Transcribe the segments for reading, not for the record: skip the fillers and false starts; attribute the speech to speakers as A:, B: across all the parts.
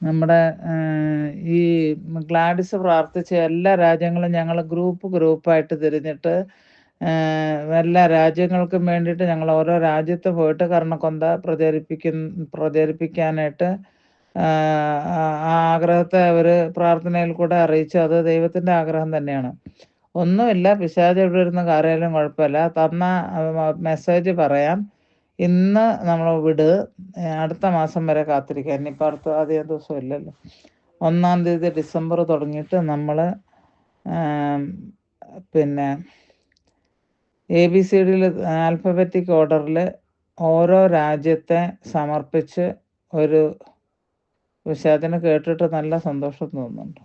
A: നമ്മുടെ ഈ ഗ്ലാഡിസ് പ്രാർത്ഥിച്ച എല്ലാ രാജ്യങ്ങളും ഞങ്ങൾ ഗ്രൂപ്പായിട്ട് തിരിഞ്ഞിട്ട് എല്ലാ രാജ്യങ്ങൾക്കും വേണ്ടിയിട്ട് ഞങ്ങൾ ഓരോ രാജ്യത്ത് പോയിട്ട് കർണക്കൊന്ത പ്രചരിപ്പിക്കാനായിട്ട് ആ ആഗ്രഹത്തെ അവർ പ്രാർത്ഥനയിൽ കൂടെ അറിയിച്ചു. അത് ദൈവത്തിൻ്റെ ആഗ്രഹം തന്നെയാണ്. ഒന്നുമില്ല, പിശാച് എവിടെ ഇരുന്ന് കയറിയാലും കുഴപ്പമില്ല. തന്ന മെസ്സേജ് പറയാം. ഇന്ന് നമ്മൾ വിട്, അടുത്ത മാസം വരെ കാത്തിരിക്കുക. ഇനിയിപ്പോൾ അധികം ദിവസം ഇല്ലല്ലോ. 1-ാം തീയതി ഡിസംബർ തുടങ്ങിയിട്ട് നമ്മൾ പിന്നെ ABCDയിൽ ആൽഫബറ്റിക് ഓർഡറിൽ ഓരോ രാജ്യത്തെ സമർപ്പിച്ച് ഒരു വിഷയത്തിന് കേട്ടിട്ട് നല്ല സന്തോഷം തോന്നുന്നുണ്ട്.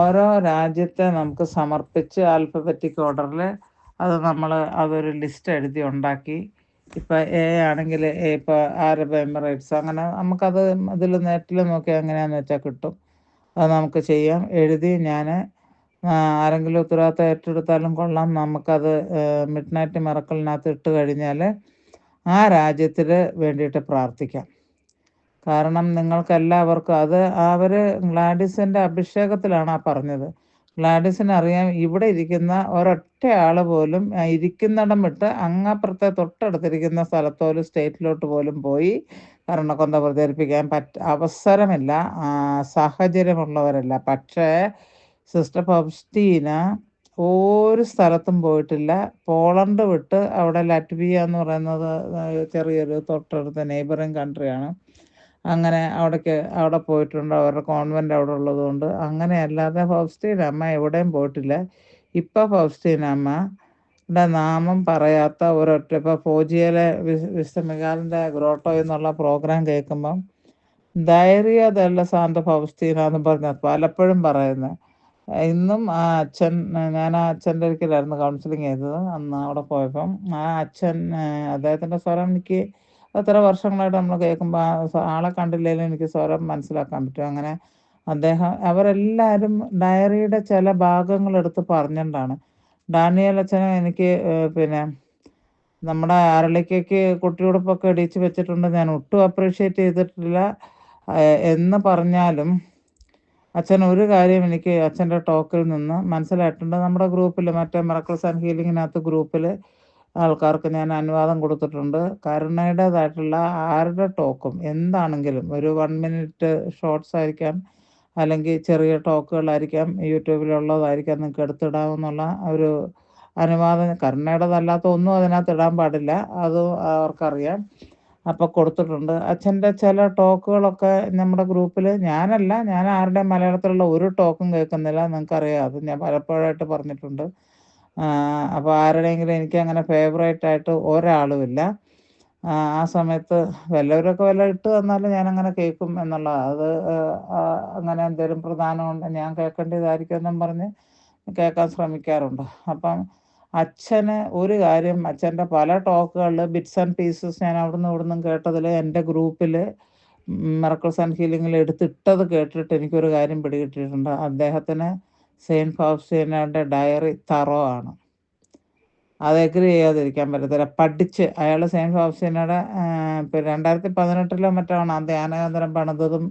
A: ഓരോ രാജ്യത്തെ നമുക്ക് സമർപ്പിച്ച് ആൽഫബറ്റിക് ഓർഡറിൽ അതൊരു ലിസ്റ്റ് എഴുതി ഉണ്ടാക്കി. ഇപ്പം ആണെങ്കിൽ ഇപ്പോൾ അറബ് എമിറേറ്റ്സ്, അങ്ങനെ നമുക്കത് ഇതിൽ നെറ്റിൽ നോക്കി എങ്ങനെയാണെന്ന് വെച്ചാൽ കിട്ടും. അത് നമുക്ക് ചെയ്യാം. എഴുതി ഞാൻ ആരെങ്കിലും ഉത്തരവാദിത്തം ഏറ്റെടുത്താലും കൊള്ളാം. നമുക്കത് മിഡ് നൈറ്റ് മിറക്കിളിനകത്ത് ഇട്ട് കഴിഞ്ഞാൽ ആ രാജ്യത്തിൽ വേണ്ടിയിട്ട് പ്രാർത്ഥിക്കാം. കാരണം നിങ്ങൾക്കെല്ലാവർക്കും അവർ ഗ്ലാഡിസിൻ്റെ അഭിഷേകത്തിലാണ് പറഞ്ഞത്. ഗ്ലാഡിസിന് അറിയാം ഇവിടെ ഇരിക്കുന്ന ഒരൊറ്റ ആൾ പോലും ഇരിക്കുന്നിടം വിട്ട് അങ്ങപ്പുറത്തെ തൊട്ടടുത്തിരിക്കുന്ന സ്ഥലത്തോലും സ്റ്റേറ്റിലോട്ട് പോലും പോയി കർണക്കൊന്ത പ്രചരിപ്പിക്കാൻ അവസരമില്ല, സാഹചര്യമുള്ളവരല്ല. പക്ഷേ സിസ്റ്റർ ഫൗസ്റ്റീന ഒരു സ്ഥലത്തും പോയിട്ടില്ല. പോളണ്ട് വിട്ട് അവിടെ ലാറ്റ്വിയ എന്ന് പറയുന്നത് ചെറിയൊരു തൊട്ടടുത്ത നെയ്ബറിങ് കൺട്രിയാണ്. അങ്ങനെ അവിടെ പോയിട്ടുണ്ട്. അവരുടെ കോൺവെൻ്റ് അവിടെ ഉള്ളതുകൊണ്ട്. അങ്ങനെയല്ലാതെ ഫൗസ്റ്റീന അമ്മ എവിടെയും പോയിട്ടില്ല. ഇപ്പം ഫൗസ്റ്റീന അമ്മയുടെ നാമം പറയാത്ത ഒരൊറ്റ, ഇപ്പോൾ ഫോജിയയിലെ വിശുദ്ധ മികാലിൻ്റെ ഗ്രോട്ടോ എന്നുള്ള പ്രോഗ്രാം കേൾക്കുമ്പം ഡയറിയ ദെല്ല സാന്ത ഫൗസ്റ്റീന എന്ന് പറഞ്ഞ പലപ്പോഴും പറയുന്നത്. ഇന്നും ആ അച്ഛൻ, ഞാൻ ആ അച്ഛൻ്റെ ഒരിക്കലായിരുന്നു കൗൺസിലിംഗ് ചെയ്തത്. അന്ന് അവിടെ പോയപ്പം ആ അച്ഛൻ, അദ്ദേഹത്തിൻ്റെ സ്വരം എനിക്ക് എത്ര വർഷങ്ങളായിട്ട് നമ്മൾ കേൾക്കുമ്പോൾ ആളെ കണ്ടില്ലെങ്കിലും എനിക്ക് സ്വരം മനസ്സിലാക്കാൻ പറ്റും. അങ്ങനെ അവരെല്ലാവരും ഡയറിയുടെ ചില ഭാഗങ്ങൾ എടുത്ത് പറഞ്ഞിട്ടാണ്. ഡാനിയേൽ അച്ഛനെ എനിക്ക് പിന്നെ നമ്മുടെ അരളിക്കയ്ക്ക് കുട്ടിയുടുപ്പൊക്കെ ഇടിച്ച് വെച്ചിട്ടുണ്ട്, ഞാൻ ഒട്ടും അപ്രീഷിയേറ്റ് ചെയ്തിട്ടില്ല എന്ന് പറഞ്ഞാലും അച്ഛൻ ഒരു കാര്യം എനിക്ക് അച്ഛൻ്റെ ടോക്കിൽ നിന്ന് മനസ്സിലായിട്ടുണ്ട്. നമ്മുടെ ഗ്രൂപ്പിൽ, മറ്റേ മിറക്കിൾസ് ആൻഡ് ഹീലിങ്ങിനകത്ത് ഗ്രൂപ്പിൽ ആൾക്കാർക്ക് ഞാൻ അനുവാദം കൊടുത്തിട്ടുണ്ട്. കരുണയുടേതായിട്ടുള്ള ആരുടെ ടോക്കും എന്താണെങ്കിലും, ഒരു 1 മിനിറ്റ് ഷോർട്സ് ആയിരിക്കാം, അല്ലെങ്കിൽ ചെറിയ ടോക്കുകളായിരിക്കാം, യൂട്യൂബിലുള്ളതായിരിക്കാം, നിങ്ങൾക്ക് എടുത്തിടാമെന്നുള്ള ഒരു അനുവാദം. കരുണയുടേതല്ലാത്ത ഒന്നും അതിനകത്ത് ഇടാൻ പാടില്ല, അത് അവർക്കറിയാം. അപ്പോൾ കൊടുത്തിട്ടുണ്ട്. അച്ഛൻ്റെ ചില ടോക്കുകളൊക്കെ നമ്മുടെ ഗ്രൂപ്പിൽ ഞാൻ ആരുടെ മലയാളത്തിലുള്ള ഒരു ടോക്കും കേൾക്കുന്നില്ല, നിങ്ങൾക്കറിയാം. അത് ഞാൻ പലപ്പോഴായിട്ട് പറഞ്ഞിട്ടുണ്ട്. അപ്പോൾ ആരുടെയെങ്കിലും എനിക്കങ്ങനെ ഫേവറേറ്റായിട്ട് ഒരാളുമില്ല. ആ സമയത്ത് വല്ലവരൊക്കെ ഇട്ട് തന്നാലും ഞാനങ്ങനെ കേൾക്കും എന്നുള്ളതാണ്. അത് അങ്ങനെ എന്തെങ്കിലും പ്രധാനമുണ്ട്, ഞാൻ കേൾക്കേണ്ടതായിരിക്കും എന്നും പറഞ്ഞ് കേൾക്കാൻ ശ്രമിക്കാറുണ്ട്. അപ്പം അച്ഛന് ഒരു കാര്യം, അച്ഛൻ്റെ പല ടോക്കുകളിൽ ബിറ്റ്സ് ആൻഡ് പീസസ് ഞാൻ അവിടുന്ന് ഇവിടുന്നും കേട്ടതിൽ എൻ്റെ ഗ്രൂപ്പിൽ മിറക്കിൾസ് ആൻഡ് ഹീലിങ്ങിൽ എടുത്തിട്ടത് കേട്ടിട്ട് എനിക്കൊരു കാര്യം പിടികിട്ടിയിട്ടുണ്ട്. അദ്ദേഹത്തിന് സെയിൻറ്റ് ഫൗസ്റ്റീനയുടെ ഡയറി തറോ ആണ്. അത് എഗ്രി ചെയ്യാതിരിക്കാൻ പറ്റത്തില്ല. പഠിച്ച് അയാൾ സെയിൻറ്റ് ഫൗസ്റ്റീനയുടെ 2018 മറ്റാണ് ആ ധ്യാനകേന്ദ്രം പണിതതും.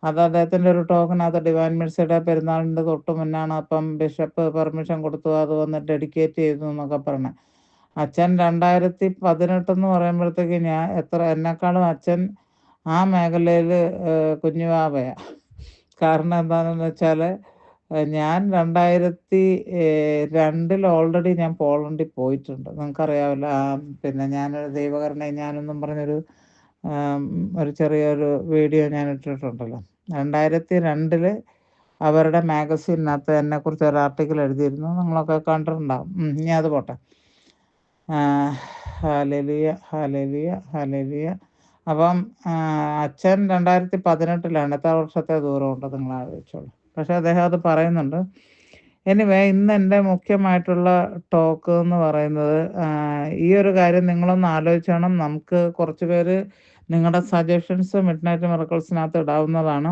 A: അത് അദ്ദേഹത്തിൻ്റെ ഒരു ടോക്കിനകത്ത് ഡിവൈൻ മിർസിയുടെ പെരുന്നാളിൻ്റെ തൊട്ട് മുന്നാണ്. അപ്പം ബിഷപ്പ് പെർമിഷൻ കൊടുത്തു, അത് വന്ന് ഡെഡിക്കേറ്റ് ചെയ്തു എന്നൊക്കെ പറഞ്ഞ്. അച്ഛൻ 2018 എന്ന് പറയുമ്പോഴത്തേക്ക് എന്നെക്കാളും അച്ഛൻ ആ മേഖലയിൽ കുഞ്ഞുവാവയാണ്. കാരണം എന്താണെന്ന് വെച്ചാൽ ഞാൻ 2002 ഓൾറെഡി ഞാൻ പോളണ്ടിൽ പോയിട്ടുണ്ട്, നിങ്ങൾക്കറിയാമല്ലോ. പിന്നെ ഞാനൊരു ദൈവകരുണയും ഞാനെന്നും പറഞ്ഞൊരു ഒരു ചെറിയൊരു വീഡിയോ ഞാൻ ഇട്ടിട്ടുണ്ടല്ലോ. 2002 അവരുടെ മാഗസീനകത്ത് എന്നെക്കുറിച്ച് ഒരു ആർട്ടിക്കിൾ എഴുതിയിരുന്നു, നിങ്ങളൊക്കെ കണ്ടിട്ടുണ്ടാകും. ഇനി അത് പോട്ടെ. Hallelujah hallelujah hallelujah. അപ്പം അച്ഛൻ 2018 എത്ര വർഷത്തെ ദൂരമുണ്ട് നിങ്ങൾ ആലോചിച്ചോളൂ. പക്ഷേ അദ്ദേഹം അത് പറയുന്നുണ്ട്. എനിവേ, ഇന്ന് എൻ്റെ മുഖ്യമായിട്ടുള്ള ടോക്ക് എന്ന് പറയുന്നത് ഈ ഒരു കാര്യം നിങ്ങളൊന്ന് ആലോചിച്ചോണം. നമുക്ക് കുറച്ച് പേര് നിങ്ങളുടെ സജഷൻസ് മിഡ് നൈറ്റ് മിറക്കിൾസിനകത്ത് ഇടാവുന്നതാണ്.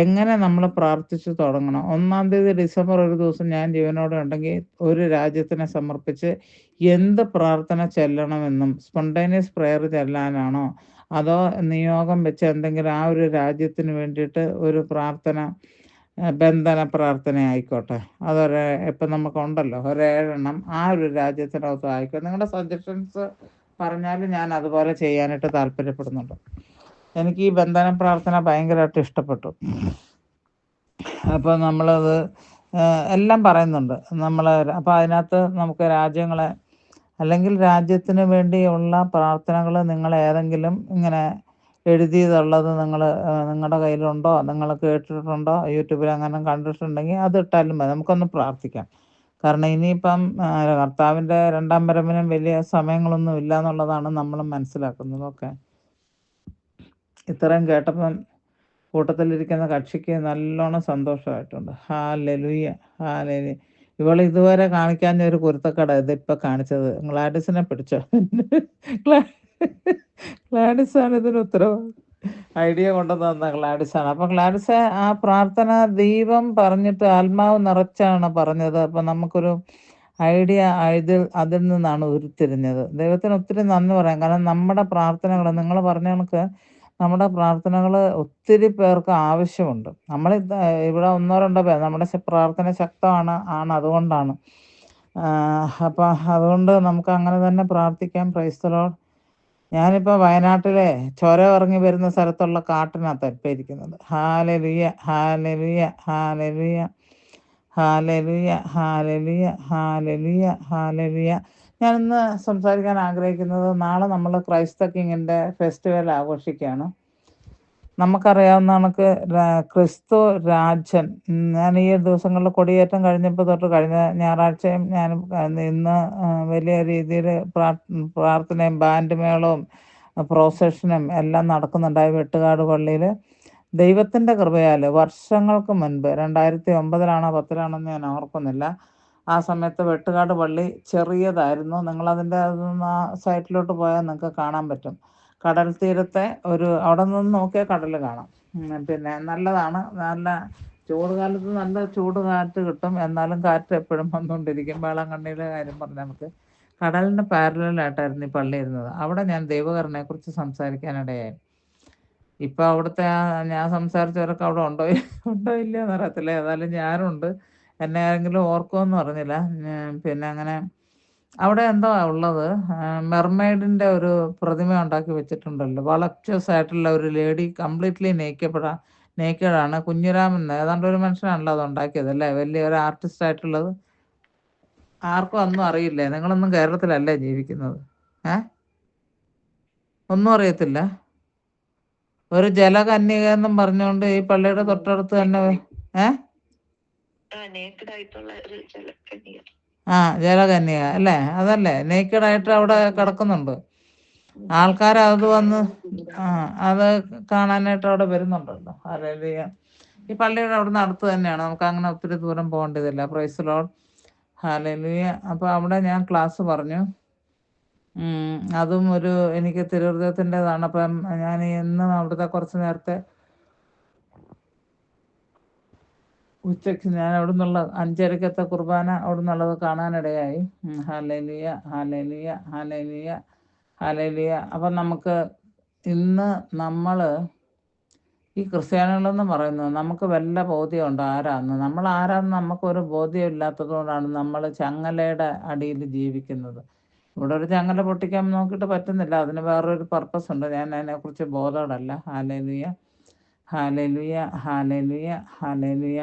A: എങ്ങനെ നമ്മൾ പ്രാർത്ഥിച്ച് തുടങ്ങണം. 1-ാം തീയതി ഡിസംബർ ഒരു ദിവസം ഞാൻ ജീവനോടെ ഉണ്ടെങ്കിൽ ഒരു രാജ്യത്തിനെ സമർപ്പിച്ച് എന്ത് പ്രാർത്ഥന ചെല്ലണമെന്നും, സ്പോണ്ടേനിയസ് പ്രെയർ ചെല്ലാനാണോ അതോ നിയോഗം വെച്ച് എന്തെങ്കിലും ആ ഒരു രാജ്യത്തിന് വേണ്ടിയിട്ട് ഒരു പ്രാർത്ഥന, ബന്ധന പ്രാർത്ഥന ആയിക്കോട്ടെ, ഇപ്പം നമുക്കുണ്ടല്ലോ ഒരു 7 എണ്ണം ആ ഒരു രാജ്യത്തിനകത്ത് ആയിക്കോട്ടെ. നിങ്ങളുടെ സജഷൻസ് പറഞ്ഞാൽ ഞാൻ അതുപോലെ ചെയ്യാനായിട്ട് താല്പര്യപ്പെടുന്നുണ്ട്. എനിക്ക് ഈ ബന്ധന പ്രാർത്ഥന ഭയങ്കരമായിട്ട് ഇഷ്ടപ്പെട്ടു. അപ്പോൾ നമ്മളത് എല്ലാം പറയുന്നുണ്ട്. അപ്പോൾ അതിനകത്ത് നമുക്ക് രാജ്യങ്ങളെ അല്ലെങ്കിൽ രാജ്യത്തിന് വേണ്ടിയുള്ള പ്രാർത്ഥനകൾ നിങ്ങൾ ഏതെങ്കിലും ഇങ്ങനെ എഴുതിയതുള്ളത് നിങ്ങളുടെ കയ്യിലുണ്ടോ, നിങ്ങൾ കേട്ടിട്ടുണ്ടോ, യൂട്യൂബിൽ അങ്ങനെ കണ്ടിട്ടുണ്ടെങ്കിൽ അത് ഇട്ടാലും മതി, നമുക്കൊന്ന് പ്രാർത്ഥിക്കാം. കാരണം ഇനിയിപ്പം കർത്താവിൻ്റെ 2ാം വരവിനും വലിയ സമയങ്ങളൊന്നും ഇല്ല എന്നുള്ളതാണ് നമ്മൾ മനസ്സിലാക്കുന്നത്. ഓക്കെ, ഇത്രയും കേട്ടപ്പം കൂട്ടത്തിലിരിക്കുന്ന കക്ഷിക്ക് നല്ലോണം സന്തോഷമായിട്ടുണ്ട്. ഹാലലുയ്യ, ഹാലലുയ്യ. ഇവൾ ഇതുവരെ കാണിക്കാഞ്ഞ ഒരു കുരുത്തക്കട ഇതിപ്പോൾ കാണിച്ചത്. ഗ്ലാഡിസിനെ പിടിച്ചോ? ഗ്ലാഡിസാണ് ഇതിന് ഉത്തരവാദി. ഐഡിയ കൊണ്ടുവന്ന് തന്ന ഗ്ലാഡിസാണ്. അപ്പം ഗ്ലാഡിസ് ആ പ്രാർത്ഥന ദൈവം പറഞ്ഞിട്ട് ആത്മാവ് നിറച്ചാണ് പറഞ്ഞത്. അപ്പം നമുക്കൊരു ഐഡിയ അതിൽ നിന്നാണ് ഉരുത്തിരിഞ്ഞത്. ദൈവത്തിന് ഒത്തിരി നന്ദി പറയാം. കാരണം നമ്മുടെ പ്രാർത്ഥനകൾ, നിങ്ങൾ പറഞ്ഞ കണക്ക് നമ്മുടെ പ്രാർത്ഥനകൾ ഒത്തിരി പേർക്ക് ആവശ്യമുണ്ട്. നമ്മൾ ഇവിടെ 1-2 പേർ നമ്മുടെ പ്രാർത്ഥന ശക്തമാണ് അതുകൊണ്ടാണ്. അപ്പം അതുകൊണ്ട് നമുക്ക് അങ്ങനെ തന്നെ പ്രാർത്ഥിക്കാം. Price the Lord. ഞാനിപ്പോൾ വയനാട്ടിലെ ചുരം ഇറങ്ങി വരുന്ന സ്ഥലത്തുള്ള കാട്ടിനകത്ത് ഇപ്പം ഇരിക്കുന്നത്. ഹാലലുയ്യ, ഹാലലുയ്യ, ഹാലലുയ്യ, ഹാലലുയ്യ, ഹാലലുയ്യ, ഹാലലുയ്യ, ഹാലലുയ്യ. ഞാനിന്ന് സംസാരിക്കാൻ ആഗ്രഹിക്കുന്നത്, നാളെ നമ്മൾ ക്രൈസ്ത കിങ്ങിൻ്റെ ഫെസ്റ്റിവൽ ആഘോഷിക്കുകയാണ്. നമുക്കറിയാവുന്ന കണക്ക് ക്രിസ്തു രാജൻ, ഞാൻ ഈ ദിവസങ്ങളിൽ കൊടിയേറ്റം കഴിഞ്ഞപ്പോൾ തൊട്ട് കഴിഞ്ഞ ഞായറാഴ്ചയും ഞാനും ഇന്ന് വലിയ രീതിയിൽ പ്രാർത്ഥനയും ബാൻഡ് മേളവും പ്രോസഷനും എല്ലാം നടക്കുന്നുണ്ടായി വെട്ടുകാട് പള്ളിയിൽ. ദൈവത്തിൻ്റെ കൃപയാൽ വർഷങ്ങൾക്ക് മുൻപ് 2009-ലാണോ 2010-ലാണോ എന്ന് ഞാൻ ഓർക്കുന്നില്ല, ആ സമയത്ത് വെട്ടുകാട് പള്ളി ചെറിയതായിരുന്നു. നിങ്ങളതിൻ്റെ ആ സൈറ്റിലോട്ട് പോയാൽ നിങ്ങൾക്ക് കാണാൻ പറ്റും. കടൽ തീരത്തെ അവിടെ നിന്ന് നോക്കിയാൽ കടൽ കാണാം. പിന്നെ നല്ലതാണ്. നല്ല ചൂടുകാലത്ത് നല്ല ചൂട് കാറ്റ് കിട്ടും. എന്നാലും കാറ്റ് എപ്പോഴും വന്നുകൊണ്ടിരിക്കും. വേളാങ്കണ്ണിയിലെ കാര്യം പറഞ്ഞാൽ നമുക്ക് കടലിന് പാരലായിട്ടായിരുന്നു ഈ പള്ളി ഇരുന്നത്. അവിടെ ഞാൻ ദൈവകരുണയെക്കുറിച്ച് സംസാരിക്കാനിടയായി. ഇപ്പം അവിടുത്തെ ഞാൻ സംസാരിച്ചവരൊക്കെ അവിടെ ഉണ്ടോ ഇല്ല എന്നറിയത്തില്ല. ഏതായാലും ഞാനുണ്ട്. എന്നെ ആരെങ്കിലും ഓർക്കുമെന്ന് പറഞ്ഞില്ല. പിന്നെ അങ്ങനെ അവിടെ എന്തോ ഉള്ളത്, മെർമെയ്ഡിൻ്റെ ഒരു പ്രതിമ ഉണ്ടാക്കി വെച്ചിട്ടുണ്ടല്ലോ. വളക്ച്വസ് ആയിട്ടുള്ള ഒരു ലേഡി, കംപ്ലീറ്റ്ലി നേക്കഡാണ്. കുഞ്ഞിരാമൻ ഏതാണ്ട് ഒരു മനുഷ്യനാണല്ലോ അത് ഉണ്ടാക്കിയത്, അല്ലേ? വലിയൊരു ആർട്ടിസ്റ്റ് ആയിട്ടുള്ളത്. ആർക്കും ഒന്നും അറിയില്ലേ? നിങ്ങളൊന്നും കേരളത്തിലല്ലേ ജീവിക്കുന്നത്? ഒന്നും അറിയത്തില്ല. ഒരു ജലകന്യക എന്നും പറഞ്ഞുകൊണ്ട് ഈ പള്ളിയുടെ തൊട്ടടുത്ത് തന്നെ ജലകന്യക അല്ലേ? അതല്ലേ നേക്കഡായിട്ട് അവിടെ കിടക്കുന്നുണ്ട്. ആൾക്കാർ അത് വന്ന് അത് കാണാനായിട്ട് അവിടെ വരുന്നുണ്ടല്ലോ. ഹല്ലേലൂയ. ഈ പള്ളിയുടെ അവിടുന്ന് അടുത്ത് തന്നെയാണ്. നമുക്ക് അങ്ങനെ ഒത്തിരി ദൂരം പോകേണ്ടതില്ല. Price the lord, hallelujah. അപ്പോൾ അവിടെ ഞാൻ ക്ലാസ് പറഞ്ഞു. അതും എനിക്ക് തിരുഹൃദയത്തിൻ്റെതാണ്. അപ്പം ഞാൻ ഇന്നും അവിടുത്തെ കുറച്ച് നേരത്തെ ഉച്ചയ്ക്ക് ഞാൻ അവിടെ നിന്നുള്ള 5:30-ത്തെ കുർബാന അവിടെ നിന്നുള്ളത് കാണാനിടയായി. Hallelujah, hallelujah, hallelujah, hallelujah. അപ്പം നമുക്ക് ഇന്ന് നമ്മൾ ഈ ക്രിസ്ത്യാനികളെന്ന് പറയുന്നത് നമുക്ക് വല്ല ബോധ്യമുണ്ടോ ആരാന്ന്? നമ്മൾ ആരാന്ന് നമുക്കൊരു ബോധ്യം ഇല്ലാത്തത് കൊണ്ടാണ് നമ്മൾ ചങ്ങലയുടെ അടിയിൽ ജീവിക്കുന്നത്. ഇവിടെ ഒരു ചങ്ങല പൊട്ടിക്കാൻ നോക്കിയിട്ട് പറ്റുന്നില്ല. അതിന് വേറൊരു പർപ്പസ് ഉണ്ട്. ഞാൻ അതിനെക്കുറിച്ച് ബോധവടല്ല. Hallelujah, hallelujah, hallelujah, hallelujah.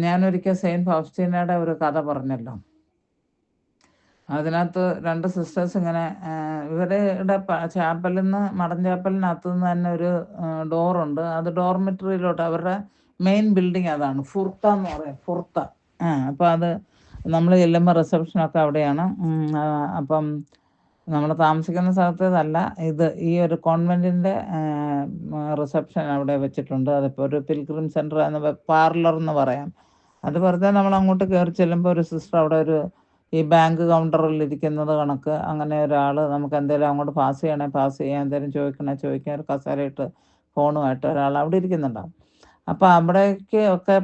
A: ഞാനൊരിക്കൽ സെയിൻറ്റ് ഫൗസ്റ്റീനയുടെ ഒരു കഥ പറഞ്ഞല്ലോ. അതിനകത്ത് 2 സിസ്റ്റേഴ്സ് ഇങ്ങനെ ഇവരുടെ ചാപ്പലിൽ നിന്ന് മടൻ ചാപ്പലിനകത്ത് നിന്ന് തന്നെ ഒരു ഡോറുണ്ട്. അത് ഡോർമെറ്ററിയിലോട്ട്, അവരുടെ മെയിൻ ബിൽഡിങ് അതാണ്. ഫുർത്ത എന്ന് പറയും, ഫുർത്ത. അപ്പോൾ അത് നമ്മൾ ചെല്ലുമ്പോൾ റിസപ്ഷനൊക്കെ അവിടെയാണ്. അപ്പം നമ്മൾ താമസിക്കുന്ന സ്ഥലത്തേതല്ല ഇത്. ഈ ഒരു കോൺവെൻറ്റിൻ്റെ റിസപ്ഷൻ അവിടെ വെച്ചിട്ടുണ്ട്. അതിപ്പോൾ ഒരു പിൽഗ്രിം സെൻറ്റർ എന്ന് പാർലർ എന്ന് പറയാം. അത് വെറുതെ നമ്മൾ അങ്ങോട്ട് കയറി ചെല്ലുമ്പോൾ ഒരു സിസ്റ്റർ അവിടെ ഈ ബാങ്ക് കൗണ്ടറിൽ ഇരിക്കുന്നത് കണക്ക് അങ്ങനെ ഒരാൾ നമുക്ക് എന്തെങ്കിലും അങ്ങോട്ട് പാസ് ചെയ്യാൻ, എന്തെങ്കിലും ചോദിക്കാൻ ഒരു കസേരയിട്ട് ഫോണുമായിട്ട് ഒരാൾ അവിടെ ഇരിക്കുന്നുണ്ടാവും. അപ്പോൾ അവിടേക്ക് ഒക്കെ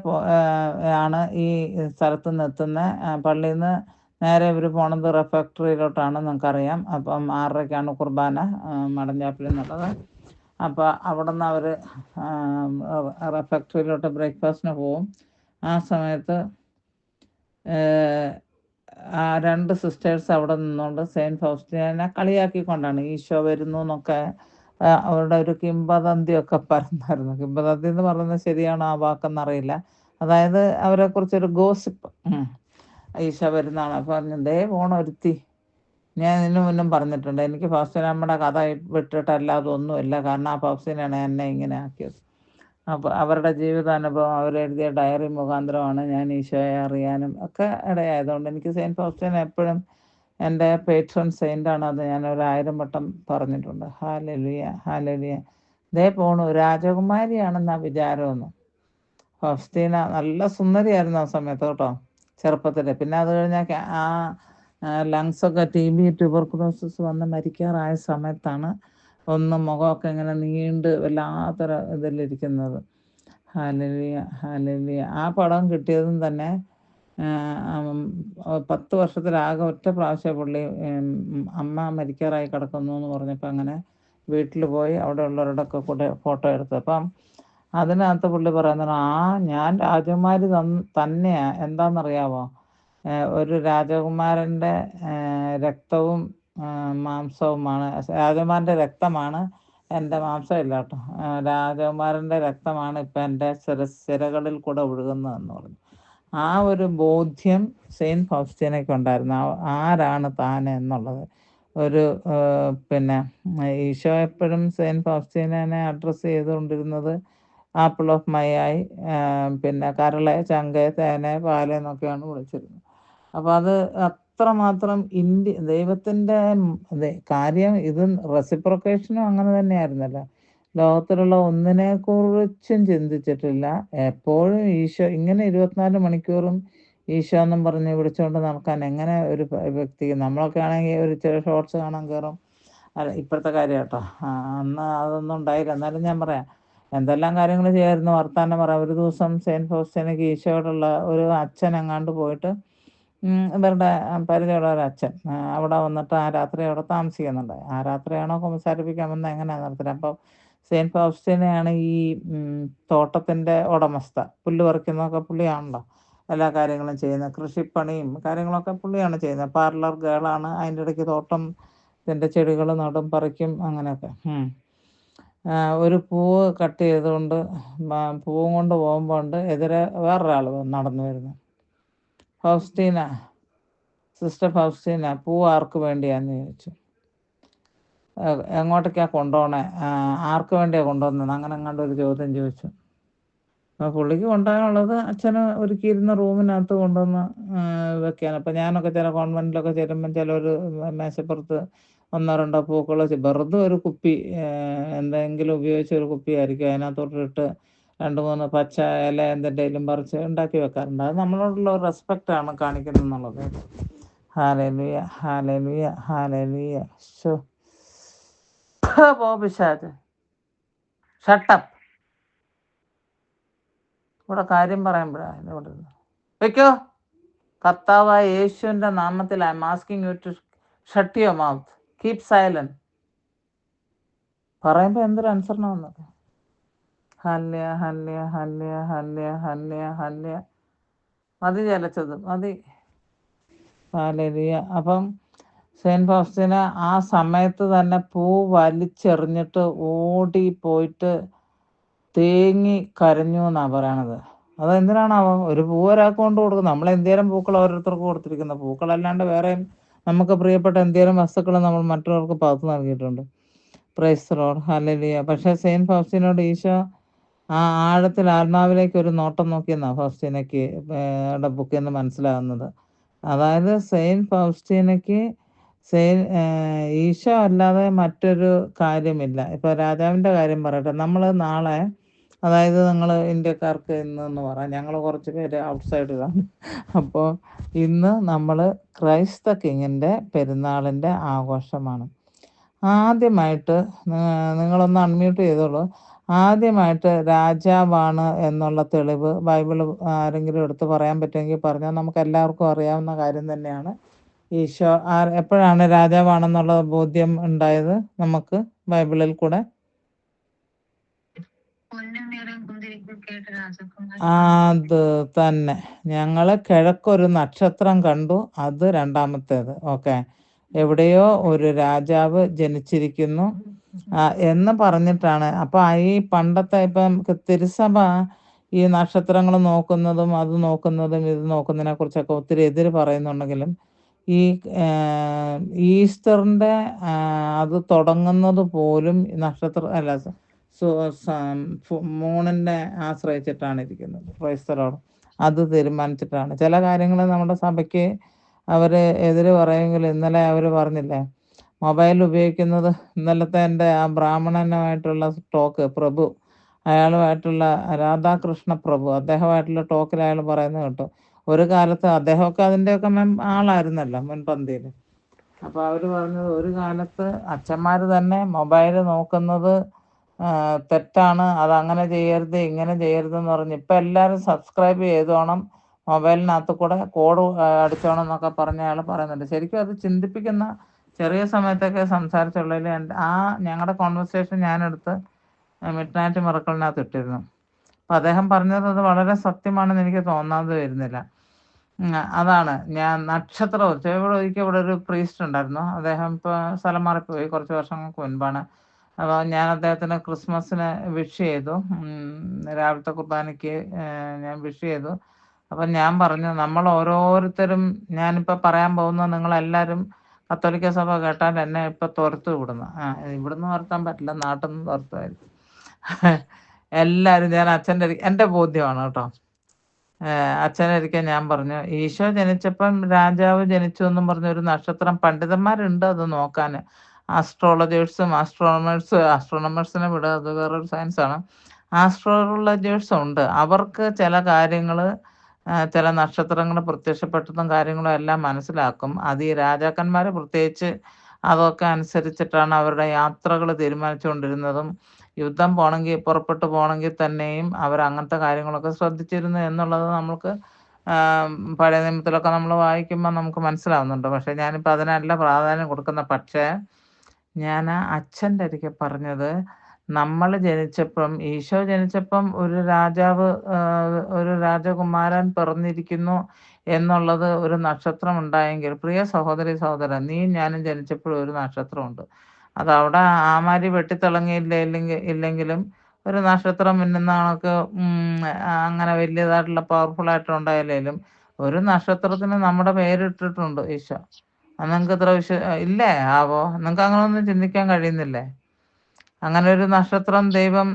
A: ആണ് ഈ സ്ഥലത്ത് നിന്ന് എത്തുന്ന പള്ളിയിൽ നിന്ന് നേരെ ഇവർ പോണത് റെഫക്ടറിയിലോട്ടാണ്, നിങ്ങൾക്കറിയാം. അപ്പം 6:30ക്കാണ് കുർബാന മടഞ്ചാപ്പിൽ എന്നുള്ളത്. അപ്പോൾ അവിടെ നിന്ന് അവർ റെഫക്ടറിയിലോട്ട് ബ്രേക്ക്ഫാസ്റ്റിന് പോവും. ആ സമയത്ത് ആ 2 സിസ്റ്റേഴ്സ് അവിടെ നിന്നുകൊണ്ട് സെയിൻറ്റ് ഫൗസ്റ്റീനെ കളിയാക്കിക്കൊണ്ടാണ് ഈശോ വരുന്നു എന്നൊക്കെ അവരുടെ ഒരു കിംവദന്തിയൊക്കെ പറഞ്ഞായിരുന്നു. കിംവദന്തി എന്ന് പറയുന്നത് ശരിയാണോ ആ വാക്കെന്നറിയില്ല. അതായത് അവരെക്കുറിച്ചൊരു ഗോസിപ്പ്. ഈശോ വരുന്നതാണ് പറഞ്ഞു, ദേ പോണൊരുത്തി, ഞാൻ ഇതിനു മുന്നും പറഞ്ഞിട്ടുണ്ട്, എനിക്ക് ഫൗസ്റ്റീനമ്മയുടെ കഥ വിട്ടിട്ടല്ല അതൊന്നുമില്ല, കാരണം ആ ഫൗസ്റ്റീനാണ് എന്നെ ഇങ്ങനെ ആക്കിയത്. അപ്പോൾ അവരുടെ ജീവിതാനുഭവം അവരെഴുതിയ ഡയറി മുഖാന്തരമാണ് ഞാൻ ഈശോയെ അറിയാനും ഒക്കെ ഇടയായതുകൊണ്ട് എനിക്ക് സെയിൻറ്റ് ഫൗസ്റ്റീൻ എപ്പോഴും എൻ്റെ പേട്രൺ സെയിൻ്റാണ്. അത് ഞാൻ 1000 വട്ടം പറഞ്ഞിട്ടുണ്ട്. Hallelujah, hallelujah. ദേ പോണു രാജകുമാരിയാണെന്നാ വിചാരമൊന്നും. ഫൗസ്റ്റീന നല്ല സുന്ദരിയായിരുന്നു ആ സമയത്ത് കേട്ടോ, ചെറുപ്പത്തിൽ. പിന്നെ അത് കഴിഞ്ഞാൽ ആ ലങ്സൊക്കെ TB ട്യൂബർക്കുലോസിസ് വന്ന് മരിക്കാറായ സമയത്താണ് ഒന്ന് മുഖമൊക്കെ ഇങ്ങനെ നീണ്ട് വല്ലാത്തൊരു ഇതിലിരിക്കുന്നത്. Hallelujah, hallelujah. ആ പടം കിട്ടിയതും തന്നെ 10 വർഷത്തിലാകെ ഒറ്റ പ്രാവശ്യം പുള്ളി അമ്മ മരിക്കാറായി കിടക്കുന്നു എന്ന് പറഞ്ഞപ്പോൾ അങ്ങനെ വീട്ടിൽ പോയി അവിടെ ഉള്ളവരോടൊക്കെ കൂടെ ഫോട്ടോ എടുത്തു. അപ്പം അതിനകത്ത് പുള്ളി പറയുന്നത്, ഞാൻ രാജകുമാരി തന്നെയാണ്. എന്താണെന്നറിയാമോ, ഒരു രാജകുമാരൻ്റെ രക്തവും മാംസവുമാണ്, രാജകുമാരൻ്റെ രക്തമാണ് എൻ്റെ മാംസമില്ല കേട്ടോ, രാജകുമാരൻ്റെ രക്തമാണ് ഇപ്പം എൻ്റെ സിരകളിൽ കൂടെ ഒഴുകുന്നതെന്ന് പറഞ്ഞു. ആ ഒരു ബോധ്യം സെയിൻറ്റ് ഫൗസ്റ്റീനയ്ക്ക് ഉണ്ടായിരുന്നു, ആരാണ് താൻ എന്നുള്ളത്. ഒരു പിന്നെ ഈശോ എപ്പോഴും സെയിൻറ്റ് ഫൗസ്റ്റീനെ അഡ്രസ്സ് ചെയ്തുകൊണ്ടിരുന്നത് ആപ്പിൾ ഓഫ് മൈ ഐ, പിന്നെ കരളെ, ചങ്കെ, തേനെ, പാല് എന്നൊക്കെയാണ് വിളിച്ചിരുന്നത്. അപ്പോൾ അത് അത്രമാത്രം ദൈവത്തിൻ്റെ കാര്യം. ഇത് റെസിപ്രൊക്കേഷനും അങ്ങനെ തന്നെയായിരുന്നല്ലോ. ലോകത്തിലുള്ള ഒന്നിനെക്കുറിച്ചും ചിന്തിച്ചിട്ടില്ല. എപ്പോഴും ഈശോ ഇങ്ങനെ 24 മണിക്കൂറും ഈശോ എന്നും പറഞ്ഞ് വിളിച്ചുകൊണ്ട് നടക്കാൻ എങ്ങനെ ഒരു വ്യക്തി. നമ്മളൊക്കെ ആണെങ്കിൽ ഒരു ചെറിയ ഷോർട്സ് കാണാൻ കയറും. അല്ല ഇപ്പോഴത്തെ കാര്യം കേട്ടോ, അന്ന് അതൊന്നും ഉണ്ടായില്ല. എന്നാലും ഞാൻ പറയാം, എന്തെല്ലാം കാര്യങ്ങൾ ചെയ്യായിരുന്നു. വർത്താനം പറയാം. ഒരു ദിവസം സെയിൻറ്റ് ഫൗസ്റ്റീനയ്ക്ക് ഈശോയോടുള്ള ഒരു അച്ഛൻ എങ്ങാണ്ട് പോയിട്ട്, ഇവരുടെ പരിചയമുള്ള ഒരു അച്ഛൻ അവിടെ വന്നിട്ട് ആ രാത്രി അവിടെ താമസിക്കുന്നുണ്ട്. ആ രാത്രിയാണോ കുമ്പസാരിപ്പിക്കാൻ വന്നത് എങ്ങനെയാണെന്ന് നടത്തില്ല. അപ്പോൾ സെയിൻറ്റ് ഫൗസ്റ്റീനയാണ് ഈ തോട്ടത്തിൻ്റെ ഉടമസ്ഥ. പുല്ല് പറിക്കുന്നതൊക്കെ പുള്ളിയാണല്ലോ, എല്ലാ കാര്യങ്ങളും ചെയ്യുന്നത്. കൃഷിപ്പണിയും കാര്യങ്ങളൊക്കെ പുള്ളിയാണ് ചെയ്യുന്നത്. പാർലർ ഗേളാണ്. അതിൻ്റെ ഇടയ്ക്ക് തോട്ടത്തിൻ്റെ ചെടികൾ നടും, പറിക്കും, അങ്ങനെയൊക്കെ. ഒരു പൂവ് കട്ട് ചെയ്തുകൊണ്ട് പൂവും കൊണ്ട് പോകുമ്പോൾ ഉണ്ട് എതിരെ വേറൊരാൾ നടന്നു വരുന്നു. ഫൗസ്റ്റീന, സിസ്റ്റർ ഫൗസ്റ്റീന, പൂ ആർക്ക് വേണ്ടിയാന്ന് ചോദിച്ചു. എങ്ങോട്ടേക്കാണ് കൊണ്ടുപോകണേ, ആർക്ക് വേണ്ടിയാണ് കൊണ്ടുവന്നത്, അങ്ങനെ എങ്ങാണ്ട് ഒരു ചോദ്യം ചോദിച്ചു. അപ്പോൾ പുള്ളിക്ക് കൊണ്ടുപോകാനുള്ളത് അച്ഛന് ഒരുക്കിയിരുന്ന റൂമിനകത്ത് കൊണ്ടുവന്ന് വെക്കുകയാണ്. അപ്പം ഞാനൊക്കെ ചില കോൺവെൻറ്റിലൊക്കെ ചെല്ലുമ്പം ചിലർ മേശപ്പുറത്ത് 1-2 പൂക്കൾ വെറുതെ ഒരു കുപ്പി, എന്തെങ്കിലും ഉപയോഗിച്ച ഒരു കുപ്പിയായിരിക്കും, അതിനകത്തോട്ടിട്ട് 2-3 പച്ച ഇല എന്തെങ്കിലും പറിച്ച് ഉണ്ടാക്കി വെക്കാറുണ്ട്. അത് നമ്മളോടുള്ള ഒരു റെസ്പെക്റ്റാണ് കാണിക്കുന്നത് എന്നുള്ളത്. Hallelujah, hallelujah, hallelujah. പോ പിശാച്, ഷട്ടപ്പ്. ഇവിടെ കാര്യം പറയുമ്പോഴാണ് ഇവിടെ വെക്കോ. കർത്താവായ യേശുവിൻ്റെ നാമത്തിൽ I am asking you to shut your mouth, keep silent. പറയുമ്പോൾ എന്തൊരു അനുസരണം വന്നത്. ഹല്യ, ഹല്യ, ഹല്യ, ഹല്യ, ഹല്യ, ഹല്യ. മതി ചലച്ചത്, മതി. ഹല്ലേലൂയ. അപ്പം സെയിൻറ്റ് ഫൗസ്റ്റീന ആ സമയത്ത് തന്നെ പൂ വലിച്ചെറിഞ്ഞിട്ട് ഓടി പോയിട്ട് തേങ്ങി കരഞ്ഞു എന്നാണ് പറയണത്. അതെന്തിനാണാവോ ഒരു പൂ ഒരാൾക്ക് കൊണ്ട് കൊടുക്കുന്നത്? നമ്മൾ എന്തേലും പൂക്കൾ ഓരോരുത്തർക്ക് കൊടുത്തിരിക്കുന്ന പൂക്കളല്ലാണ്ട് വേറെയും നമുക്ക് പ്രിയപ്പെട്ട എന്തേലും വസ്തുക്കൾ നമ്മൾ മറ്റുള്ളവർക്ക് പകർന്നു നൽകിയിട്ടുണ്ട്. Price the lord, hallelujah. പക്ഷേ സെയിൻറ്റ് ഫൗസ്റ്റീനോട് ഈശോ ആ ആഴത്തിൽ ആത്മാവിലേക്ക് ഒരു നോട്ടം നോക്കിയെന്നാണ് ഫൗസ്റ്റീനയ്ക്ക് ബുക്കിൽ നിന്ന് മനസ്സിലാകുന്നത്. അതായത് സെയിൻറ്റ് ഫൗസ്റ്റീനയ്ക്ക് ഈശോ അല്ലാതെ മറ്റൊരു കാര്യമില്ല. ഇപ്പോൾ രാജാവിൻ്റെ കാര്യം പറയട്ടെ, നമ്മൾ നാളെ, അതായത് നിങ്ങൾ ഇന്ത്യക്കാർക്ക് ഇന്നെന്ന് പറയാം, ഞങ്ങൾ കുറച്ച് പേര് ഔട്ട്സൈഡിലാണ്. അപ്പോൾ ഇന്ന് നമ്മൾ ക്രൈസ്ത കിങ്ങിൻ്റെ പെരുന്നാളിൻ്റെ ആഘോഷമാണ്. ആദ്യമായിട്ട് നിങ്ങളൊന്ന് അൺമ്യൂട്ട് ചെയ്തോളൂ. ആദ്യമായിട്ട് രാജാവാണ് എന്നുള്ള തെളിവ് ബൈബിൾ ആരെങ്കിലും എടുത്ത് പറയാൻ പറ്റുമെങ്കിൽ പറഞ്ഞാൽ നമുക്ക് എല്ലാവർക്കും അറിയാവുന്ന കാര്യം തന്നെയാണ്. ഈശോ എപ്പോഴാണ് രാജാവാണെന്നുള്ള ബോധ്യം ഉണ്ടായത് നമുക്ക് ബൈബിളിൽ കൂടെ? അത് തന്നെ. ഞങ്ങള് കിഴക്കൊരു നക്ഷത്രം കണ്ടു. അത് രണ്ടാമത്തേത്. ഓക്കെ. എവിടെയോ ഒരു രാജാവ് ജനിച്ചിരിക്കുന്നു എന്ന് പറഞ്ഞിട്ടാണ്. അപ്പൊ ഈ പണ്ടത്തെ ഇപ്പം തിരുസഭ ഈ നക്ഷത്രങ്ങൾ നോക്കുന്നതും അത് നോക്കുന്നതും ഇത് നോക്കുന്നതിനെ കുറിച്ചൊക്കെ ഒത്തിരി എതിര് പറയുന്നുണ്ടെങ്കിലും ഈ ഈസ്റ്ററിന്റെ അത് തുടങ്ങുന്നത് പോലും അല്ല മൂണിനെ ആശ്രയിച്ചിട്ടാണ് ഇരിക്കുന്നത്. Price the Lord. അത് തീരുമാനിച്ചിട്ടാണ്. ചില കാര്യങ്ങൾ നമ്മുടെ സഭയ്ക്ക് അവര് എതിര് പറയുമെങ്കിലും ഇന്നലെ അവര് പറഞ്ഞില്ലേ, മൊബൈൽ ഉപയോഗിക്കുന്നത് ഇന്നലത്തെ എൻ്റെ ആ ബ്രാഹ്മണനുമായിട്ടുള്ള ടോക്ക് പ്രഭു, അയാളുമായിട്ടുള്ള രാധാകൃഷ്ണ പ്രഭു, അദ്ദേഹമായിട്ടുള്ള ടോക്കിൽ അയാൾ പറയുന്നത് കേട്ടു. ഒരു കാലത്ത് അദ്ദേഹമൊക്കെ അതിൻ്റെയൊക്കെ ആളായിരുന്നല്ലോ മുൻപന്തിയിൽ. അപ്പോൾ അവർ പറഞ്ഞത് ഒരു കാലത്ത് അച്ഛന്മാർ തന്നെ മൊബൈൽ നോക്കുന്നത് തെറ്റാണ്, അതങ്ങനെ ചെയ്യരുത് ഇങ്ങനെ ചെയ്യരുതെന്ന് പറഞ്ഞ് ഇപ്പം എല്ലാവരും സബ്സ്ക്രൈബ് ചെയ്തോണം, മൊബൈലിനകത്ത് കൂടെ കോഡ് അടിച്ചോണം എന്നൊക്കെ പറഞ്ഞ അയാൾ പറയുന്നുണ്ട്. ശരിക്കും അത് ചിന്തിപ്പിക്കുന്ന ചെറിയ സമയത്തൊക്കെ സംസാരിച്ചുള്ളതിൽ ഞങ്ങളുടെ കോൺവെർസേഷൻ ഞാനെടുത്ത് മിഡ് നൈറ്റ് മിറക്കിളിനകത്ത് ഇട്ടിരുന്നു. അപ്പം അദ്ദേഹം പറഞ്ഞത് അത് വളരെ സത്യമാണെന്ന് എനിക്ക് തോന്നാതെ വരുന്നില്ല. അതാണ് ഞാൻ നക്ഷത്രം ഇവിടെ ഒരു പ്രീസ്റ്റ് ഉണ്ടായിരുന്നു. അദ്ദേഹം ഇപ്പോൾ സ്ഥലം മാറിപ്പോയി, കുറച്ച് വർഷങ്ങൾക്ക് മുൻപാണ്. അപ്പോൾ ഞാൻ അദ്ദേഹത്തിന് ക്രിസ്മസിന് വിഷ് ചെയ്തു. രാവിലത്തെ കുർബാനയ്ക്ക് ഞാൻ വിഷ് ചെയ്തു. അപ്പം ഞാൻ പറഞ്ഞു, നമ്മൾ ഓരോരുത്തരും, ഞാനിപ്പോൾ പറയാൻ പോകുന്നത് നിങ്ങളെല്ലാവരും കത്തോലിക്ക സഭ കേട്ടാൽ എന്നെ ഇപ്പം തുരത്ത് വിടുന്നു. ഇവിടുന്ന് തുരത്താൻ പറ്റില്ല, നാട്ടിൽ നിന്ന് തുരത്തുമായിരിക്കും. എല്ലാവരും ഞാൻ എൻ്റെ ബോധ്യമാണ് കേട്ടോ. അച്ഛനൊരിക്കൽ ഞാൻ പറഞ്ഞു, ഈശോ ജനിച്ചപ്പം രാജാവ് ജനിച്ചു എന്നും പറഞ്ഞ ഒരു നക്ഷത്രം പണ്ഡിതന്മാരുണ്ട് അത് നോക്കാൻ. ആസ്ട്രോളജേഴ്സും ആസ്ട്രോണമേഴ്സിനെ വിടുക, അത് വേറൊരു സയൻസാണ്. ആസ്ട്രോളജേഴ്സും ഉണ്ട്. അവർക്ക് ചില കാര്യങ്ങൾ, ചില നക്ഷത്രങ്ങൾ പ്രത്യക്ഷപ്പെട്ടതും കാര്യങ്ങളും എല്ലാം മനസ്സിലാക്കും. അത് ഈ രാജാക്കന്മാർ പ്രത്യേകിച്ച് അതൊക്കെ അനുസരിച്ചിട്ടാണ് അവരുടെ യാത്രകൾ തീരുമാനിച്ചുകൊണ്ടിരുന്നതും. യുദ്ധം പുറപ്പെട്ടു പോകണമെങ്കിൽ തന്നെയും അവർ അങ്ങനത്തെ കാര്യങ്ങളൊക്കെ ശ്രദ്ധിച്ചിരുന്നു എന്നുള്ളത് നമുക്ക് പഴയ നിയമത്തിലൊക്കെ നമ്മൾ വായിക്കുമ്പോൾ നമുക്ക് മനസ്സിലാവുന്നുണ്ട്. പക്ഷേ ഞാനിപ്പോൾ അതിനല്ല പ്രാധാന്യം കൊടുക്കുന്ന. പക്ഷേ ഞാൻ അച്ഛൻ്റെ ഒരിക്കൽ പറഞ്ഞത്, നമ്മൾ ജനിച്ചപ്പം, ഈശോ ജനിച്ചപ്പം ഒരു രാജാവ്, ഒരു രാജകുമാരൻ പിറന്നിരിക്കുന്നു എന്നുള്ളത് ഒരു നക്ഷത്രം ഉണ്ടായെങ്കിൽ, പ്രിയ സഹോദരി സഹോദരൻ, നീ ഞാനും ജനിച്ചപ്പോഴും ഒരു നക്ഷത്രമുണ്ട്. അതവിടെ ആമാരി ഇല്ലെങ്കിലും ഒരു നക്ഷത്രം മിന്നുന്ന കണക്ക് അങ്ങനെ വലിയതായിട്ടുള്ള പവർഫുൾ ആയിട്ട് ഉണ്ടായില്ലെങ്കിലും ഒരു നക്ഷത്രത്തിന് നമ്മുടെ പേരിട്ടിട്ടുണ്ട് ഈശോ. നിങ്ങൾക്ക് ഇത്ര ഇല്ലേ ആവോ? നിങ്ങൾക്ക് അങ്ങനെ ഒന്നും ചിന്തിക്കാൻ കഴിയുന്നില്ലേ? അങ്ങനെ ഒരു നക്ഷത്രം ദൈവം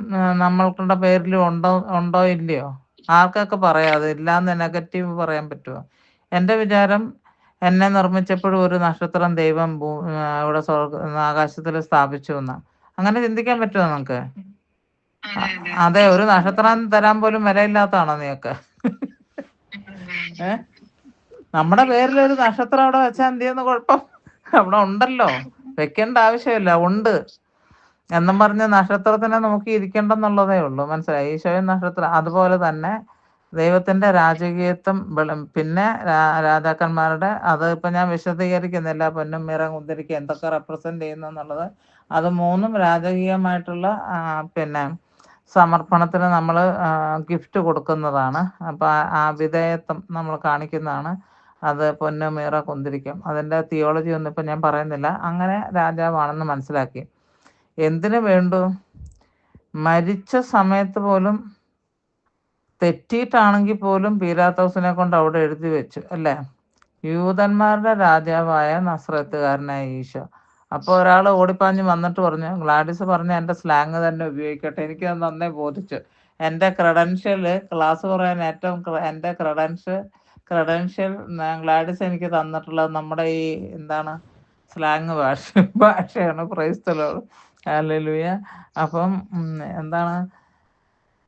A: നമ്മൾക്കുള്ള പേരിൽ ഉണ്ടോ ഇല്ലയോ? ആർക്കൊക്കെ പറയാം, അത് ഇല്ലാന്ന് നെഗറ്റീവ് പറയാൻ പറ്റുമോ? എൻ്റെ വിചാരം, എന്നെ നിർമ്മിച്ചപ്പോഴും ഒരു നക്ഷത്രം ദൈവം ഇവിടെ ആകാശത്തിൽ സ്ഥാപിച്ചു എന്നാ. അങ്ങനെ ചിന്തിക്കാൻ പറ്റുമോ നമുക്ക്? അതെ, ഒരു നക്ഷത്രം തരാൻ പോലും വിലയില്ലാത്തതാണോ നീയൊക്കെ? നമ്മുടെ പേരിൽ ഒരു നക്ഷത്രം അവിടെ വെച്ചാൽ എന്ത് ചെയ്യുന്ന കുഴപ്പം? അവിടെ ഉണ്ടല്ലോ, വെക്കേണ്ട ആവശ്യമില്ല, ഉണ്ട് എന്നും പറഞ്ഞ് നക്ഷത്രത്തിനെ നോക്കി ഇരിക്കേണ്ടെന്നുള്ളതേ ഉള്ളൂ. മനസ്സിലായി? ഈശോയും നക്ഷത്രം. അതുപോലെ തന്നെ ദൈവത്തിന്റെ രാജകീയത്വം, പിന്നെ രാജാക്കന്മാരുടെ, അത് ഇപ്പം ഞാൻ വിശദീകരിക്കുന്നില്ല. പൊന്നും മീറം കുന്തിരിക്ക എന്തൊക്കെ റെപ്രസെന്റ് ചെയ്യുന്നു എന്നുള്ളത്. അത് മൂന്നും രാജകീയമായിട്ടുള്ള പിന്നെ സമർപ്പണത്തിന് നമ്മൾ ഗിഫ്റ്റ് കൊടുക്കുന്നതാണ്. അപ്പം ആ വിധേയത്വം നമ്മൾ കാണിക്കുന്നതാണ്. അത് പൊന്നു മീറ കുന്തിരിക്കും. അതിൻ്റെ തിയോളജി ഒന്നും ഇപ്പം ഞാൻ പറയുന്നില്ല. അങ്ങനെ രാജാവാണെന്ന് മനസ്സിലാക്കി. എന്തിനു വേണ്ടു? മരിച്ച സമയത്ത് പോലും തെറ്റിയിട്ടാണെങ്കിൽ പോലും പീലാത്തോസിനെ കൊണ്ട് അവിടെ എഴുതി വെച്ചു, അല്ലേ? യൂതന്മാരുടെ രാജാവായ നസ്രത്തുകാരനായ ഈശോ. അപ്പോൾ ഒരാൾ ഓടിപ്പാഞ്ഞ് വന്നിട്ട് പറഞ്ഞു, ഗ്ലാഡിസ് പറഞ്ഞ എൻ്റെ സ്ലാങ് തന്നെ ഉപയോഗിക്കട്ടെ, എനിക്കത് നന്നേ ബോധിച്ചു. എൻ്റെ ക്ലാസ് പറയാൻ ഏറ്റവും എൻ്റെ ക്രെഡൻഷ്യൽ ഗ്ലാഡിസ് എനിക്ക് തന്നിട്ടുള്ളത് നമ്മുടെ ഈ എന്താണ് സ്ലാങ് ഭാഷയാണ്. Price the lord. ഹല്ലേലൂയ. അപ്പം എന്താണ്,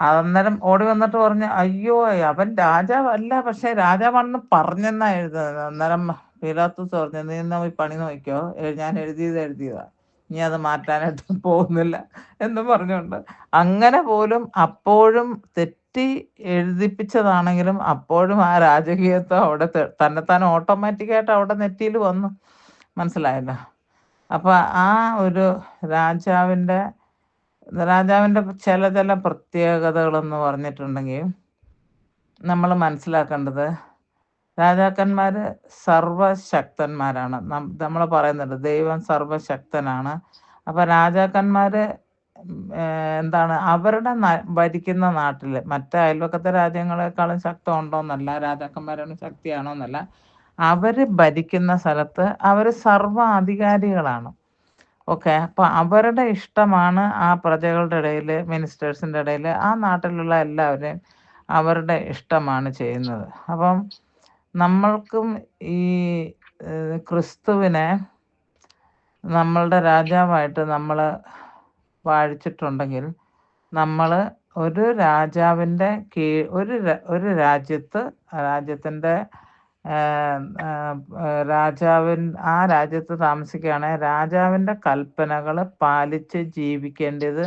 A: അന്നേരം ഓടി വന്നിട്ട് പറഞ്ഞു, അയ്യോ അവൻ രാജാവല്ല, പക്ഷെ രാജാവാണെന്ന് പറഞ്ഞെന്നാ എഴുതുന്നത്. അന്നേരം പീലാത്തോസ് പറഞ്ഞു, നീ എന്നാ പോയി പണി നോക്കിയോ, ഞാൻ എഴുതിയതാ, നീ അത് മാറ്റാനായിട്ട് പോകുന്നില്ല എന്ന് പറഞ്ഞുകൊണ്ട് അങ്ങനെ പോലും അപ്പോഴും മാറ്റി എഴുതിപ്പിച്ചതാണെങ്കിലും അപ്പോഴും ആ രാജകീയത്വം അവിടെ തന്നെത്താൻ ഓട്ടോമാറ്റിക്കായിട്ട് അവിടെ നെറ്റിയിൽ വന്നു. മനസ്സിലായല്ലോ? അപ്പോൾ ആ ഒരു രാജാവിൻ്റെ ചില പ്രത്യേകതകളെന്ന് പറഞ്ഞിട്ടുണ്ടെങ്കിൽ നമ്മൾ മനസ്സിലാക്കേണ്ടത്, രാജാക്കന്മാർ സർവശക്തന്മാരാണ്. നമ്മൾ പറയുന്നുണ്ട് ദൈവം സർവശക്തനാണ്. അപ്പോൾ രാജാക്കന്മാർ എന്താണ്, അവരുടെ ഭരിക്കുന്ന നാട്ടിൽ മറ്റ് അയൽവക്കത്തെ രാജ്യങ്ങളെക്കാളും ശക്തം ഉണ്ടോയെന്നല്ല, രാജാക്കന്മാരാണ് ശക്തിയാണോ എന്നല്ല, അവർ ഭരിക്കുന്ന സ്ഥലത്ത് അവർ സർവ അധികാരികളാണ്. ഓക്കെ. അപ്പോൾ അവരുടെ ഇഷ്ടമാണ് ആ പ്രജകളുടെ ഇടയിൽ, മിനിസ്റ്റേഴ്സിൻ്റെ ഇടയിൽ, ആ നാട്ടിലുള്ള എല്ലാവരെയും അവരുടെ ഇഷ്ടമാണ് ചെയ്യുന്നത്. അപ്പം നമ്മൾക്കും ഈ ക്രിസ്തുവിനെ നമ്മളുടെ രാജാവായിട്ട് നമ്മൾ വാഴിച്ചിട്ടുണ്ടെങ്കിൽ, നമ്മൾ ഒരു രാജാവിൻ്റെ ഒരു രാജ്യത്തിൻ്റെ ആ രാജ്യത്ത് താമസിക്കുകയാണെങ്കിൽ രാജാവിൻ്റെ കൽപ്പനകൾ പാലിച്ച് ജീവിക്കേണ്ടത്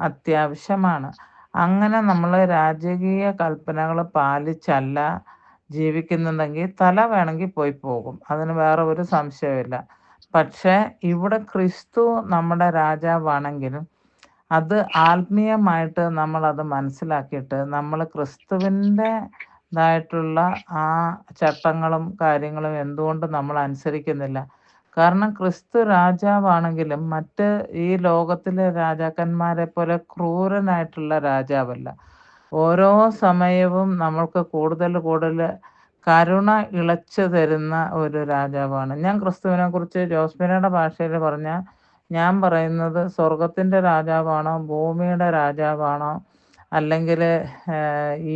A: അത്യാവശ്യമാണ്. അങ്ങനെ നമ്മൾ രാജകീയ കൽപ്പനകൾ പാലിച്ചല്ല ജീവിക്കുന്നുണ്ടെങ്കിൽ തല വേണമെങ്കിൽ പോയി പോകും, അതിന് വേറെ ഒരു സംശയമില്ല. പക്ഷേ ഇവിടെ ക്രിസ്തു നമ്മുടെ രാജാവാണെങ്കിലും അത് ആത്മീയമായിട്ട് നമ്മളത് മനസ്സിലാക്കിയിട്ട് നമ്മൾ ക്രിസ്തുവിൻ്റെതായിട്ടുള്ള ആ ചട്ടങ്ങളും കാര്യങ്ങളും എന്തുകൊണ്ട് നമ്മൾ അനുസരിക്കുന്നില്ല? കാരണം ക്രിസ്തു രാജാവാണെങ്കിലും മറ്റ് ഈ ലോകത്തിലെ രാജാക്കന്മാരെ പോലെ ക്രൂരനായിട്ടുള്ള രാജാവല്ല. ഓരോ സമയവും നമ്മൾക്ക് കൂടുതൽ കരുണ ഇളച്ചു തരുന്ന ഒരു രാജാവാണ്. ഞാൻ ക്രിസ്തുവിനെക്കുറിച്ച് ജോസ്മിനയുടെ ഭാഷയിൽ പറഞ്ഞാൽ, ഞാൻ പറയുന്നത് സ്വർഗത്തിൻ്റെ രാജാവാണോ, ഭൂമിയുടെ രാജാവാണോ, അല്ലെങ്കിൽ ഈ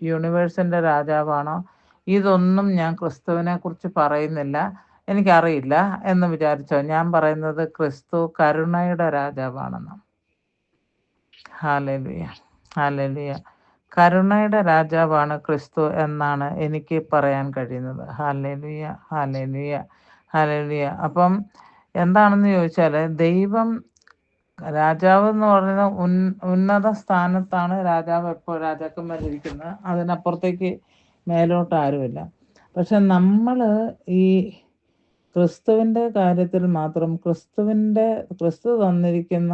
A: യൂണിവേഴ്സിൻ്റെ രാജാവാണോ, ഇതൊന്നും ഞാൻ ക്രിസ്തുവിനെക്കുറിച്ച് പറയുന്നില്ല. എനിക്കറിയില്ല എന്ന് വിചാരിച്ചോ. ഞാൻ പറയുന്നത് ക്രിസ്തു കരുണയുടെ രാജാവാണെന്ന്. Hallelujah, hallelujah. കരുണയുടെ രാജാവാണ് ക്രിസ്തു എന്നാണ് എനിക്ക് പറയാൻ കഴിയുന്നത്. Hallelujah, hallelujah, hallelujah. അപ്പം എന്താണെന്ന് ചോദിച്ചാൽ, ദൈവം രാജാവ് എന്ന് പറയുന്ന ഉന്നത സ്ഥാനത്താണ് രാജാവ് എപ്പോൾ രാജാക്കന്മാരിരിക്കുന്നത്. അതിനപ്പുറത്തേക്ക് മേലോട്ട് ആരുമില്ല. പക്ഷെ നമ്മൾ ഈ ക്രിസ്തുവിൻ്റെ കാര്യത്തിൽ മാത്രം ക്രിസ്തു തന്നിരിക്കുന്ന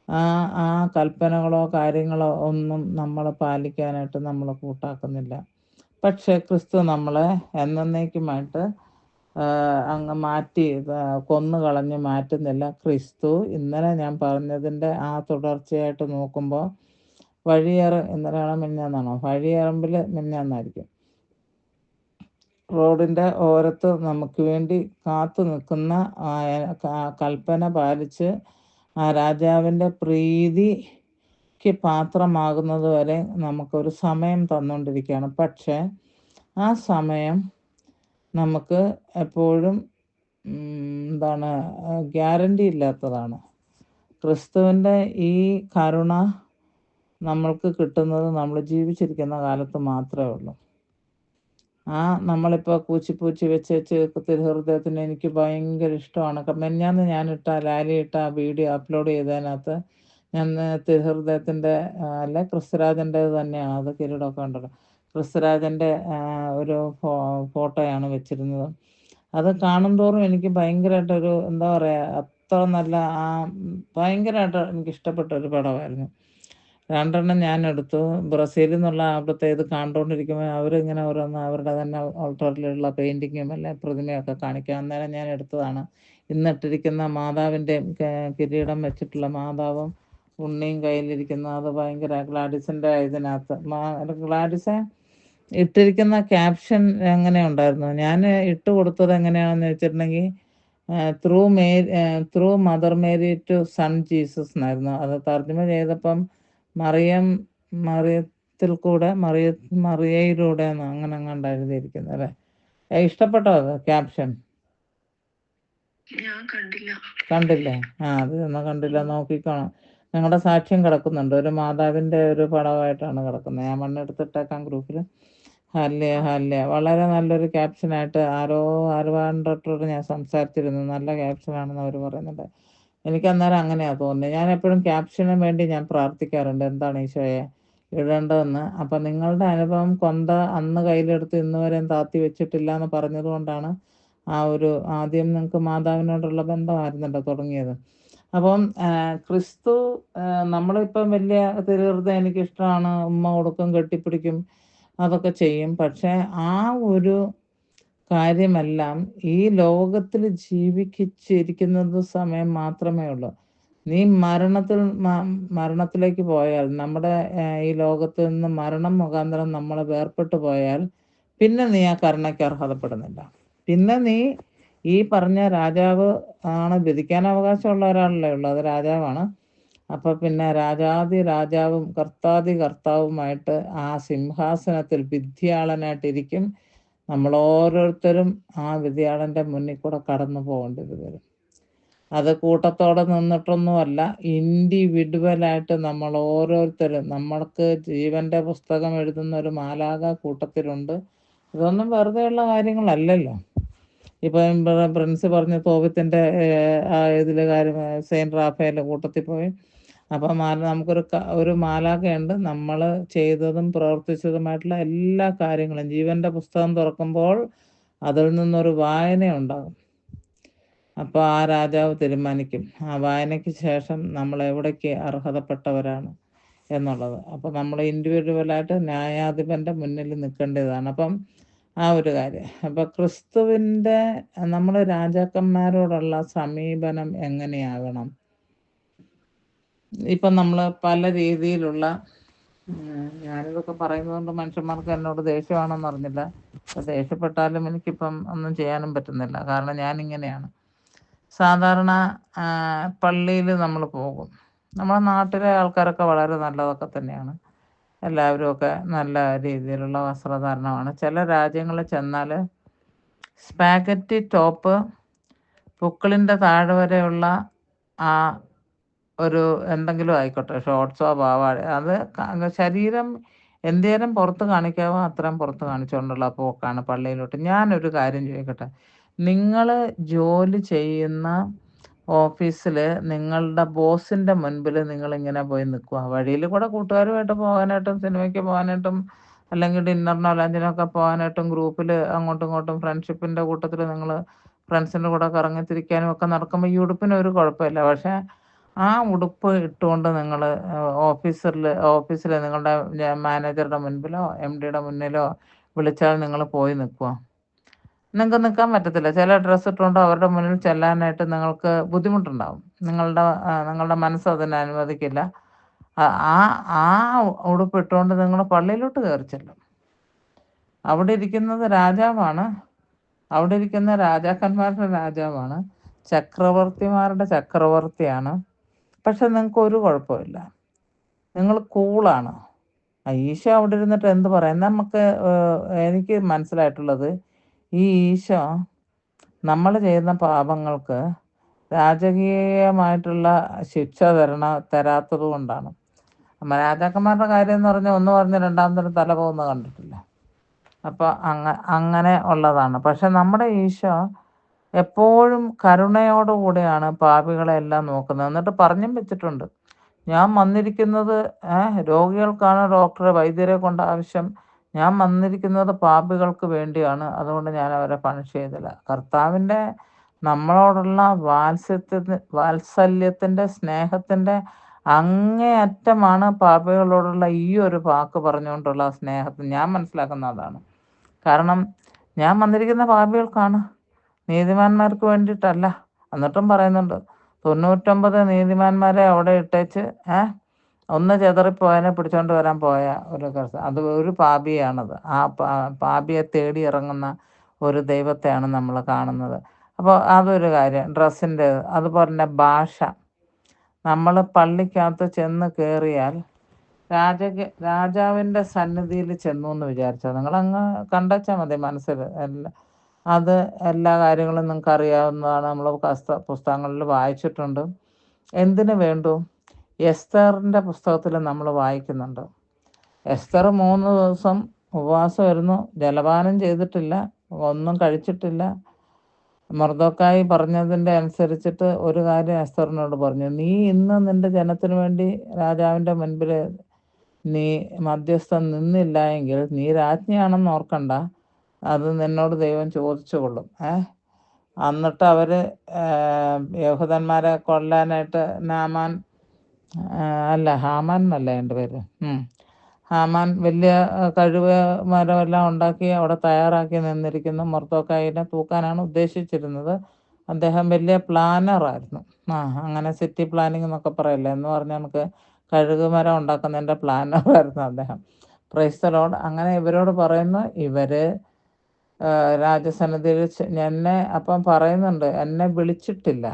A: ആ കൽപ്പനകളോ കാര്യങ്ങളോ ഒന്നും നമ്മൾ പാലിക്കാനായിട്ട് നമ്മൾ കൂട്ടാക്കുന്നില്ല. പക്ഷേ ക്രിസ്തു നമ്മളെ എന്നേക്കുമായിട്ട് അങ്ങ് മാറ്റി കൊന്നുകളഞ്ഞ് മാറ്റുന്നില്ല. ക്രിസ്തു ഇന്നലെ ഞാൻ പറഞ്ഞതിൻ്റെ ആ തുടർച്ചയായിട്ട് നോക്കുമ്പോൾ ഇന്നലെയാണോ മിനിഞ്ഞാന്നാണോ, വഴിയറമ്പിൽ മിനിഞ്ഞാന്നായിരിക്കും, റോഡിൻ്റെ ഓരത്ത് നമുക്ക് വേണ്ടി കാത്തു നിൽക്കുന്ന കൽപ്പന പാലിച്ച് ആ രാജാവിൻ്റെ പ്രീതിക്ക് പാത്രമാകുന്നത് വരെ നമുക്കൊരു സമയം തന്നുകൊണ്ടിരിക്കുകയാണ്. പക്ഷേ ആ സമയം നമുക്ക് എപ്പോഴും ഗ്യാരണ്ടി ഇല്ലാത്തതാണ്. ക്രിസ്തുവിൻ്റെ ഈ കരുണ നമ്മൾക്ക് കിട്ടുന്നത് നമ്മൾ ജീവിച്ചിരിക്കുന്ന കാലത്ത് മാത്രമേ ഉള്ളൂ. നമ്മളിപ്പോൾ പൂച്ചി വെച്ച് തിരുഹൃദയത്തിന് എനിക്ക് ഭയങ്കര ഇഷ്ടമാണ്. മെഞ്ഞാന്ന് ലാലി ഇട്ട ആ വീഡിയോ അപ്ലോഡ് ചെയ്തതിനകത്ത് ഞാൻ തിരുഹൃദയത്തിൻ്റെ അല്ല ക്രിസ്തുരാജൻ്റേത് തന്നെയാണ്, അത് കിരീടമൊക്കെ ഉണ്ടല്ലോ, ക്രിസ്തുരാജൻ്റെ ഒരു ഫോട്ടോയാണ് വെച്ചിരുന്നത്. അത് കാണും തോറും എനിക്ക് ഭയങ്കരമായിട്ടൊരു എന്താ പറയുക, അത്ര നല്ല ഭയങ്കരമായിട്ട് എനിക്കിഷ്ടപ്പെട്ട ഒരു പടമായിരുന്നു. 2 എണ്ണം ഞാൻ എടുത്തു. ബ്രസീലിൽ നിന്നുള്ള അവിടുത്തെ ഇത് കണ്ടുകൊണ്ടിരിക്കുമ്പോൾ അവരിങ്ങനെ ഓരോന്ന് അവരുടെ തന്നെ ഓൾട്ടറിലുള്ള പെയിൻറ്റിങ്ങും എല്ലാം പ്രതിമയൊക്കെ കാണിക്കുക. അന്നേരം ഞാൻ എടുത്തതാണ്. ഇന്നിട്ടിരിക്കുന്ന മാതാവിൻ്റെ കിരീടം വെച്ചിട്ടുള്ള മാതാവും ഉണ്ണിയും കയ്യിലിരിക്കുന്ന അത് ഭയങ്കര ഗ്ലാഡിസിൻ്റെ ഇതിനകത്ത് ഗ്ലാഡിസ് ഇട്ടിരിക്കുന്ന ക്യാപ്ഷൻ എങ്ങനെ ഉണ്ടായിരുന്നു, ഞാൻ ഇട്ട് കൊടുത്തത് എങ്ങനെയാണെന്ന് വെച്ചിട്ടുണ്ടെങ്കിൽ through mother Mary to son Jesus എന്നായിരുന്നു. അത് തർജ്ജമ ചെയ്തപ്പം മറിയത്തിൽ കൂടെ മറിയയിലൂടെ അങ്ങനെ അങ്ങാണ്ട് എഴുതിയിരിക്കുന്നത് അല്ലേ. ഇഷ്ടപ്പെട്ടോ അത് ക്യാപ്ഷൻ? കണ്ടില്ലേ? അത് കണ്ടില്ല, നോക്കിക്കോണം. ഞങ്ങളുടെ സാക്ഷ്യം കിടക്കുന്നുണ്ട്, ഒരു മാതാവിൻ്റെ ഒരു പടമായിട്ടാണ് കിടക്കുന്നത്. ഞാൻ മണ്ണെടുത്തിട്ടേക്കാം ഗ്രൂപ്പിൽ. വളരെ നല്ലൊരു ക്യാപ്ഷനായിട്ട് ആരോ ഞാൻ സംസാരിച്ചിരുന്നു. നല്ല ക്യാപ്ഷനാണെന്ന് അവർ പറയുന്നുണ്ട്. എനിക്ക് അന്നേരം അങ്ങനെയാണ് തോന്നുന്നത്. ഞാൻ എപ്പോഴും ക്യാപ്ഷന് വേണ്ടി ഞാൻ പ്രാർത്ഥിക്കാറുണ്ട്. എന്താണ് ഈശോയെ ഇടേണ്ടതെന്ന്. അപ്പം നിങ്ങളുടെ അനുഭവം കൊന്ത അന്ന് കയ്യിലെടുത്ത് ഇന്ന് വരെയും താത്തി വെച്ചിട്ടില്ല എന്ന് പറഞ്ഞത് കൊണ്ടാണ് ആ ഒരു ആദ്യം നിങ്ങൾക്ക് മാതാവിനോടുള്ള ബന്ധമായിരുന്നല്ലോ തുടങ്ങിയത്. അപ്പം ക്രിസ്തു നമ്മളിപ്പം വലിയ തിരുഹൃദയം എനിക്കിഷ്ടമാണ്, ഉമ്മ കൊടുക്കും, കെട്ടിപ്പിടിക്കും, അതൊക്കെ ചെയ്യും. പക്ഷേ ആ ഒരു കാര്യമെല്ലാം ഈ ലോകത്തിൽ ജീവിച്ചിരിക്കുന്നത് സമയം മാത്രമേ ഉള്ളൂ. നീ മരണത്തിലേക്ക് പോയാൽ, നമ്മുടെ ഈ ലോകത്ത് നിന്ന് മരണം മുഖാന്തരം നമ്മൾ വേർപെട്ട് പോയാൽ പിന്നെ നീ ആ കരുണയ്ക്ക് അർഹതപ്പെടുന്നില്ല. പിന്നെ നീ ഈ പറഞ്ഞ രാജാവ് ആണ്, വിധിക്കാൻ അവകാശമുള്ള ഒരാളല്ലേ ഉള്ളൂ, അത് രാജാവാണ്. അപ്പം പിന്നെ രാജാതി രാജാവും കർത്താതി കർത്താവുമായിട്ട് ആ സിംഹാസനത്തിൽ വിധിയാളനായിട്ടിരിക്കും. നമ്മൾ ഓരോരുത്തരും ആ വിധിയാളൻ്റെ മുന്നിൽ കൂടെ കടന്നു പോകേണ്ടത് വരും. അത് കൂട്ടത്തോടെ നിന്നിട്ടൊന്നുമല്ല, ഇൻഡിവിഡ്വലായിട്ട് നമ്മൾ ഓരോരുത്തരും, നമ്മൾക്ക് ജീവൻ്റെ പുസ്തകം എഴുതുന്ന ഒരു മാലാഖ കൂട്ടത്തിലുണ്ട്. ഇതൊന്നും വെറുതെയുള്ള കാര്യങ്ങളല്ലല്ലോ. ഇപ്പം പ്രിൻസ് പറഞ്ഞ തോപത്തിൻ്റെ ആ ഇതിലെ കാര്യം, സെയിൻറ്റ് റാഫേലിൻ്റെ കൂട്ടത്തിൽ പോയി. അപ്പം ഒരു മാലാഖയുണ്ട്. നമ്മൾ ചെയ്തതും പ്രവർത്തിച്ചതുമായിട്ടുള്ള എല്ലാ കാര്യങ്ങളും ജീവൻ്റെ പുസ്തകം തുറക്കുമ്പോൾ അതിൽ നിന്നൊരു വായനയുണ്ടാകും. അപ്പോൾ ആ രാജാവ് തീരുമാനിക്കും ആ വായനയ്ക്ക് ശേഷം നമ്മൾ എവിടേക്ക് അർഹതപ്പെട്ടവരാണ് എന്നുള്ളത്. അപ്പോൾ നമ്മൾ ഇൻഡിവിജ്വലായിട്ട് ന്യായാധിപൻ്റെ മുന്നിൽ നിൽക്കേണ്ടതാണ്. അപ്പം ആ ഒരു കാര്യം. അപ്പോൾ ക്രിസ്തുവിൻ്റെ നമ്മൾ രാജാക്കന്മാരോടുള്ള സമീപനം എങ്ങനെയാകണം? ഇപ്പം നമ്മൾ പല രീതിയിലുള്ള ഞാനിതൊക്കെ പറയുന്നതുകൊണ്ട് മനുഷ്യന്മാർക്ക് എന്നോട് ദേഷ്യമാണെന്ന് അറിഞ്ഞില്ല. ദേഷ്യപ്പെട്ടാലും എനിക്കിപ്പം ഒന്നും ചെയ്യാനും പറ്റുന്നില്ല. കാരണം ഞാനിങ്ങനെയാണ്. സാധാരണ പള്ളിയിൽ നമ്മൾ പോകും. നമ്മുടെ നാട്ടിലെ ആൾക്കാരൊക്കെ വളരെ നല്ലതൊക്കെ തന്നെയാണ്. എല്ലാവരുമൊക്കെ നല്ല രീതിയിലുള്ള വസ്ത്രധാരണമാണ്. ചില രാജ്യങ്ങളിൽ ചെന്നാൽ സ്പാഗറ്റി ടോപ്പ്, പുക്കിളിൻ്റെ താഴെ വരെയുള്ള ആ ഒരു എന്തെങ്കിലും ആയിക്കോട്ടെ, ഷോർട്ട്സോ പാവാട, അത് ശരീരം എന്തേരം പുറത്ത് കാണിക്കാവോ അത്രയും പുറത്ത് കാണിച്ചുകൊണ്ടുള്ള പോക്കാണ് പള്ളിയിലോട്ട്. ഞാനൊരു കാര്യം ചോദിക്കട്ടെ, നിങ്ങൾ ജോലി ചെയ്യുന്ന ഓഫീസിൽ നിങ്ങളുടെ ബോസിൻ്റെ മുൻപിൽ നിങ്ങളിങ്ങനെ പോയി നിൽക്കുക? വഴിയിൽ കൂടെ കൂട്ടുകാരുമായിട്ട് പോകാനായിട്ടും സിനിമയ്ക്ക് പോകാനായിട്ടും അല്ലെങ്കിൽ ഡിന്നറിനോ ലഞ്ചിനൊക്കെ പോകാനായിട്ടും ഗ്രൂപ്പിൽ അങ്ങോട്ടും ഇങ്ങോട്ടും ഫ്രണ്ട്ഷിപ്പിൻ്റെ കൂട്ടത്തിൽ നിങ്ങൾ ഫ്രണ്ട്സിൻ്റെ കൂടെ കറങ്ങിത്തിരിക്കാനും ഒക്കെ നടക്കുമ്പോൾ ഈ ഉടുപ്പിന് ഒരു കുഴപ്പമില്ല. പക്ഷേ ആ ഉടുപ്പ് ഇട്ടുകൊണ്ട് നിങ്ങൾ ഓഫീസിൽ നിങ്ങളുടെ മാനേജറുടെ മുൻപിലോ MDയുടെ മുന്നിലോ വിളിച്ചാൽ നിങ്ങൾ പോയി നിൽക്കുക? നിങ്ങൾക്ക് നിൽക്കാൻ പറ്റത്തില്ല. ചില ഡ്രസ്സ് ഇട്ടുകൊണ്ട് അവരുടെ മുന്നിൽ ചെല്ലാനായിട്ട് നിങ്ങൾക്ക് ബുദ്ധിമുട്ടുണ്ടാവും. നിങ്ങളുടെ മനസ്സ് അതിന് അനുവദിക്കില്ല. ആ ആ ഉടുപ്പ് ഇട്ടുകൊണ്ട് നിങ്ങൾ പള്ളിയിലോട്ട് കയറി ചെല്ലും. അവിടെ ഇരിക്കുന്നത് രാജാവാണ്. അവിടെ ഇരിക്കുന്ന രാജാക്കന്മാരുടെ രാജാവാണ്, ചക്രവർത്തിമാരുടെ ചക്രവർത്തിയാണ്. പക്ഷെ നിങ്ങൾക്ക് ഒരു കുഴപ്പമില്ല, നിങ്ങൾ കൂളാണ്. ഈശോ അവിടെ ഇരുന്നിട്ട് എന്ത് പറയാം? എനിക്ക് മനസ്സിലായിട്ടുള്ളത്, ഈ ഈശോ നമ്മൾ ചെയ്യുന്ന പാപങ്ങൾക്ക് രാജകീയമായിട്ടുള്ള ശിക്ഷ തരാത്തത് കൊണ്ടാണ്. രാജാക്കന്മാരുടെ കാര്യം എന്ന് പറഞ്ഞാൽ ഒന്ന് പറഞ്ഞ് രണ്ടാമത്തെ തല പോകുന്നത് കണ്ടിട്ടില്ല. അപ്പോൾ അങ്ങനെ ഉള്ളതാണ്. പക്ഷെ നമ്മുടെ ഈശോ എപ്പോഴും കരുണയോടുകൂടിയാണ് പാപികളെ എല്ലാം നോക്കുന്നത്. എന്നിട്ട് പറഞ്ഞും വെച്ചിട്ടുണ്ട്, ഞാൻ വന്നിരിക്കുന്നത് രോഗികൾക്കാണ് വൈദ്യരെ കൊണ്ട് ആവശ്യം, ഞാൻ വന്നിരിക്കുന്നത് പാപികൾക്ക് വേണ്ടിയാണ്, അതുകൊണ്ട് ഞാൻ അവരെ പണിഷ് ചെയ്തില്ല. കർത്താവിൻ്റെ നമ്മളോടുള്ള വാത്സല്യത്തിൻ്റെ സ്നേഹത്തിൻ്റെ അങ്ങേയറ്റമാണ് പാപികളോടുള്ള ഈ ഒരു വാക്ക് പറഞ്ഞുകൊണ്ടുള്ള സ്നേഹത്തിൽ ഞാൻ മനസ്സിലാക്കുന്ന അതാണ്. കാരണം ഞാൻ വന്നിരിക്കുന്ന പാപികൾക്കാണ്, നീതിമാന്മാർക്ക് വേണ്ടിയിട്ടല്ല. എന്നിട്ടും പറയുന്നുണ്ട് 99 നീതിമാന്മാരെ അവിടെ ഇട്ടേച്ച് ഒന്ന് ചെതറിപ്പോയതിനെ പിടിച്ചോണ്ട് വരാൻ പോയ അത് ഒരു പാപിയാണത്. ആ പാപിയെ തേടി ഇറങ്ങുന്ന ഒരു ദൈവത്തെയാണ് നമ്മൾ കാണുന്നത്. അപ്പോൾ അതൊരു കാര്യം. ഡ്രസ്സിൻ്റെ അതുപോലെ തന്നെ ഭാഷ. നമ്മൾ പള്ളിക്കകത്ത് ചെന്ന് കയറിയാൽ രാജാവിൻ്റെ സന്നിധിയിൽ ചെന്നു എന്ന് വിചാരിച്ചാൽ നിങ്ങളങ്ങ് കണ്ടച്ചാൽ മതി മനസ്സിൽ. അത് എല്ലാ കാര്യങ്ങളും നിങ്ങൾക്ക് അറിയാവുന്നതാണ്, നമ്മൾ പുസ്തകങ്ങളിൽ വായിച്ചിട്ടുണ്ട്. എന്തിനു വേണ്ടു? എസ്തറിൻ്റെ പുസ്തകത്തിൽ നമ്മൾ വായിക്കുന്നുണ്ട്. എസ്തർ 3 ദിവസം ഉപവാസം വരുന്നു, ജലപാനം ചെയ്തിട്ടില്ല, ഒന്നും കഴിച്ചിട്ടില്ല. മൊർദെഖായി പറഞ്ഞതിൻ്റെ അനുസരിച്ചിട്ട് ഒരു കാര്യം എസ്തറിനോട് പറഞ്ഞു, നീ ഇന്ന് നിൻ്റെ ജനത്തിന് വേണ്ടി രാജാവിൻ്റെ മുൻപിൽ നീ മധ്യസ്ഥം നിന്നില്ല എങ്കിൽ നീ രാജ്ഞിയാണെന്ന് ഓർക്കണ്ട, അത് നിന്നോട് ദൈവം ചോദിച്ചു കൊള്ളും. എന്നിട്ട് അവർ യഹൂദന്മാരെ കൊല്ലാനായിട്ട് നാമാൻ, അല്ല ഹാമാൻ എന്നല്ല എൻ്റെ പേര്, ഹാമാൻ വലിയ കഴുക് മരമെല്ലാം ഉണ്ടാക്കി അവിടെ തയ്യാറാക്കി നിന്നിരിക്കുന്നു. മൊർദെഖായിനെ തൂക്കാനാണ് ഉദ്ദേശിച്ചിരുന്നത്. അദ്ദേഹം വലിയ പ്ലാനറായിരുന്നു. അങ്ങനെ സിറ്റി പ്ലാനിങ് എന്നൊക്കെ പറയില്ലേ, എന്ന് പറഞ്ഞാൽ നമുക്ക് കഴുക് മരം ഉണ്ടാക്കുന്നതിൻ്റെ പ്ലാനറായിരുന്നു അദ്ദേഹം. Price the Lord. അങ്ങനെ ഇവരോട് പറയുന്നു, ഇവർ രാജസന്നിധിയിൽ എന്നെ അപ്പം പറയുന്നുണ്ട്, എന്നെ വിളിച്ചിട്ടില്ല.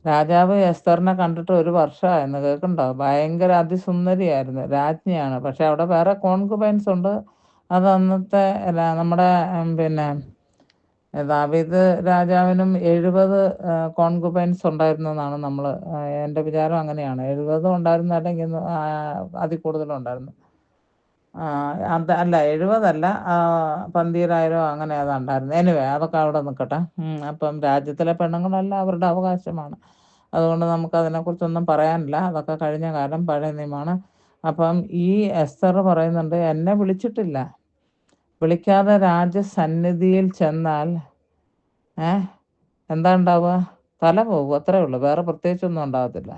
A: രാജാവ് എസ്തറിനെ കണ്ടിട്ട് 1 വർഷമായെന്ന്, കേൾക്കുന്നുണ്ടോ? ഭയങ്കര അതിസുന്ദരിയായിരുന്നു, രാജ്ഞിയാണ്. പക്ഷെ അവിടെ വേറെ കോൺകുബൈൻസ് ഉണ്ട്. അത് അന്നത്തെ നമ്മുടെ പിന്നെ ദാവീദ് രാജാവിനും 70 കോൺകുബൈൻസ് ഉണ്ടായിരുന്നു എന്നാണ് നമ്മൾ, എൻ്റെ വിചാരം അങ്ങനെയാണ്. 70 ഉണ്ടായിരുന്നു, അല്ലെങ്കിൽ അതിൽ കൂടുതലും ഉണ്ടായിരുന്നു. അല്ല 70 അല്ല, 12000 അങ്ങനെ ഏതാണ്ടായിരുന്നു. എനിവേ അതൊക്കെ അവിടെ നിൽക്കട്ടെ. അപ്പം രാജ്യത്തിലെ പെണ്ണുങ്ങളെല്ലാം അവരുടെ അവകാശമാണ്. അതുകൊണ്ട് നമുക്കതിനെക്കുറിച്ചൊന്നും പറയാനില്ല. അതൊക്കെ കഴിഞ്ഞ കാലം, പഴയ നിയമമാണ്. അപ്പം ഈ എസ്തർ പറയുന്നുണ്ട്, എന്നെ വിളിച്ചിട്ടില്ല. വിളിക്കാതെ രാജസന്നിധിയിൽ ചെന്നാൽ എന്താ ഉണ്ടാവുക? തല പോകും, അത്രേ ഉള്ളൂ. വേറെ പ്രത്യേകിച്ചൊന്നും ഉണ്ടാകത്തില്ല.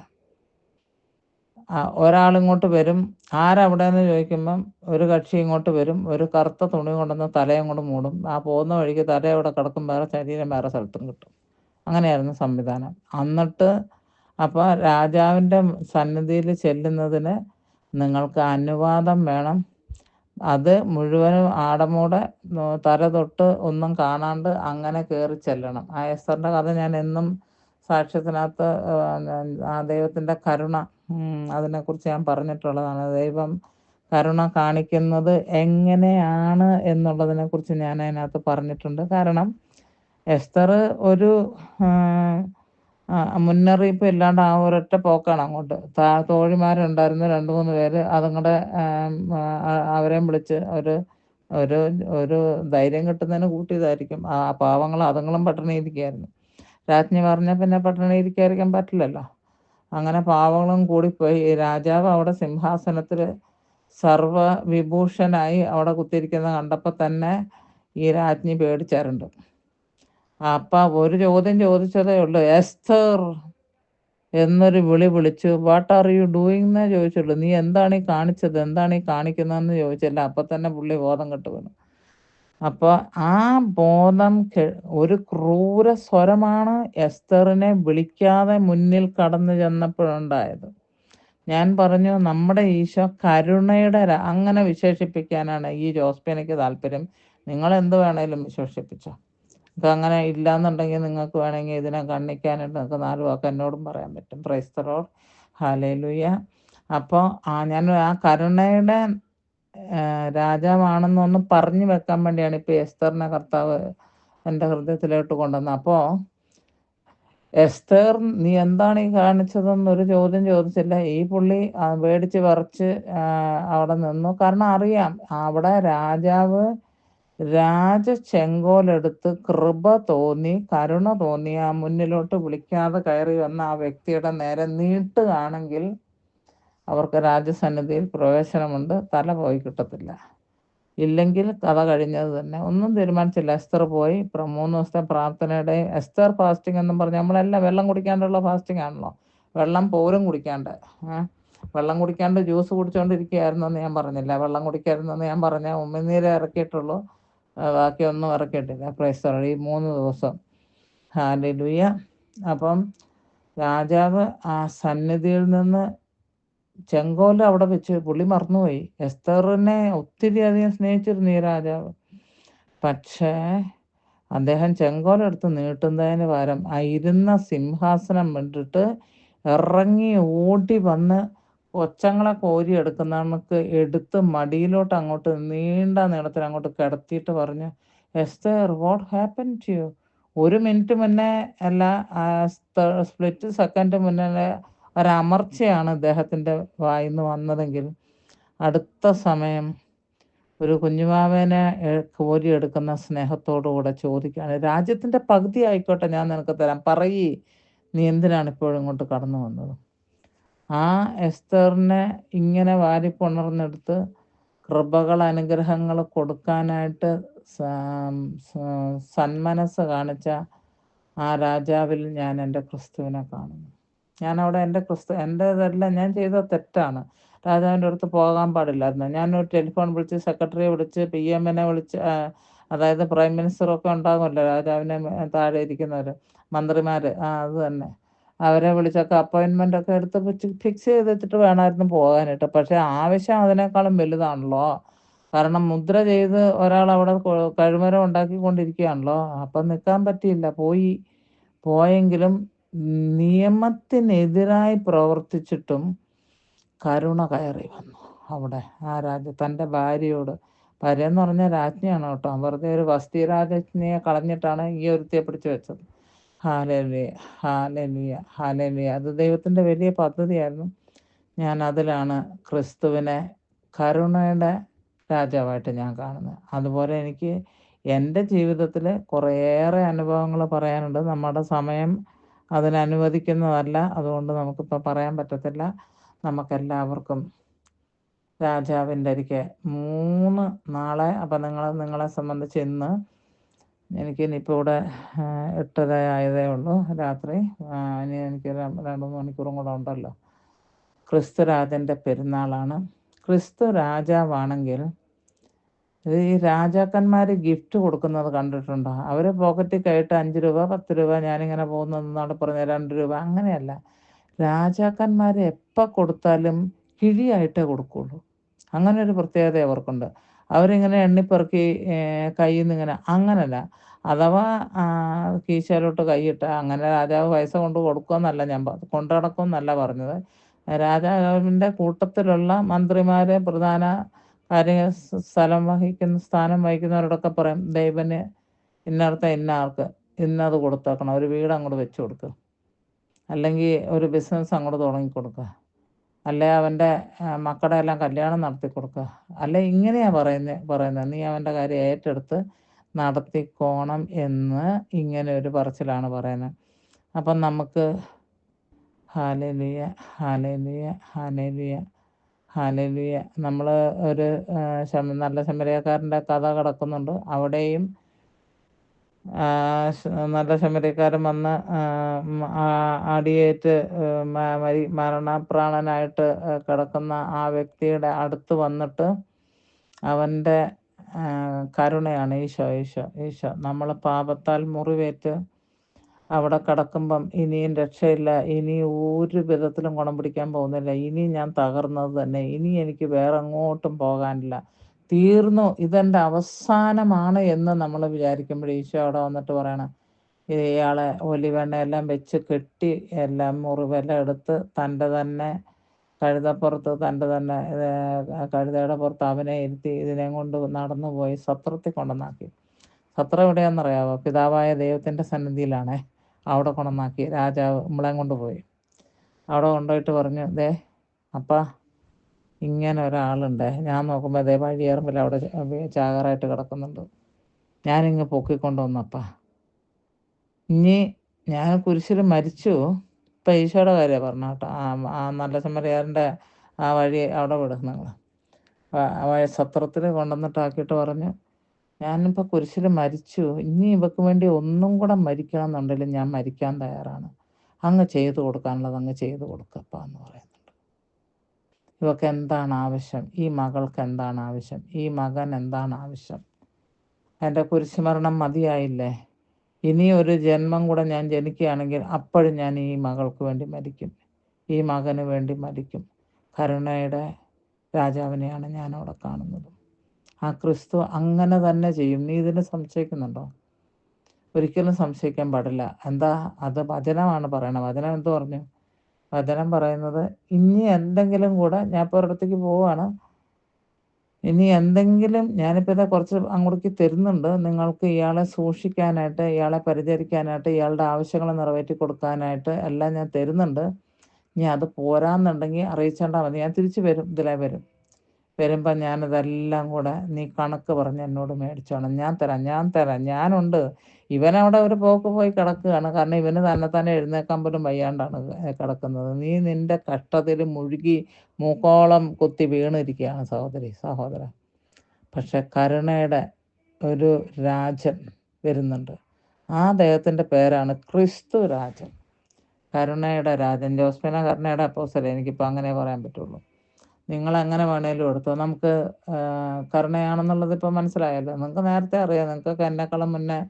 A: ഒരാളിങ്ങോട്ട് വരും, ആരവിടെയെന്ന് ചോദിക്കുമ്പം ഒരു കക്ഷി ഇങ്ങോട്ട് വരും, ഒരു കറുത്ത തുണി കൊണ്ടുവന്ന് തലയും കൊണ്ട് മൂടും. പോകുന്ന വഴിക്ക് തല അവിടെ കിടക്കും, വേറെ ശരീരം വേറെ സ്ഥലത്തും കിട്ടും. അങ്ങനെയായിരുന്നു സംവിധാനം. എന്നിട്ട് അപ്പോൾ രാജാവിൻ്റെ സന്നിധിയിൽ ചെല്ലുന്നതിന് നിങ്ങൾക്ക് അനുവാദം വേണം. അത് മുഴുവനും ആടമൂടെ തല തൊട്ട് ഒന്നും കാണാണ്ട് അങ്ങനെ കയറി ചെല്ലണം. ആ എസ്തറിൻ്റെ കഥ ഞാൻ എന്നും സാക്ഷ്യത്തിനകത്ത് ആ ദൈവത്തിൻ്റെ കരുണ, അതിനെക്കുറിച്ച് ഞാൻ പറഞ്ഞിട്ടുള്ളതാണ്. ദൈവം കരുണ കാണിക്കുന്നത് എങ്ങനെയാണ് എന്നുള്ളതിനെക്കുറിച്ച് ഞാൻ അതിനകത്ത് പറഞ്ഞിട്ടുണ്ട്. കാരണം എസ്തർ ഒരു മുന്നറിയിപ്പ് ഇല്ലാണ്ട് ആ ഒരൊറ്റ പോക്കാണ് അങ്ങോട്ട്. തോഴിമാരുണ്ടായിരുന്നു 2-3 പേര്. അതുങ്ങളുടെ അവരെയും വിളിച്ച് ഒരു ഒരു ധൈര്യം കിട്ടുന്നതിന് കൂട്ടിയതായിരിക്കും. ആ പാവങ്ങൾ അതുങ്ങളും പട്ടിണിയിരിക്കുകയായിരുന്നു. രാജ്ഞി പറഞ്ഞാൽ പിന്നെ പട്ടിണിയിരിക്കാതിരിക്കാൻ പറ്റില്ലല്ലോ. അങ്ങനെ പാവങ്ങളും കൂടിപ്പോയി. രാജാവ് അവിടെ സിംഹാസനത്തിൽ സർവ്വവിഭൂഷനായി അവിടെ കുത്തിയിരിക്കുന്നത് കണ്ടപ്പോൾ തന്നെ ഈ രാജ്ഞി പേടിച്ചാറുണ്ട്. അപ്പം ഒരു ചോദ്യം ചോദിച്ചതേ ഉള്ളൂ, എസ്തർ എന്നൊരു വിളി വിളിച്ചു. വാട്ട് ആർ യു ഡൂയിങ് എന്നേ ചോദിച്ചുള്ളൂ. നീ എന്താണ് ഈ കാണിച്ചത്, എന്താണ് ഈ കാണിക്കുന്നതെന്ന് ചോദിച്ചില്ല. അപ്പം തന്നെ പുള്ളി ബോധം കെട്ട് വീണു. അപ്പോൾ ആ ബോധം ഒരു ക്രൂര സ്വരമാണ് എസ്തറിനെ വിളിക്കാതെ മുന്നിൽ കടന്നു ചെന്നപ്പോഴുണ്ടായത്. ഞാൻ പറഞ്ഞു, നമ്മുടെ ഈശോ കരുണയുടെ അങ്ങനെ വിശേഷിപ്പിക്കാനാണ് ഈ ജോസ്പിനയ്ക്ക് താല്പര്യം. നിങ്ങൾ എന്ത് വേണേലും വിശേഷിപ്പിച്ചോ. നിങ്ങൾക്ക് അങ്ങനെ ഇല്ലയെന്നുണ്ടെങ്കിൽ നിങ്ങൾക്ക് വേണമെങ്കിൽ ഇതിനെ ഖണ്ഡിക്കാനായിട്ട് നിങ്ങൾക്ക് 4 വാക്ക് എന്നോടും പറയാൻ പറ്റും. Price the lord, hallelujah. അപ്പോൾ ഞാൻ ആ കരുണയുടെ രാജാവാണെന്നൊന്ന് പറഞ്ഞു വെക്കാൻ വേണ്ടിയാണ് ഇപ്പോൾ എസ്തറിനെ കർത്താവ് എൻ്റെ ഹൃദയത്തിലോട്ട് കൊണ്ടുവന്നത്. അപ്പോൾ എസ്തർ, നീ എന്താണ് ഈ കാണിച്ചതെന്നൊരു ചോദ്യം ചോദിച്ചില്ല. ഈ പുള്ളി പേടിച്ച് വിറച്ച് അവിടെ നിന്നു. കാരണം അറിയാം, അവിടെ രാജാവ് ചെങ്കോലെടുത്ത് കൃപ തോന്നി, കരുണ തോന്നി ആ മുന്നിലോട്ട് വിളിക്കാതെ കയറി വന്ന ആ വ്യക്തിയുടെ നേരെ നീട്ടുകയാണെങ്കിൽ അവർക്ക് രാജസന്നിധിയിൽ പ്രവേശനമുണ്ട്, തല പോയി കിട്ടത്തില്ല. ഇല്ലെങ്കിൽ കഥ കഴിഞ്ഞത് തന്നെ. ഒന്നും തീരുമാനിച്ചില്ല. എസ്തർ പോയി 3 ദിവസത്തെ പ്രാർത്ഥനയുടെ എസ്തർ ഫാസ്റ്റിംഗ് എന്നും പറഞ്ഞ്, നമ്മളെല്ലാം വെള്ളം കുടിക്കാണ്ടുള്ള ഫാസ്റ്റിംഗ് ആണല്ലോ. വെള്ളം പോലും കുടിക്കാണ്ട്, വെള്ളം കുടിക്കാണ്ട് ജ്യൂസ് കുടിച്ചുകൊണ്ടിരിക്കുകയായിരുന്നെന്ന് ഞാൻ പറഞ്ഞില്ല. വെള്ളം കുടിക്കായിരുന്നെന്ന് ഞാൻ പറഞ്ഞ ഉമിനീര് ഇറക്കിയിട്ടുള്ളൂ, ബാക്കിയൊന്നും ഇറക്കിയിട്ടില്ല. Price the Lord. ഈ 3 ദിവസം, ഹല്ലേലൂയ. അപ്പം രാജാവ് ആ സന്നിധിയിൽ നിന്ന് ചെങ്കോൽ അവിടെ വെച്ച് പുള്ളി മറന്നുപോയി. എസ്തറിനെ ഒത്തിരി അധികം സ്നേഹിച്ചിരുന്നു ഈ രാജാവ്. പക്ഷേ അദ്ദേഹം ചെങ്കോലെടുത്ത് നീട്ടുന്നതിന് പകരം ആ ഇരുന്ന സിംഹാസനം വിട്ടിട്ട് ഇറങ്ങി ഓടി വന്ന് കൊച്ചങ്ങളെ കോരി എടുക്കുന്നവർക്ക് എടുത്ത് മടിയിലോട്ട് അങ്ങോട്ട് നീണ്ട നീളത്തിൽ അങ്ങോട്ട് കിടത്തിയിട്ട് പറഞ്ഞു, Esther, what happen to you? 1 minute മുന്നേ അല്ല, സ്പ്ലിറ്റ് സെക്കൻഡ് മുന്നേ ഒരമർച്ചയാണ് ഇദ്ദേഹത്തിൻ്റെ വായിന്ന് വന്നതെങ്കിൽ അടുത്ത സമയം ഒരു കുഞ്ഞുമാവേനെ കോരിയെടുക്കുന്ന സ്നേഹത്തോടുകൂടെ ചോദിക്കുകയാണ്, രാജ്യത്തിൻ്റെ പകുതി ആയിക്കോട്ടെ ഞാൻ നിനക്ക് തരാം, പറയ്, നീ എന്തിനാണ് ഇപ്പോഴും ഇങ്ങോട്ട് കടന്നു വന്നത്? ആ എസ്തറിനെ ഇങ്ങനെ വാരിപ്പുണർന്നെടുത്ത് കൃപകൾ, അനുഗ്രഹങ്ങൾ കൊടുക്കാനായിട്ട് സന്മനസ് കാണിച്ച ആ രാജാവിൽ ഞാൻ എൻ്റെ ക്രിസ്തുവിനെ കാണുന്നു. ഞാനവിടെ എൻ്റേതല്ല, ഞാൻ ചെയ്ത തെറ്റാണ്. രാജാവിൻ്റെ അടുത്ത് പോകാൻ പാടില്ലായിരുന്നു. ഞാനൊരു ടെലിഫോൺ വിളിച്ച്, സെക്രട്ടറിയെ വിളിച്ച്, PM-നെ വിളിച്ച്, അതായത് പ്രൈം മിനിസ്റ്ററൊക്കെ ഉണ്ടാകുമല്ലോ രാജാവിനെ താഴെ ഇരിക്കുന്നവർ, മന്ത്രിമാർ, അത് തന്നെ, അവരെ വിളിച്ചൊക്കെ അപ്പോയിൻമെൻ്റ് ഒക്കെ എടുത്ത് ഫിക്സ് ചെയ്തിട്ട് വേണമായിരുന്നു പോകാനായിട്ട്. പക്ഷേ ആവശ്യം അതിനേക്കാളും വലുതാണല്ലോ. കാരണം മുദ്ര ചെയ്ത് ഒരാൾ അവിടെ കഴിമരം ഉണ്ടാക്കിക്കൊണ്ടിരിക്കുകയാണല്ലോ. അപ്പം നിൽക്കാൻ പറ്റിയില്ല, പോയെങ്കിലും നിയമത്തിനെതിരായി പ്രവർത്തിച്ചിട്ടും കരുണ കയറി വന്നു അവിടെ ആ തൻ്റെ ഭാര്യയോട്. ഭാര്യ എന്ന് പറഞ്ഞാൽ രാജ്ഞിയാണ് കേട്ടോ, വെറുതെ ഒരു വസ്തി രാജ്ഞിയെ കളഞ്ഞിട്ടാണ് ഈ ഒരുത്തിയെ പിടിച്ചു വെച്ചത്. Hallelujah, hallelujah, hallelujah. അത് ദൈവത്തിൻ്റെ വലിയ പദ്ധതിയായിരുന്നു. ഞാൻ അതിലാണ് ക്രിസ്തുവിനെ കരുണയുടെ രാജാവായിട്ട് ഞാൻ കാണുന്നത്. അതുപോലെ എനിക്ക് എൻ്റെ ജീവിതത്തിൽ കുറേയേറെ അനുഭവങ്ങൾ പറയാനുണ്ട്. നമ്മുടെ സമയം അതിനനുവദിക്കുന്നതല്ല, അതുകൊണ്ട് നമുക്കിപ്പോൾ പറയാൻ പറ്റത്തില്ല. നമുക്കെല്ലാവർക്കും രാജാവിൻ്റെ അരികെ 3 നാളെ, അപ്പം നിങ്ങളെ സംബന്ധിച്ച് ഇന്ന് എനിക്കിനിപ്പോൾ ഇവിടെ 8:30 ആയതേ ഉള്ളൂ രാത്രി. ഇനി എനിക്ക് 2-3 മണിക്കൂറും കൂടെ ഉണ്ടല്ലോ. ക്രിസ്തുരാജൻ്റെ പെരുന്നാളാണ്. ക്രിസ്തു രാജാവാണെങ്കിൽ ഈ രാജാക്കന്മാർ ഗിഫ്റ്റ് കൊടുക്കുന്നത് കണ്ടിട്ടുണ്ടോ? അവർ പോക്കറ്റിൽ കയറ്റി 5 രൂപ, 10 രൂപ, ഞാനിങ്ങനെ പോകുന്നതെന്നാണ് പറഞ്ഞ 2 രൂപ, അങ്ങനെയല്ല. രാജാക്കന്മാർ എപ്പോൾ കൊടുത്താലും കിഴിയായിട്ടേ കൊടുക്കുകയുള്ളൂ. അങ്ങനെ ഒരു പ്രത്യേകത അവർക്കുണ്ട്. അവരിങ്ങനെ എണ്ണിപ്പെറുക്കി കയ്യിൽ നിന്ന് ഇങ്ങനെ, അങ്ങനല്ല. അഥവാ കീശയിലോട്ട് കൈയിട്ട അങ്ങനെ രാജാവ് പൈസ കൊണ്ട് കൊടുക്കുമെന്നല്ല ഞാൻ കൊണ്ടു നടക്കുമെന്നല്ല പറഞ്ഞത്. രാജാവിൻ്റെ കൂട്ടത്തിലുള്ള മന്ത്രിമാർ, പ്രധാന സ്ഥാനം വഹിക്കുന്നവരോടൊക്കെ പറയും, ദൈവന് ഇന്നടത്തെ ഇന്ന ആൾക്ക് ഇന്നത് കൊടുത്തേക്കണം, ഒരു വീട് അങ്ങോട്ട് വെച്ച് കൊടുക്കുക, അല്ലെങ്കിൽ ഒരു ബിസിനസ് അങ്ങോട്ട് തുടങ്ങി കൊടുക്കുക, അല്ലെ അവൻ്റെ മക്കളുടെ എല്ലാം കല്യാണം നടത്തി കൊടുക്കുക, അല്ലെ ഇങ്ങനെയാണ് പറയുന്നത് നീ അവൻ്റെ കാര്യം ഏറ്റെടുത്ത് നടത്തിക്കോണം എന്ന് ഇങ്ങനെ ഒരു പറച്ചിലാണ് പറയുന്നത്. അപ്പം നമുക്ക് ഹാലേലുയ, ഹാലേലുയ, ഹാലേലുയ, ഹാലേലുയ. നമ്മൾ ഒരു നല്ല ശമരിയക്കാരൻ്റെ കഥ കിടക്കുന്നുണ്ട്. അവിടെയും നല്ല ശമരിയക്കാരൻ വന്ന് അടിയേറ്റ് മരണപ്രാണനായിട്ട് കിടക്കുന്ന ആ വ്യക്തിയുടെ അടുത്ത് വന്നിട്ട് അവൻ്റെ കരുണയാണ് ഈശോ. നമ്മൾ പാപത്താൽ മുറിവേറ്റ് അവിടെ കിടക്കുമ്പം ഇനിയും രക്ഷയില്ല, ഇനി ഒരു വിധത്തിലും ഗുണം പിടിക്കാൻ പോകുന്നില്ല, ഇനി ഞാൻ തകർന്നത് തന്നെ, ഇനി എനിക്ക് വേറെ എങ്ങോട്ടും പോകാനില്ല, തീർന്നു, ഇതെൻ്റെ അവസാനമാണ് എന്ന് നമ്മൾ വിചാരിക്കുമ്പോൾ ഈശോ അവിടെ വന്നിട്ട് പറയണം, ഇയാളെ ഒലിവെണ്ണയെല്ലാം വെച്ച് കെട്ടി എല്ലാം മുറിവെല്ലാം എടുത്ത് തൻ്റെ തന്നെ കഴുതപ്പുറത്ത്, തൻ്റെ തന്നെ കഴുതയുടെ പുറത്ത് അവനെ ഇരുത്തി ഇതിനെ കൊണ്ട് നടന്നു പോയി സത്രത്തിൽ കൊണ്ടുവന്നാക്കി. സത്രം എവിടെയാണെന്നറിയാവോ? പിതാവായ ദൈവത്തിൻ്റെ സന്നിധിയിലാണേ. അവിടെ കൊണ്ടുവന്നാക്കി. രാജാവ് നമ്മളെ കൊണ്ടുപോയി. അവിടെ കൊണ്ടുപോയിട്ട് പറഞ്ഞു, ദേ അപ്പാ ഇങ്ങനെ ഒരാളുണ്ട്. ഞാൻ നോക്കുമ്പോൾ ദേ വഴിയേറുമ്പോൾ അവിടെ ചാകറായിട്ട് കിടക്കുന്നുണ്ട്. ഞാനിങ്ങ് പൊക്കിക്കൊണ്ടുവന്നപ്പാ. ഇനി ഞാൻ കുരിശിൽ മരിച്ചു. ഇപ്പം ഈശോയുടെ കാര്യമാണ് പറഞ്ഞ കേട്ടോ. ആ നല്ല ശമരിയക്കാരൻ്റെ ആ വഴി അവിടെ വിടും നിങ്ങൾ. സത്രത്തിൽ കൊണ്ടുവന്നിട്ടാക്കിയിട്ട് പറഞ്ഞു, ഞാനിപ്പോൾ കുരിശിൽ മരിച്ചു, ഇനി ഇവക്ക് വേണ്ടി ഒന്നും കൂടെ മരിക്കണം എന്നുണ്ടെങ്കിലും ഞാൻ മരിക്കാൻ തയ്യാറാണ്. അങ്ങ് ചെയ്തു കൊടുക്കാനുള്ളത് അങ്ങ് ചെയ്തു കൊടുക്കപ്പാ എന്ന് പറയുന്നുണ്ട്. ഇവക്ക് എന്താണ് ആവശ്യം? ഈ മകൾക്ക് എന്താണ് ആവശ്യം? ഈ മകൻ എന്താണ് ആവശ്യം? എൻ്റെ കുരിശുമരണം മതിയായില്ലേ? ഇനി ഒരു ജന്മം കൂടെ ഞാൻ ജനിക്കുകയാണെങ്കിൽ അപ്പോഴും ഞാൻ ഈ മകൾക്ക് വേണ്ടി മരിക്കും, ഈ മകന് വേണ്ടി മരിക്കും. കരുണയുടെ രാജാവിനെയാണ് ഞാനവിടെ കാണുന്നത്. ആ ക്രിസ്തു അങ്ങനെ തന്നെ ചെയ്യും. നീ ഇതിന് സംശയിക്കുന്നുണ്ടോ? ഒരിക്കലും സംശയിക്കാൻ പാടില്ല. എന്താ? അത് വചനമാണ് പറയണത്. വചനം എന്ത് പറഞ്ഞു? വചനം പറയുന്നത്, ഇനി എന്തെങ്കിലും കൂടെ, ഞാൻ ഇപ്പോൾ ഒരിടത്തേക്ക് പോവുകയാണ്, ഇനി എന്തെങ്കിലും ഞാനിപ്പോൾ ഇതാ കുറച്ച് അങ്ങോട്ടേക്ക് തരുന്നുണ്ട് നിങ്ങൾക്ക്, ഇയാളെ സൂക്ഷിക്കാനായിട്ട്, ഇയാളെ പരിചരിക്കാനായിട്ട്, ഇയാളുടെ ആവശ്യങ്ങൾ നിറവേറ്റി കൊടുക്കാനായിട്ട് എല്ലാം ഞാൻ തരുന്നുണ്ട്. ഇനി അത് പോരാന്നുണ്ടെങ്കിൽ അറിയിച്ചാൽ മതി, ഞാൻ തിരിച്ച് വരും, ഇതിലേ വരുമ്പോൾ ഞാനതെല്ലാം കൂടെ നീ കണക്ക് പറഞ്ഞ് എന്നോട് മേടിച്ചോണം. ഞാൻ തരാം, ഞാനുണ്ട്. ഇവനവിടെ ഒരു പോക്ക് പോയി കിടക്കുകയാണ്. കാരണം ഇവന് തന്നെ എഴുന്നേക്കാൻ പോലും വയ്യാണ്ടാണ് കിടക്കുന്നത്. നീ നിന്റെ കഷ്ടത്തിൽ മുഴുകി മൂക്കോളം കുത്തി വീണിരിക്കുകയാണ് സഹോദര. പക്ഷെ കരുണയുടെ ഒരു രാജൻ വരുന്നുണ്ട്. ആ ദൈവത്തിൻ്റെ പേരാണ് ക്രിസ്തു രാജൻ, കരുണയുടെ രാജൻ. ജോസ്ഫിന കരുണയുടെ അപ്പോസ്തലൻ, എനിക്കിപ്പോൾ അങ്ങനെ പറയാൻ പറ്റുള്ളൂ. നിങ്ങളെങ്ങനെ വേണേലും എടുത്തോ. നമുക്ക് കരുണയാണെന്നുള്ളത് ഇപ്പോൾ മനസ്സിലായല്ലോ. നിങ്ങൾക്ക് നേരത്തെ അറിയാം. നിങ്ങൾക്കൊക്കെ എന്നെക്കാളും മുന്നേ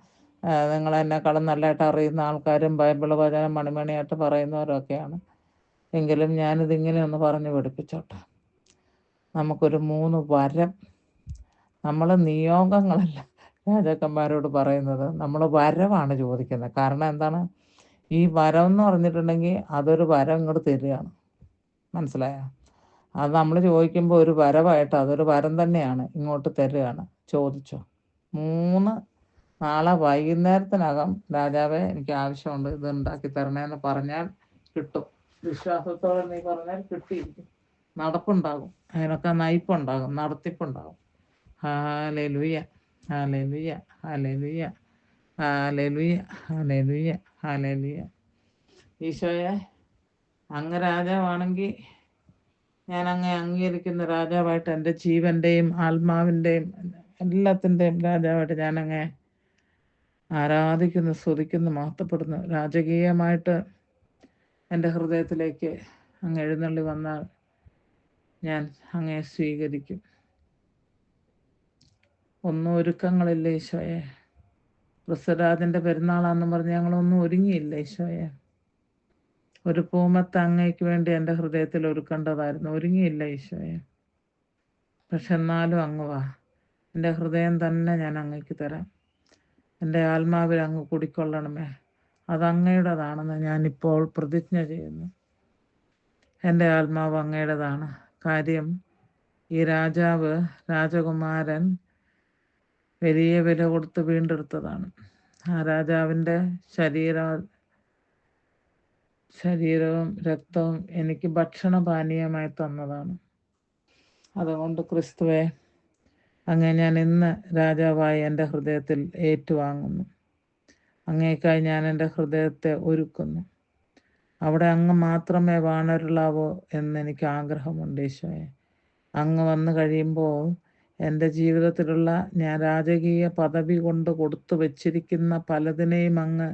A: നിങ്ങളെന്നെക്കാളും നല്ലതായിട്ട് അറിയുന്ന ആൾക്കാരും ബൈബിൾ വചനം മണിമണിയായിട്ട് പറയുന്നവരൊക്കെയാണ്. എങ്കിലും ഞാനിതിങ്ങനെ ഒന്ന് പറഞ്ഞു പഠിപ്പിച്ചോട്ടെ. നമുക്കൊരു 3 വരം, നമ്മൾ നിയോഗങ്ങളല്ല രാജാക്കന്മാരോട് പറയുന്നത്, നമ്മൾ വരമാണ് ചോദിക്കുന്നത്. കാരണം എന്താണ്? ഈ വരം എന്ന് പറഞ്ഞിട്ടുണ്ടെങ്കിൽ അതൊരു വരം ഇങ്ങോട്ട് തരികയാണ്. മനസ്സിലായോ? അത് നമ്മൾ ചോദിക്കുമ്പോൾ ഒരു വരവായിട്ട് അതൊരു വരം തന്നെയാണ്, ഇങ്ങോട്ട് തരികയാണ്. ചോദിച്ചോ. 3 നാളെ വൈകുന്നേരത്തിനകം രാജാവേ എനിക്ക് ആവശ്യമുണ്ട്, ഇത് ഉണ്ടാക്കി തരണേന്ന് പറഞ്ഞാൽ കിട്ടും. വിശ്വാസത്തോടെ നീ പറഞ്ഞാൽ കിട്ടിയിരിക്കും. നടപ്പുണ്ടാകും, അതിനൊക്കെ നയിപ്പുണ്ടാകും, നടത്തിപ്പുണ്ടാകും. Hallelujah, hallelujah, hallelujah, hallelujah, hallelujah, hallelujah. ഈശോയെ, അങ്ങ് രാജാവാണെങ്കിൽ ഞാൻ അങ്ങേ അംഗീകരിക്കുന്ന രാജാവായിട്ട്, എൻ്റെ ജീവൻ്റെയും ആത്മാവിൻ്റെയും എല്ലാത്തിൻ്റെയും രാജാവായിട്ട് ഞാൻ അങ്ങേ ആരാധിക്കുന്നു, സ്തുതിക്കുന്നു, മഹത്വപ്പെടുന്നു. രാജകീയമായിട്ട് എൻ്റെ ഹൃദയത്തിലേക്ക് അങ്ങ് എഴുന്നള്ളി വന്നാൽ ഞാൻ അങ്ങേ സ്വീകരിക്കും. ഒന്നും ഒരുക്കങ്ങളില്ല ഈശോയെ. ക്രിസ്തുരാജൻ്റെ പെരുന്നാളാണെന്ന് പറഞ്ഞ് ഞങ്ങളൊന്നും ഒരുങ്ങിയില്ല ഈശോയെ. ഒരു പൂമത്ത് അങ്ങയ്ക്ക് വേണ്ടി എൻ്റെ ഹൃദയത്തിൽ ഒരുക്കേണ്ടതായിരുന്നു, ഒരുങ്ങിയില്ല ഈശോയെ. പക്ഷെ എന്നാലും അങ്ങ് വാ, എൻ്റെ ഹൃദയം തന്നെ ഞാൻ അങ്ങയ്ക്ക് തരാം. എൻ്റെ ആത്മാവിൽ അങ്ങ് കുടിക്കൊള്ളണമേ. അതങ്ങയുടേതാണെന്ന് ഞാനിപ്പോൾ പ്രതിജ്ഞ ചെയ്യുന്നു. എൻ്റെ ആത്മാവ് അങ്ങയുടേതാണ്. കാര്യം ഈ രാജകുമാരൻ വലിയ വില കൊടുത്ത് വീണ്ടെടുത്തതാണ്. ആ രാജാവിൻ്റെ ശരീരവും രക്തവും എനിക്ക് ഭക്ഷണപാനീയമായി തന്നതാണ്. അതുകൊണ്ട് ക്രിസ്തുവേ, അങ്ങേ ഞാൻ ഇന്ന് രാജാവായി എൻ്റെ ഹൃദയത്തിൽ ഏറ്റുവാങ്ങുന്നു. അങ്ങേക്കായി ഞാൻ എൻ്റെ ഹൃദയത്തെ ഒരുക്കുന്നു. അവിടെ അങ്ങ് മാത്രമേ വാണരുളാവൂ എന്നെനിക്ക് ആഗ്രഹമുണ്ട് ഈശോയെ. അങ്ങ് വന്നു കഴിയുമ്പോൾ എൻ്റെ ജീവിതത്തിലുള്ള ഞാൻ രാജകീയ പദവി കൊണ്ട് കൊടുത്തു വച്ചിരിക്കുന്ന പലതിനെയും അങ്ങ്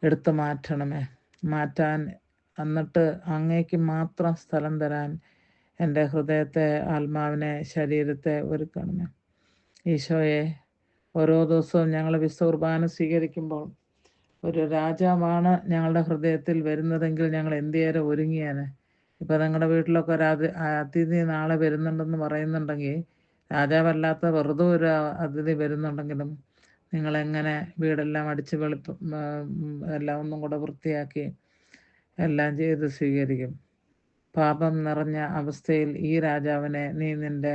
A: എടുത്തു മാറ്റാൻ, എന്നിട്ട് അങ്ങേക്ക് മാത്രം സ്ഥലം തരാൻ എൻ്റെ ഹൃദയത്തെ, ആത്മാവിനെ, ശരീരത്തെ ഒരുക്കണമേ ഈശോയെ. ഓരോ ദിവസവും ഞങ്ങൾ വിശുദ്ധ കുർബാന സ്വീകരിക്കുമ്പോൾ ഒരു രാജാവാണ് ഞങ്ങളുടെ ഹൃദയത്തിൽ വരുന്നതെങ്കിൽ ഞങ്ങൾ എന്തുവരെ ഒരുങ്ങിയാണ്. ഇപ്പം നിങ്ങളുടെ വീട്ടിലൊക്കെ ഒരു അതിഥി നാളെ വരുന്നുണ്ടെന്ന് പറയുന്നുണ്ടെങ്കിൽ, രാജാവല്ലാത്ത വെറുതെ ഒരു അതിഥി വരുന്നുണ്ടെങ്കിലും നിങ്ങളെങ്ങനെ വീടെല്ലാം അടിച്ച് എല്ലാം ഒന്നും കൂടെ വൃത്തിയാക്കി എല്ലാം ചെയ്ത് സ്വീകരിക്കും. പാപം നിറഞ്ഞ അവസ്ഥയിൽ ഈ രാജാവിനെ നീ നിൻ്റെ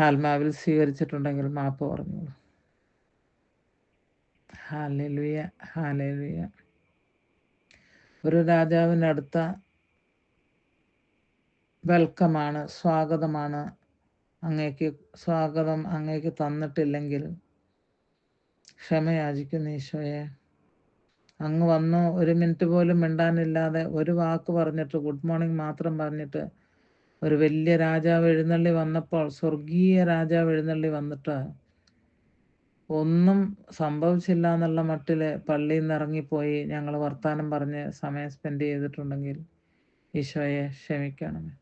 A: ആത്മാവിൽ സ്വീകരിച്ചിട്ടുണ്ടെങ്കിൽ മാപ്പ് പറഞ്ഞോളൂ. Hallelujah, hallelujah. ഒരു രാജാവിനടുത്ത വെൽക്കമാണ്, സ്വാഗതമാണ്. സ്വാഗതം അങ്ങേക്ക് തന്നിട്ടില്ലെങ്കിൽ ക്ഷമയാചിക്കുന്നു ഈശോയെ. അങ്ങ് വന്നു, 1 മിനിറ്റ് പോലും മിണ്ടാനില്ലാതെ ഒരു വാക്ക് പറഞ്ഞിട്ട്, ഗുഡ് മോർണിംഗ് മാത്രം പറഞ്ഞിട്ട് ഒരു വലിയ രാജാവ് എഴുന്നള്ളി വന്നപ്പോൾ, സ്വർഗീയ രാജാവ് എഴുന്നള്ളി വന്നിട്ട് ഒന്നും സംഭവിച്ചില്ല എന്നുള്ള മട്ടിൽ പള്ളിയിൽ നിന്ന് ഇറങ്ങിപ്പോയി ഞങ്ങൾ വർത്തമാനം പറഞ്ഞ് സമയം സ്പെൻഡ് ചെയ്തിട്ടുണ്ടെങ്കിൽ ഈശോയെ ക്ഷമിക്കണമേ.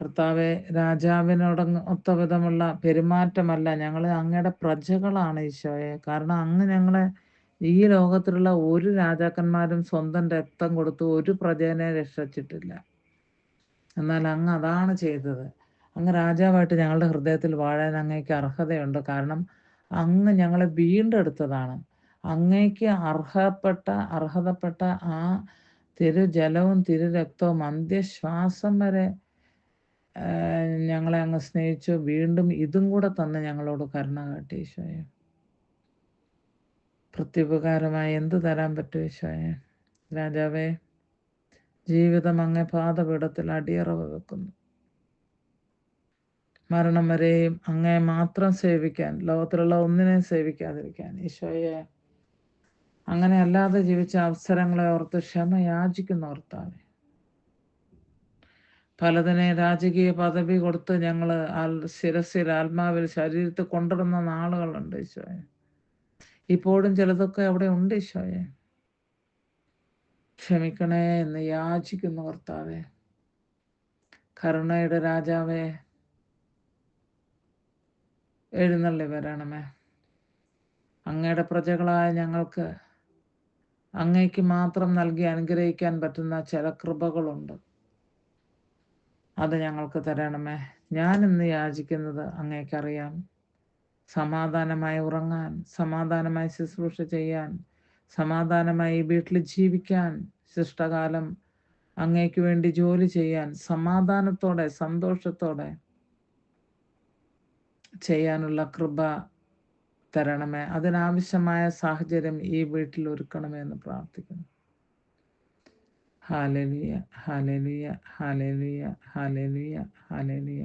A: കർത്താവെ, രാജാവിനോടൊത്ത വിധമുള്ള പെരുമാറ്റമല്ല, ഞങ്ങൾ അങ്ങയുടെ പ്രജകളാണ് ഈശോയെ. കാരണം അങ്ങ് ഞങ്ങളെ ഈ ലോകത്തിലുള്ള ഒരു രാജാക്കന്മാരും സ്വന്തം രക്തം കൊടുത്ത് ഒരു പ്രജേനെ രക്ഷിച്ചിട്ടില്ല. എന്നാൽ അങ്ങ് അതാണ് ചെയ്തത്. അങ്ങ് രാജാവായിട്ട് ഞങ്ങളുടെ ഹൃദയത്തിൽ വാഴാൻ അങ്ങേക്ക് അർഹതയുണ്ട്. കാരണം അങ്ങ് ഞങ്ങളെ വീണ്ടെടുത്തതാണ്. അങ്ങേക്ക് അർഹതപ്പെട്ട ആ തിരുജലവും തിരുരക്തവും അന്ത്യശ്വാസം വരെ ഞങ്ങളെ അങ്ങ് സ്നേഹിച്ചു. വീണ്ടും ഇതും കൂടെ തന്ന് ഞങ്ങളോട് കരുണ കാട്ടി ഈശോയെ. പ്രത്യുപകാരമായി എന്ത് തരാൻ പറ്റും ഈശോയെ? രാജാവേ, ജീവിതം അങ്ങേ പാദപീഠത്തിൽ അടിയറവ് വെക്കുന്നു. മരണം വരെയും അങ്ങേ മാത്രം സേവിക്കാൻ, ലോകത്തിലുള്ള ഒന്നിനെയും സേവിക്കാതിരിക്കാൻ ഈശോയെ അങ്ങനെ അല്ലാതെ ജീവിച്ച അവസരങ്ങളെ ഓർത്ത് ക്ഷമ യാചിക്കുന്ന ഓർത്താവേ. പലതിനെ രാജകീയ പദവി കൊടുത്ത് ഞങ്ങൾ ശിരസിൽ, ആത്മാവിൽ, ശരീരത്തിൽ കൊണ്ടുവരുന്ന നാളുകളുണ്ട് ഈശോയെ. ഇപ്പോഴും ചിലതൊക്കെ അവിടെ ഉണ്ട് ഈശോയെ. ക്ഷമിക്കണേ എന്ന് യാചിക്കുന്ന കർത്താവേ. കരുണയുടെ രാജാവേ, എഴുന്നള്ളി വരണമേ. അങ്ങയുടെ പ്രജകളായ ഞങ്ങൾക്ക് അങ്ങയ്ക്ക് മാത്രം നൽകി അനുഗ്രഹിക്കാൻ പറ്റുന്ന ചില കൃപകളുണ്ട്. അത് ഞങ്ങൾക്ക് തരണമേ. ഞാൻ ഇന്ന് യാചിക്കുന്നത് അങ്ങേക്കറിയാം. സമാധാനമായി ഉറങ്ങാൻ, സമാധാനമായി ശുശ്രൂഷ ചെയ്യാൻ, സമാധാനമായി വീട്ടിൽ ജീവിക്കാൻ, ശിഷ്ടകാലം അങ്ങേക്ക് വേണ്ടി ജോലി ചെയ്യാൻ, സമാധാനത്തോടെ സന്തോഷത്തോടെ ചെയ്യാനുള്ള കൃപ തരണമേ. അതിനാവശ്യമായ സാഹചര്യം ഈ വീട്ടിൽ ഒരുക്കണമേ എന്ന് പ്രാർത്ഥിക്കുന്നു. Hallelujah, hallelujah, hallelujah, hallelujah, hallelujah.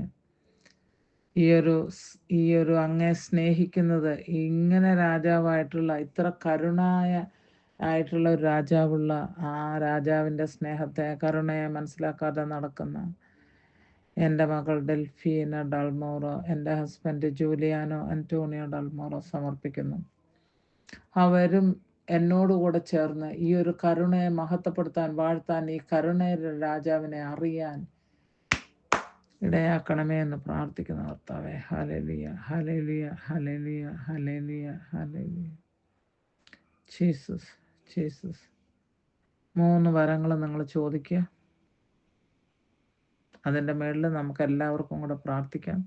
A: ഈ ഒരു അങ്ങേ സ്നേഹിക്കുന്നത്, ഇങ്ങനെ രാജാവായിട്ടുള്ള, ഇത്ര ആയിട്ടുള്ള ഒരു രാജാവുള്ള ആ രാജാവിൻ്റെ സ്നേഹത്തെ, കരുണയെ മനസ്സിലാക്കാതെ നടക്കുന്ന എൻ്റെ മകൾ ഡെൽഫീന ഡൽമോറോ, എൻ്റെ ഹസ്ബൻഡ് ജൂലിയാനോ അന്റോണിയോ ഡൽമോറോ സമർപ്പിക്കുന്നു. അവരും എന്നോടുകൂടെ ചേർന്ന് ഈ ഒരു കരുണയെ മഹത്വപ്പെടുത്താൻ, വാഴ്ത്താൻ, ഈ കരുണയുടെ രാജാവിനെ അറിയാൻ ഇടയാക്കണമേ എന്ന് പ്രാർത്ഥിക്കുന്ന കർത്താവേ. Hallelujah, hallelujah, hallelujah, hallelujah, hallelujah. Jesus, Jesus. 3 വരങ്ങൾ നിങ്ങൾ ചോദിക്കുക. അതിൻ്റെ മേളിൽ നമുക്ക് എല്ലാവർക്കും കൂടെ പ്രാർത്ഥിക്കാം.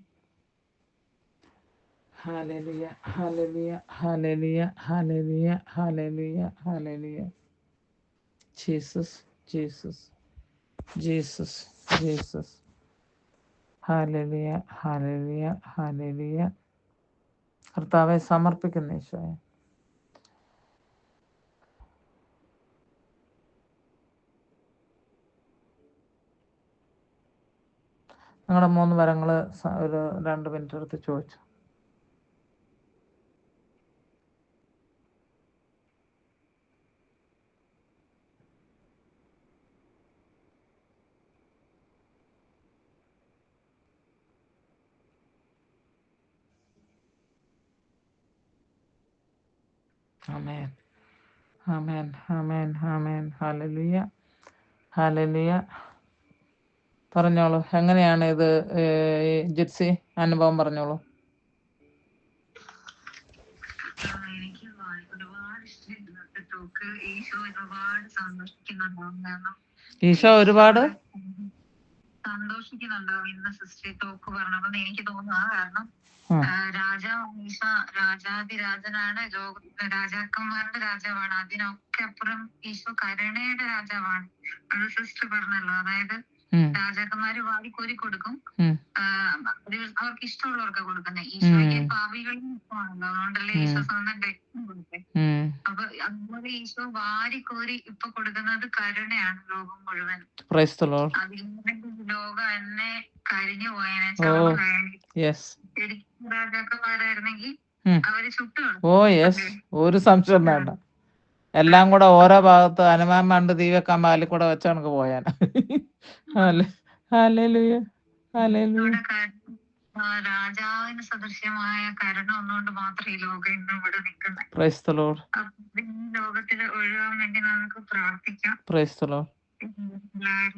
A: Hallelujah, hallelujah, hallelujah, hallelujah, hallelujah, hallelujah. Jesus, Jesus, Jesus, Jesus. Hallelujah, hallelujah, hallelujah. കർത്താവെ സമർപ്പിക്കുന്ന ഈശോയെ, നിങ്ങളുടെ 3 വരങ്ങൾ ഒരു 2 മിനിറ്റ് എടുത്ത് ചോദിച്ചു. Amen, amen, amen, amen. Hallelujah, hallelujah. പറഞ്ഞോളൂ, എങ്ങനെയാണ് ഇത് ജിത്സി അനുഭവം പറഞ്ഞോളൂ.
B: എനിക്ക് ഒരുപാട് ഇഷ്ടമുണ്ട് ടോക്ക്. ഈശോ ഒരുപാട് സന്തോഷിക്കുന്നുണ്ടാവും. കാരണം
A: ഈശോ ഒരുപാട്
B: സന്തോഷിക്കുന്നുണ്ടാവും ഇന്ന് സിസ്റ്റർ ടോക്ക് പറഞ്ഞപ്പോൾ എനിക്ക് തോന്നുക. കാരണം ഈശോ രാജാതിരാജനാണ്, രാജാക്കന്മാരുടെ രാജാവാണ്. അതിനൊക്കെ അപ്പുറം ഈശോ കരുണയുടെ രാജാവാണ്. അത് സിസ്റ്റർ പറഞ്ഞല്ലോ. അതായത് രാജാക്കന്മാര് വാരിക്കോരി കൊടുക്കും, അവർക്ക് ഇഷ്ടമുള്ളവർക്ക് കൊടുക്കുന്നത്. ഈശോയ്ക്ക് പാപികളും ഇഷ്ടമാണല്ലോ, അതുകൊണ്ടല്ലേ ഈശോ സ്വന്തം രക്തം കൊടുത്തേ. അപ്പൊ അതുപോലെ ഈശോ വാരിക്കോരി ഇപ്പൊ കൊടുക്കുന്നത് കരുണയാണ് ലോകം മുഴുവൻ. അതിലൂടെ ലോകം എന്നെ കരിഞ്ഞു പോയതിനെ ശരിക്കും രാജാക്കന്മാരായിരുന്നെങ്കിൽ അവര്
A: ഒരു സംശയം വേണ്ട. എല്ലാം കൂടെ ഓരോ ഭാഗത്ത് ഹനുമാൻ മണ്ട് തീ വെക്കാൻ പാലിൽ കൂടെ വെച്ച കണക്ക് പോയാൻ.
B: രാജാവിന് സദൃശ്യമായ കരുണ ഒന്നുകൊണ്ട് മാത്രമേ ഈ ലോകം ഇന്ന് ഇവിടെ നിൽക്കുന്നത്. ലോകത്തിൽ ഒഴിവാൻ വേണ്ടി നമുക്ക് പ്രാർത്ഥിക്കാം.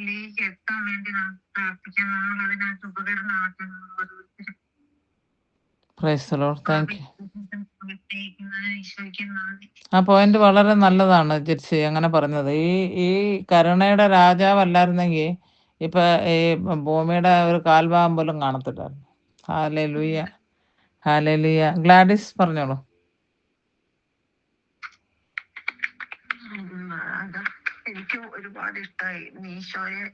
B: ലേക്ക് എത്താൻ വേണ്ടി നമുക്ക് പ്രാർത്ഥിക്കാം. നമ്മൾ അതിനകത്ത് ഉപകരണമാക്കാൻ ഓരോരുത്തരും.
A: ആ പോയിന്റ് വളരെ നല്ലതാണ് ജിത്സി അങ്ങനെ പറഞ്ഞത്. ഈ കരുണയുടെ രാജാവല്ലായിരുന്നെങ്കിൽ ഇപ്പൊ ഈ ഭൂമിയുടെ ഒരു കാൽഭാഗം പോലും കാണത്തില്ലായിരുന്നു. Hallelujah, hallelujah. ഗ്ലാഡിസ് പറഞ്ഞോളൂ.
B: എനിക്ക് ഒരുപാട് ഇഷ്ടമായി ഈശോയെ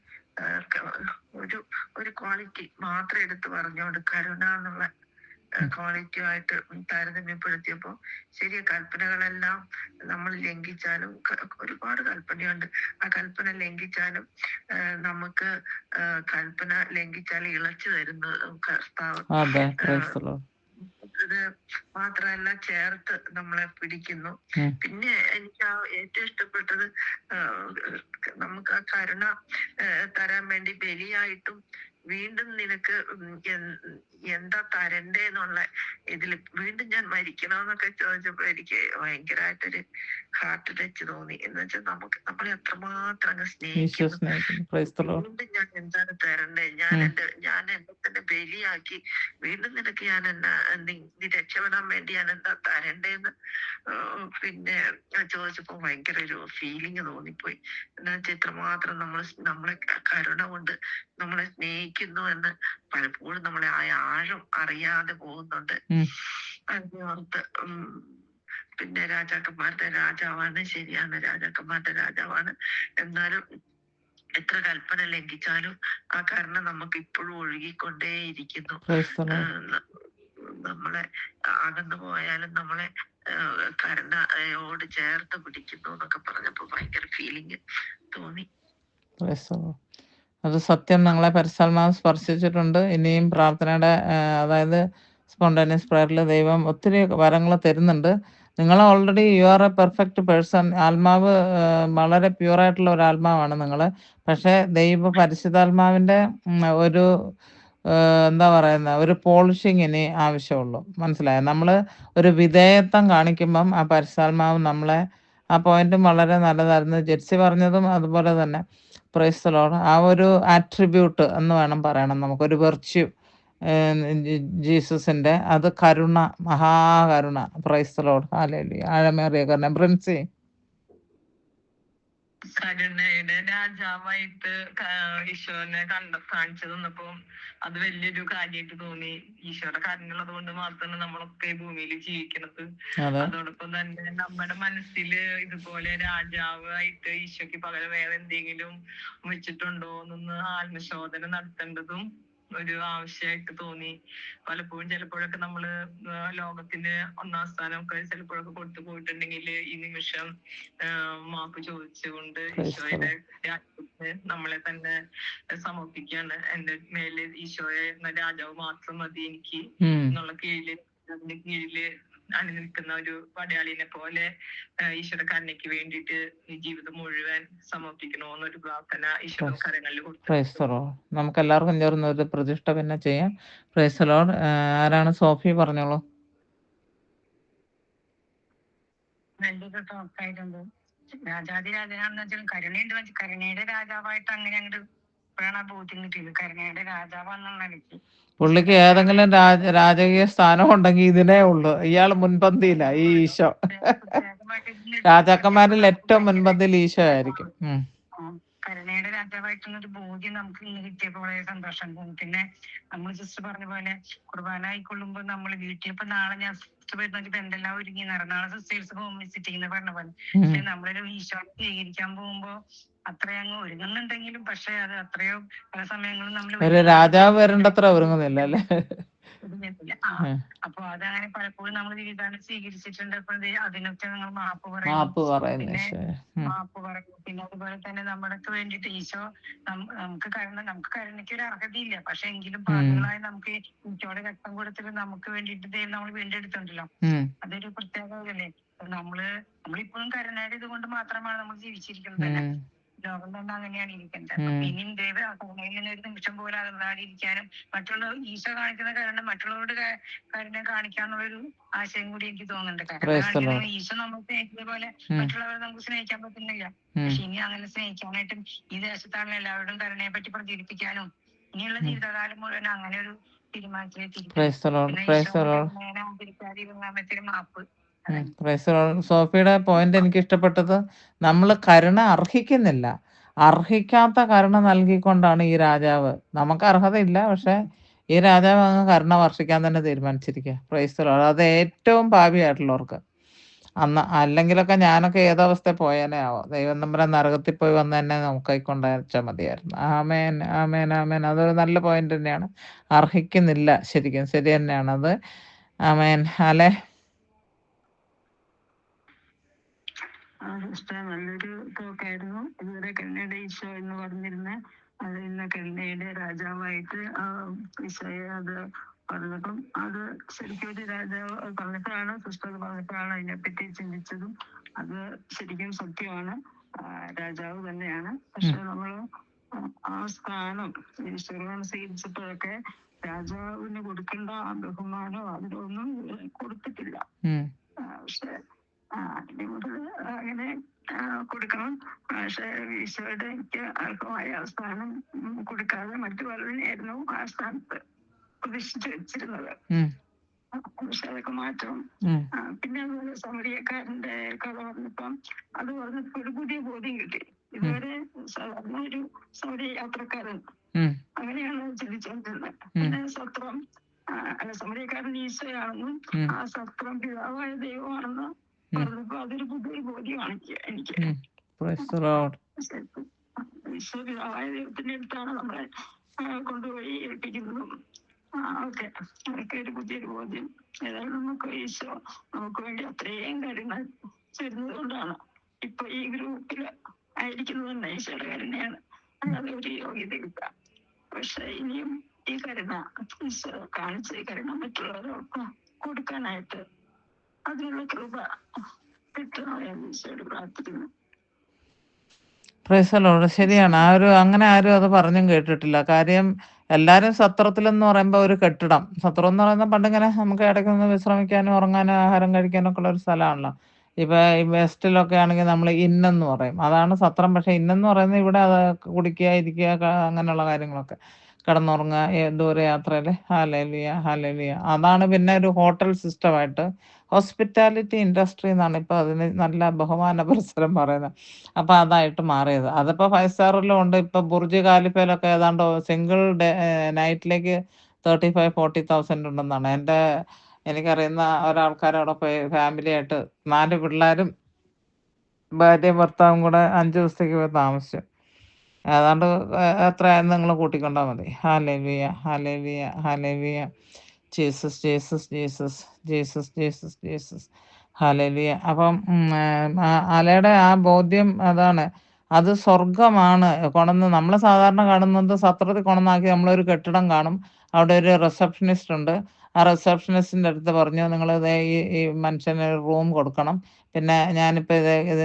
B: ഒരു ക്വാളിറ്റി മാത്രം എടുത്ത് പറഞ്ഞോണ്ട് കരുണ എന്നുള്ള ക്വാളിറ്റിയുമായിട്ട് താരതമ്യപ്പെടുത്തിയപ്പോൾ ശരിയ കൽപ്പനകളെല്ലാം നമ്മൾ ലംഘിച്ചാലും ഒരുപാട് കൽപ്പനയുണ്ട്. ആ കൽപ്പന ലംഘിച്ചാലും നമുക്ക് കൽപ്പന ലംഘിച്ചാൽ ഇളച്ചു തരുന്ന കർത്താവ്.
A: അതെ, praise the Lord.
B: ഇത് മാത്രമല്ല ചേർത്ത് നമ്മളെ പിടിക്കുന്നു. പിന്നെ എനിക്ക് ഏറ്റവും ഇഷ്ടപ്പെട്ടത് നമുക്ക് ആ കരുണ തരാൻ വേണ്ടി ബലിയായിട്ടും വീണ്ടും നിനക്ക് എന്താ തരണ്ടേ എന്നുള്ള ഇതിൽ വീണ്ടും ഞാൻ മരിക്കണമെന്നൊക്കെ ചോദിച്ചപ്പോ എനിക്ക് ഭയങ്കരമായിട്ടൊരു ഹാർട്ട് ടച്ച് തോന്നി. എന്ന് വെച്ചാൽ നമ്മളെ എത്രമാത്രം അങ്ങ് സ്നേഹിക്കുന്നു. വീണ്ടും ഞാൻ എന്താണ് തരണ്ടേ, ഞാൻ എന്നെ തന്നെ ബലിയാക്കി വീണ്ടും നിനക്ക് ഞാൻ നീ രക്ഷപ്പെടാൻ വേണ്ടി ഞാൻ എന്താ തരണ്ടേന്ന് പിന്നെ ചോദിച്ചപ്പോ ഭയങ്കര ഒരു ഫീലിംഗ് തോന്നിപ്പോയി. എന്താ വെച്ചാൽ ഇത്രമാത്രം നമ്മളെ കരുണ കൊണ്ട് നമ്മളെ സ്നേഹിക്കുന്നു എന്ന് പലപ്പോഴും നമ്മളെ ആ ആഴം അറിയാതെ പോകുന്നുണ്ട്. അതിനോർത്ത് പിന്നെ രാജാക്കന്മാരുടെ രാജാവാണ്, ശരിയാണ്, രാജാക്കന്മാരുടെ രാജാവാണ്. എന്നാലും എത്ര കൽപ്പന ലംഘിച്ചാലും ആ കരുണ നമുക്ക് ഇപ്പോഴും ഒഴുകിക്കൊണ്ടേയിരിക്കുന്നു. നമ്മളെ അകന്നു പോയാലും നമ്മളെ കരുണയോട് ചേർത്ത് പിടിക്കുന്നു എന്നൊക്കെ പറഞ്ഞപ്പോ ഭയങ്കര ഫീലിംഗ് തോന്നി.
A: അത് സത്യം, ഞങ്ങളെ പരിശുദ്ധാത്മാവ് സ്പർശിച്ചിട്ടുണ്ട്. ഇനിയും പ്രാർത്ഥനയുടെ അതായത് സ്പോണ്ടേനിയസ് പ്രയറിൽ ദൈവം ഒത്തിരി വരങ്ങൾ തരുന്നുണ്ട്. നിങ്ങൾ already you are A perfect person. ആത്മാവ് വളരെ പ്യുവറായിട്ടുള്ള ഒരു ആത്മാവാണ് നിങ്ങൾ. പക്ഷേ പരിശുദ്ധാത്മാവിൻ്റെ ഒരു എന്താ പറയുന്ന ഒരു പോളിഷിങ് ഇനി ആവശ്യമുള്ളൂ. മനസ്സിലായോ? നമ്മൾ ഒരു വിധേയത്വം കാണിക്കുമ്പം ആ പരിശുദ്ധാത്മാവ് നമ്മളെ ആ പോയിന്റും വളരെ നല്ലതായിരുന്നു. ജെറ്റ്സി പറഞ്ഞതും അതുപോലെ തന്നെ പ്രൈസ് ദി ലോർഡ്. ആ ഒരു ആട്രിബ്യൂട്ട് എന്ന് വേണം പറയണം, നമുക്കൊരു വെർച്യു ജീസസിന്റെ, അത് കരുണ, മഹാകരുണ. Praise the lord. ഹല്ലേലൂയ. ആഴമേറിയ കരുണ. ബ്രിൻസി,
B: കരുണയുടെ രാജാവായിട്ട് ഈശോനെ കാണിച്ചു തന്നപ്പോ അത് വലിയൊരു കാര്യമായിട്ട് തോന്നി. ഈശോയുടെ കരുണയുള്ളത് കൊണ്ട് മാത്രമാണ് നമ്മളൊക്കെ ഭൂമിയിൽ ജീവിക്കുന്നത്. അതോടൊപ്പം തന്നെ നമ്മുടെ മനസ്സില് ഇതുപോലെ രാജാവായിട്ട് ഈശോയ്ക്ക് പകരം വേറെ എന്തെങ്കിലും വെച്ചിട്ടുണ്ടോ എന്നൊന്ന് ആത്മശോധന നടത്തേണ്ടതും ഒരു ആവശ്യമായിട്ട് തോന്നി. പലപ്പോഴും ചിലപ്പോഴൊക്കെ നമ്മള് ലോകത്തിന് ഒന്നാം സ്ഥാനമൊക്കെ ചിലപ്പോഴൊക്കെ കൊടുത്തു പോയിട്ടുണ്ടെങ്കിൽ ഈ നിമിഷം മാപ്പ് ചോദിച്ചുകൊണ്ട് ഈശോയുടെ രാജ്യത്തിന് നമ്മളെ തന്നെ സമർപ്പിക്കുകയാണ്. എന്റെ മേല് ഈശോയെ എന്ന രാജാവ് മാത്രം മതി എനിക്ക് എന്നുള്ള അതിന്റെ കീഴില് അണിനിൽക്കുന്ന ഒരു പടയാളിനെ പോലെ ഈശ്വര കരുണയ്ക്ക് വേണ്ടിയിട്ട് ഈ ജീവിതം മുഴുവൻ സമർപ്പിക്കണോന്നൊരു പ്രാർത്ഥന ഈശ്വര കരങ്ങളിൽ കൊടുത്തു.
A: നമുക്ക് എല്ലാവർക്കും ചേർന്ന് ഒരു പ്രതിഷ്ഠ പിന്നെ ചെയ്യാം. Price the Lord. ആരാണ്? സോഫി, പറഞ്ഞോളൂ.
B: നല്ലൊരു ടോക്കായിട്ടുണ്ട്. രാജാതിരാജനാണെന്ന് വെച്ചാൽ കരുണയുണ്ട് വെച്ചാൽ കരുണയുടെ രാജാവായിട്ട് അങ്ങനെ അങ്ങോട്ട് ഇപ്പോഴാണ് ബോധ്യം കിട്ടിയത്. കരുണയുടെ രാജാവാന്നുള്ള എനിക്ക്
A: പുള്ളിക്ക് ഏതെങ്കിലും രാജകീയ സ്ഥാനം ഉണ്ടെങ്കിൽ ഇതിനേ ഉള്ളു. ഇയാൾ മുൻപന്തിയില്ല. ഈ ഈശോ രാജാക്കന്മാരിൽ ഏറ്റവും മുൻപന്തിയിൽ ഈശോ ആയിരിക്കും.
B: കരുണയുടെ രാജാവായിട്ടുള്ളൊരു ബോധ്യം നമുക്ക് ഇന്ന് കിട്ടിയപ്പോൾ വളരെ സന്തോഷം തോന്നി. പിന്നെ നമ്മൾ സിസ്റ്റർ പറഞ്ഞ പോലെ കുർബാന ആയിക്കൊള്ളുമ്പോൾ നമ്മൾ വീട്ടിൽ ഇപ്പൊ നാളെ ഞാൻ സിസ്റ്റർ വരുന്ന എന്തെല്ലാം ഒരുങ്ങി നാളെ സിസ്റ്റേഴ്സ് ഹോം വിസിറ്റിംഗ് എന്ന് പറഞ്ഞ പോലെ. പക്ഷെ നമ്മളൊരു ഈശോ സ്വീകരിക്കാൻ പോകുമ്പോ അത്രയങ്ങ് ഒരുങ്ങുന്നുണ്ടെങ്കിലും പക്ഷെ അത് അത്രയോ പല സമയങ്ങളും നമ്മൾ
A: രാജാവ് വരേണ്ടത്ര ഒരുങ്ങുന്നില്ല അല്ലേ?
B: അപ്പൊ അതങ്ങനെ പലപ്പോഴും നമ്മൾ ജീവിതം സ്വീകരിച്ചിട്ടുണ്ട്. അപ്പോൾ അതിനൊക്കെ നിങ്ങൾ മാപ്പ് പറയും. പിന്നെ മാപ്പ് പറയും. പിന്നെ അതുപോലെ തന്നെ നമ്മൾക്ക് വേണ്ടിയിട്ട് ഈശോ നമുക്ക് കരുണയ്ക്ക് ഒരു അർഹതയില്ല. പക്ഷെ എങ്കിലും പാപികളായി നമുക്ക് ഈശോയുടെ രക്തം കൊടുത്തിട്ട് നമുക്ക് വേണ്ടിയിട്ട് ദൈവം നമ്മൾ വീണ്ടെടുത്തുണ്ടല്ലോ. അതൊരു പ്രത്യേകതയല്ലേ. നമ്മളിപ്പോഴും കരുണയുടെ ഇത് കൊണ്ട് മാത്രമാണ് നമ്മൾ ജീവിച്ചിരിക്കുന്നത്. ലോകം തന്നെ അങ്ങനെയാണ് ഇരിക്കുന്നത്. ഇനിയും കരുണയിൽ നിന്ന് ഒരു നിമിഷം പോലെ അകന്നാടിയിരിക്കാനും മറ്റുള്ള ഈശോ കാണിക്കുന്ന കരുണ മറ്റുള്ളവരുടെ കരുണ കാണിക്കാന്നുള്ളൊരു ആശയം കൂടി എനിക്ക് തോന്നുന്നുണ്ട്. കാരണം ഈശോ നമ്മൾ സ്നേഹിക്കുന്ന പോലെ മറ്റുള്ളവരെ നമുക്ക് സ്നേഹിക്കാൻ പറ്റുന്നില്ല. പക്ഷെ ഇനി അങ്ങനെ സ്നേഹിക്കാനായിട്ടും ഈ ദേശത്താണ് എല്ലാവരുടെയും കരുണയെ പറ്റി പ്രചരിപ്പിക്കാനും ഇനിയുള്ള ജീവിതകാലം മുഴുവൻ അങ്ങനെ ഒരു തീരുമാനത്തിലെത്തിയിരിക്കും. മാപ്പ്.
A: സോഫിയുടെ പോയിന്റ് എനിക്ക് ഇഷ്ടപ്പെട്ടത്, നമ്മൾ കരുണ അർഹിക്കുന്നില്ല, അർഹിക്കാത്ത കരുണ നൽകിക്കൊണ്ടാണ് ഈ രാജാവ്. നമുക്ക് അർഹതയില്ല, പക്ഷെ ഈ രാജാവ് അങ്ങ് കരുണ വർഷിക്കാൻ തന്നെ തീരുമാനിച്ചിരിക്കുക. Price the Lord. അത് ഏറ്റവും പാപിയായിട്ടുള്ളവർക്ക്, അന്ന് അല്ലെങ്കിലൊക്കെ ഞാനൊക്കെ ഏതവസ്ഥ പോയേനെ ആവോ. ദൈവം തമ്പുരാൻ നരകത്തിൽ പോയി വന്ന് എന്നെ നോക്കിക്കൊണ്ടയച്ചാൽ മതിയായിരുന്നു. ആമേൻ, ആമേൻ, ആമേൻ. അതൊരു നല്ല പോയിന്റ് തന്നെയാണ്. അർഹിക്കുന്നില്ല ശരിക്കും. ശരി തന്നെയാണത്. ആമേൻ. അല്ലേ?
B: നല്ലൊരു ടോക്കായിരുന്നു. ഇതുവരെ കരുണയുടെ ഈശോ എന്ന് പറഞ്ഞിരുന്ന അത് ഇന്ന് കരുണയുടെ രാജാവായിട്ട് ഈശോയെ അത് പറഞ്ഞപ്പം അത് ശരിക്കും ഒരു രാജാവ് പറഞ്ഞപ്പോഴാണ്, സിസ്റ്റർ പറഞ്ഞപ്പോഴാണ് അതിനെപ്പറ്റി ചിന്തിച്ചതും. അത് ശരിക്കും സത്യമാണ്, രാജാവ് തന്നെയാണ്. പക്ഷെ നമ്മള് ആ സ്ഥാനം ഈശ്വരനെ സ്വീകരിച്ചപ്പോഴൊക്കെ രാജാവിന് കൊടുക്കേണ്ട ആ ബഹുമാനം അതിലൊന്നും കൊടുത്തിട്ടില്ല. പക്ഷെ അതിന് മുതൽ അങ്ങനെ കൊടുക്കണം. പക്ഷെ ഈശോയുടെ എനിക്ക് അർഹമായ സ്ഥാനം കൊടുക്കാതെ മറ്റു പലതിനായിരുന്നു ആ സ്ഥാനത്ത് പ്രതീക്ഷിച്ചു വെച്ചിരുന്നത്. പക്ഷെ അതൊക്കെ മാറ്റം. പിന്നെ അതുപോലെ സമരിയക്കാരന്റെ കഥ പറഞ്ഞപ്പം അത് പറഞ്ഞപ്പോ ഒരു പുതിയ ബോധ്യം കിട്ടി. ഇതുവരെ സാധാരണ ഒരു സമരിയ യാത്രക്കാരൻ അങ്ങനെയാണ് ചിന്തിച്ചുകൊണ്ടിരുന്നത്. പിന്നെ സത്രം അല്ല, സമരിയക്കാരൻ ഈശോയാണെന്നും ആ സത്രം പിതാവായ ദൈവമാണെന്നും പറഞ്ഞപ്പോ അതൊരു പുതിയൊരു ബോധ്യമാണ് എനിക്ക്. ഈശോ പിതാവായ ദൈവത്തിന്റെ അടുത്താണ് നമ്മളെ കൊണ്ടുപോയി ഏൽപ്പിക്കുന്നതും. ഓക്കെ, അതൊക്കെ ഒരു പുതിയൊരു ബോധ്യം. ഏതായാലും നമുക്ക് ഈശോ നമുക്ക് വേണ്ടി അത്രയും കാര്യങ്ങൾ ചെയ്യുന്നത് കൊണ്ടാണ് ഇപ്പൊ ഈ ഗ്രൂപ്പിൽ ആയിരിക്കുന്നത് തന്നെ ഈശോയുടെ കരുണയാണ്. അല്ലാതെ ഒരു യോഗ്യതയില്ല. പക്ഷെ ഇനിയും ഈ കരുണ ഈശോ കാണിച്ച ഈ കരുണ മറ്റുള്ളവർക്ക് കൊടുക്കാനായിട്ട് അതിനുള്ള കൃപ കിട്ടണമെന്ന് ഈശോയോട് പ്രാർത്ഥിക്കുന്നു.
A: Price the Lord. ശരിയാണ്. അങ്ങനെ ആരും അത് പറഞ്ഞും കേട്ടിട്ടില്ല. കാര്യം എല്ലാരും സത്രത്തിലെന്ന് പറയുമ്പോ ഒരു കെട്ടിടം. സത്രം എന്ന് പറയുന്ന പണ്ടിങ്ങനെ നമുക്ക് ഇടയ്ക്ക് നിന്ന് വിശ്രമിക്കാനും ഉറങ്ങാനും ആഹാരം കഴിക്കാനും ഒക്കെ ഉള്ള ഒരു സ്ഥലമാണല്ലോ. ഇപ്പൊ ഈ വെസ്റ്റിലൊക്കെ ആണെങ്കിൽ നമ്മൾ ഇന്നെന്ന് പറയും. അതാണ് സത്രം. പക്ഷെ ഇന്നെന്ന് പറയുന്നത് ഇവിടെ അത് കുടിക്കുക, ഇരിക്കുക, അങ്ങനെയുള്ള കാര്യങ്ങളൊക്കെ. കിടന്നുറങ്ങുക, ദൂരയാത്രയില് ഹല്ലേലൂയ, ഹല്ലേലൂയ. അതാണ് പിന്നെ ഒരു ഹോട്ടൽ സിസ്റ്റമായിട്ട് ഹോസ്പിറ്റാലിറ്റി ഇൻഡസ്ട്രി എന്നാണ് ഇപ്പൊ അതിന് നല്ല ബഹുമാന പുരസ്സരം പറയുന്നത്. അപ്പൊ അതായിട്ട് മാറിയത്. അതിപ്പോ 5 സ്റ്റാറിലും ഉണ്ട്. ഇപ്പൊ ബുർജ് ഖാലിഫയിലൊക്കെ ഏതാണ്ട് സിംഗിൾ നൈറ്റിലേക്ക് 35,000-40,000 ഉണ്ടെന്നാണ്. എനിക്കറിയുന്ന ഒരാൾക്കാർ അവിടെ പോയി ഫാമിലി ആയിട്ട് 4 പിള്ളേരും ഭാര്യയും ഭർത്താവും കൂടെ 5 ദിവസത്തേക്ക് പോയി താമസിച്ചു. ഏതാണ്ട് എത്രയായെന്ന് നിങ്ങൾ കൂട്ടിക്കൊണ്ടാൽ മതി. Hallelujah, hallelujah, hallelujah. Jesus, Jesus, Jesus, Jesus, Jesus, Jesus. Hallelujah. അപ്പം അലയുടെ ആ ബോധ്യം അതാണ്. അത് സ്വർഗമാണ്. നമ്മൾ സാധാരണ കാണുന്നത് സത്രത്തിൽ കൊണ്ടുവന്നാക്കി നമ്മളൊരു കെട്ടിടം കാണും. അവിടെ ഒരു റിസപ്ഷനിസ്റ്റ് ഉണ്ട്. ആ റിസപ്ഷനിസ്റ്റിന്റെ അടുത്ത് പറഞ്ഞു, നിങ്ങൾ ഈ മനുഷ്യന് ഒരു റൂം കൊടുക്കണം. പിന്നെ ഞാനിപ്പോൾ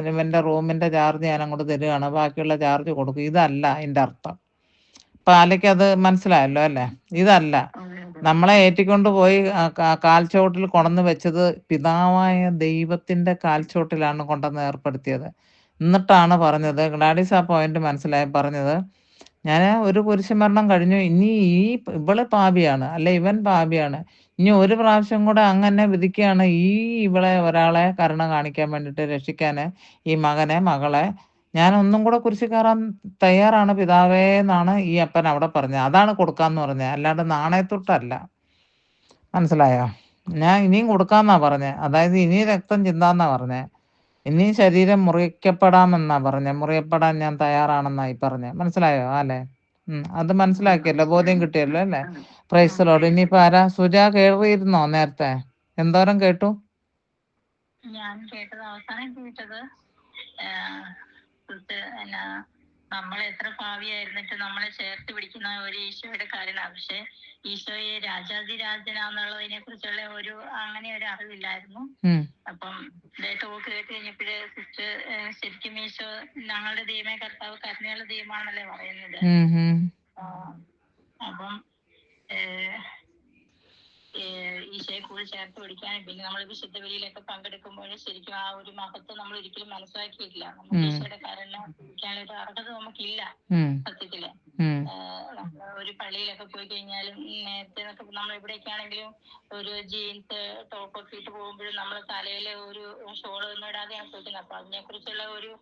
A: ഇവന്റെ റൂമിന്റെ ചാർജ് ഞാൻ അങ്ങോട്ട് തരികയാണ്, ബാക്കിയുള്ള ചാർജ് കൊടുക്കും. ഇതല്ല അതിന്റെ അർത്ഥം. പാലയ്ക്ക് അത് മനസ്സിലായല്ലോ അല്ലേ? ഇതല്ല. നമ്മളെ ഏറ്റിക്കൊണ്ട് പോയി കാൽച്ചോട്ടിൽ കൊണ്ടുവന്ന് വെച്ചത് പിതാവായ ദൈവത്തിന്റെ കാൽച്ചോട്ടിലാണ് കൊണ്ടുവന്ന് ഏർപ്പെടുത്തിയത്. എന്നിട്ടാണ് പറഞ്ഞത്, ഗ്ലാഡിസ് ആ പോയിന്റ് മനസ്സിലായി പറഞ്ഞത്, ഞാൻ ഒരു കുരിശുമരണം കഴിഞ്ഞു, ഇനി ഇവള് പാപിയാണ്, അല്ലെ ഇവൻ പാപിയാണ്, ഇനി ഒരു പ്രാവശ്യം കൂടെ അങ്ങനെ വിധിക്കുകയാണ്, ഇവളെ ഒരാളെ കരുണ കാണിക്കാൻ വേണ്ടിയിട്ട് രക്ഷിക്കാന്, ഈ മകനെ മകളെ ഞാൻ ഒന്നും കൂടെ കുരിശിൽ കയറാൻ തയ്യാറാണ് പിതാവേ എന്നാണ് ഈ അപ്പൻ അവിടെ പറഞ്ഞത്. അതാണ് കൊടുക്കാന്ന് പറഞ്ഞത്, അല്ലാണ്ട് നാണയത്തൊട്ടല്ല. മനസ്സിലായോ? ഞാൻ ഇനിയും കൊടുക്കാന്നാ പറഞ്ഞത്. അതായത് ഇനി രക്തം ചിന്താന്നാ പറഞ്ഞത്, ഇനി ശരീരം മുറിക്കപ്പെടാമെന്നാ പറഞ്ഞത്, മുറിയപ്പെടാൻ ഞാൻ തയ്യാറാണെന്നായി പറഞ്ഞത്. മനസ്സിലായോ അല്ലേ? അത് മനസ്സിലാക്കിയല്ലോ, ബോധ്യം കിട്ടിയല്ലോ അല്ലേ? Price the Lord. ഇനിയിപ്പോ ആരാ? സുജ കേറിയിരുന്നോ നേരത്തെ? എന്തോരം കേട്ടു?
B: ഞാൻ കേട്ടത് അവസാനം കേട്ടത് നമ്മൾ എത്ര ഭാവിയായിരുന്നിട്ട് നമ്മളെ ചേർത്ത് പിടിക്കുന്ന ഒരു ഈശോയുടെ കാര്യമാണ്. പക്ഷെ ഈശോയെ രാജാതിരാജനാന്നുള്ളതിനെ കുറിച്ചുള്ള അങ്ങനെ ഒരു അറിവില്ലായിരുന്നു. അപ്പം ടോക്ക് കേട്ട് കഴിഞ്ഞപ്പോഴേ സിസ്റ്റർ ശരിക്കും ഈശോ ഞങ്ങളുടെ ദൈവമേ കർത്താവ് കരുണയുള്ള ദൈവമാണല്ലേ പറയുന്നത്. അപ്പം ഈശോയെ കൂടി ചേർത്ത് പിടിക്കാനും പിന്നെ നമ്മൾ വിശുദ്ധ ബലിയിലൊക്കെ പങ്കെടുക്കുമ്പോൾ ശരിക്കും ആ ഒരു മഹത്വം നമ്മൾ ഒരിക്കലും മനസ്സിലാക്കിയിട്ടില്ല. നമുക്ക് ഈശോയുടെ കാരണം പിടിക്കാനുള്ള ഒരു അർഹത നമുക്കില്ല സത്യത്തില്. നമ്മൾ ഒരു പള്ളിയിലൊക്കെ പോയി കഴിഞ്ഞാലും നേരത്തെ നമ്മൾ ഇവിടെയൊക്കെ ആണെങ്കിലും ഒരു ജീൻസ് ടോപ്പൊക്കെ ഇട്ട് പോകുമ്പോഴും നമ്മൾ തലയിൽ ഒരു ഷോള് ഒന്നും ഇടാതെയാണ് പോയിട്ടുള്ളത്. അപ്പൊ അതിനെ കുറിച്ചുള്ള ഒരു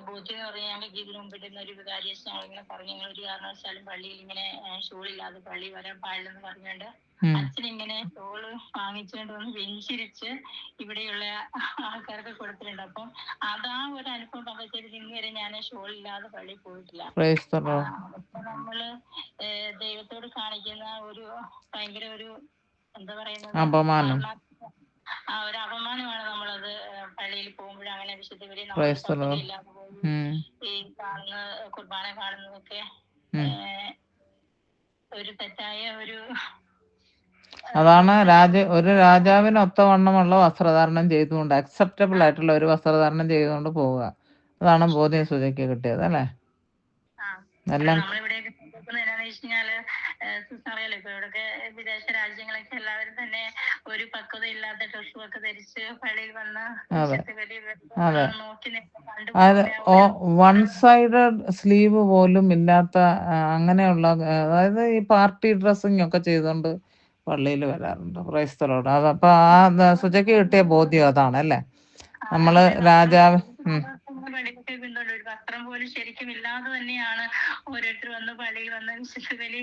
B: ബോധ്യം എന്ന് പറഞ്ഞാൽ ഞങ്ങൾക്ക് ഇതിനു മുമ്പ് ഇടുന്ന ഒരു വികാരിയച്ഛൻ ഇങ്ങനെ പറഞ്ഞു, ഞങ്ങൾ ഒരു കാരണവശാലും പള്ളിയിൽ ഇങ്ങനെ ഷോളില്ലാതെ പള്ളി വരാൻ പാടില്ലെന്ന് പറഞ്ഞുകൊണ്ട് അച്ഛൻ ഇങ്ങനെ ഷോള് വാങ്ങിച്ചുകൊണ്ട് വന്ന് വെഞ്ചിരിച്ച് ഇവിടെയുള്ള ആൾക്കാർക്ക് കൊടുത്തിട്ടുണ്ട്. അപ്പം അതാ ഒരു അനുഭവം പങ്കുവെച്ചത്. ഇന്ന് വരെ ഞാൻ ഷോളില്ലാതെ പള്ളിയിൽ പോയിട്ടില്ല. അപ്പൊ നമ്മള് ദൈവത്തോട് കാണിക്കുന്ന ഒരു ഭയങ്കര ഒരു എന്താ പറയുന്നത്,
A: അപമാനം.
B: ഒരു അപമാനമാണ് നമ്മളത് പള്ളിയിൽ പോകുമ്പോഴും അങ്ങനെ വിശുദ്ധ നമ്മൾ ഇല്ലാതെ പോയി ഈ കാണുന്ന കുർബാന കാണുന്നതൊക്കെ ഒരു തെറ്റായ ഒരു
A: അതാണ് ഒരു രാജാവിന് ഒത്തവണ്ണമുള്ള വസ്ത്രധാരണം ചെയ്തുകൊണ്ട് അക്സെപ്റ്റബിൾ ആയിട്ടുള്ള ഒരു വസ്ത്രധാരണം ചെയ്തുകൊണ്ട് പോവുക. അതാണ് ബോധ്യം സുജയ്ക്ക് കിട്ടിയത് അല്ലേ? എല്ലാം
B: നമ്മളിവിടെയൊക്കെ എന്താണെന്ന് വെച്ച് കഴിഞ്ഞാല് അറിയാലോ, ഇപ്പൊ ഇവിടെയൊക്കെ വിദേശ രാജ്യങ്ങളൊക്കെ എല്ലാവരും തന്നെ ഒരു പക്വത ഇല്ലാത്ത ഡ്രസ്സും ഒക്കെ ധരിച്ച് പള്ളിയിൽ വന്ന് നോക്കി
A: അത് വൺ സൈഡഡ് സ്ലീവ് പോലും ഇല്ലാത്ത അങ്ങനെയുള്ള, അതായത് ഈ പാർട്ടി ഡ്രസ്സിങ് ഒക്കെ ചെയ്തുകൊണ്ട് പള്ളിയിൽ വരാറുണ്ട്. Price the Lord. അതപ്പോ ആ സുജയ്ക്ക് കിട്ടിയ ബോധ്യം അതാണ് അല്ലേ? നമ്മള് രാജാവ്
B: ഒരു വസ്ത്രം പോലും ശരിക്കും ഇല്ലാതെ തന്നെയാണ് ഓരോരുത്തർ വന്ന് പള്ളിയിൽ വന്ന് വിശുദ്ധ ബലി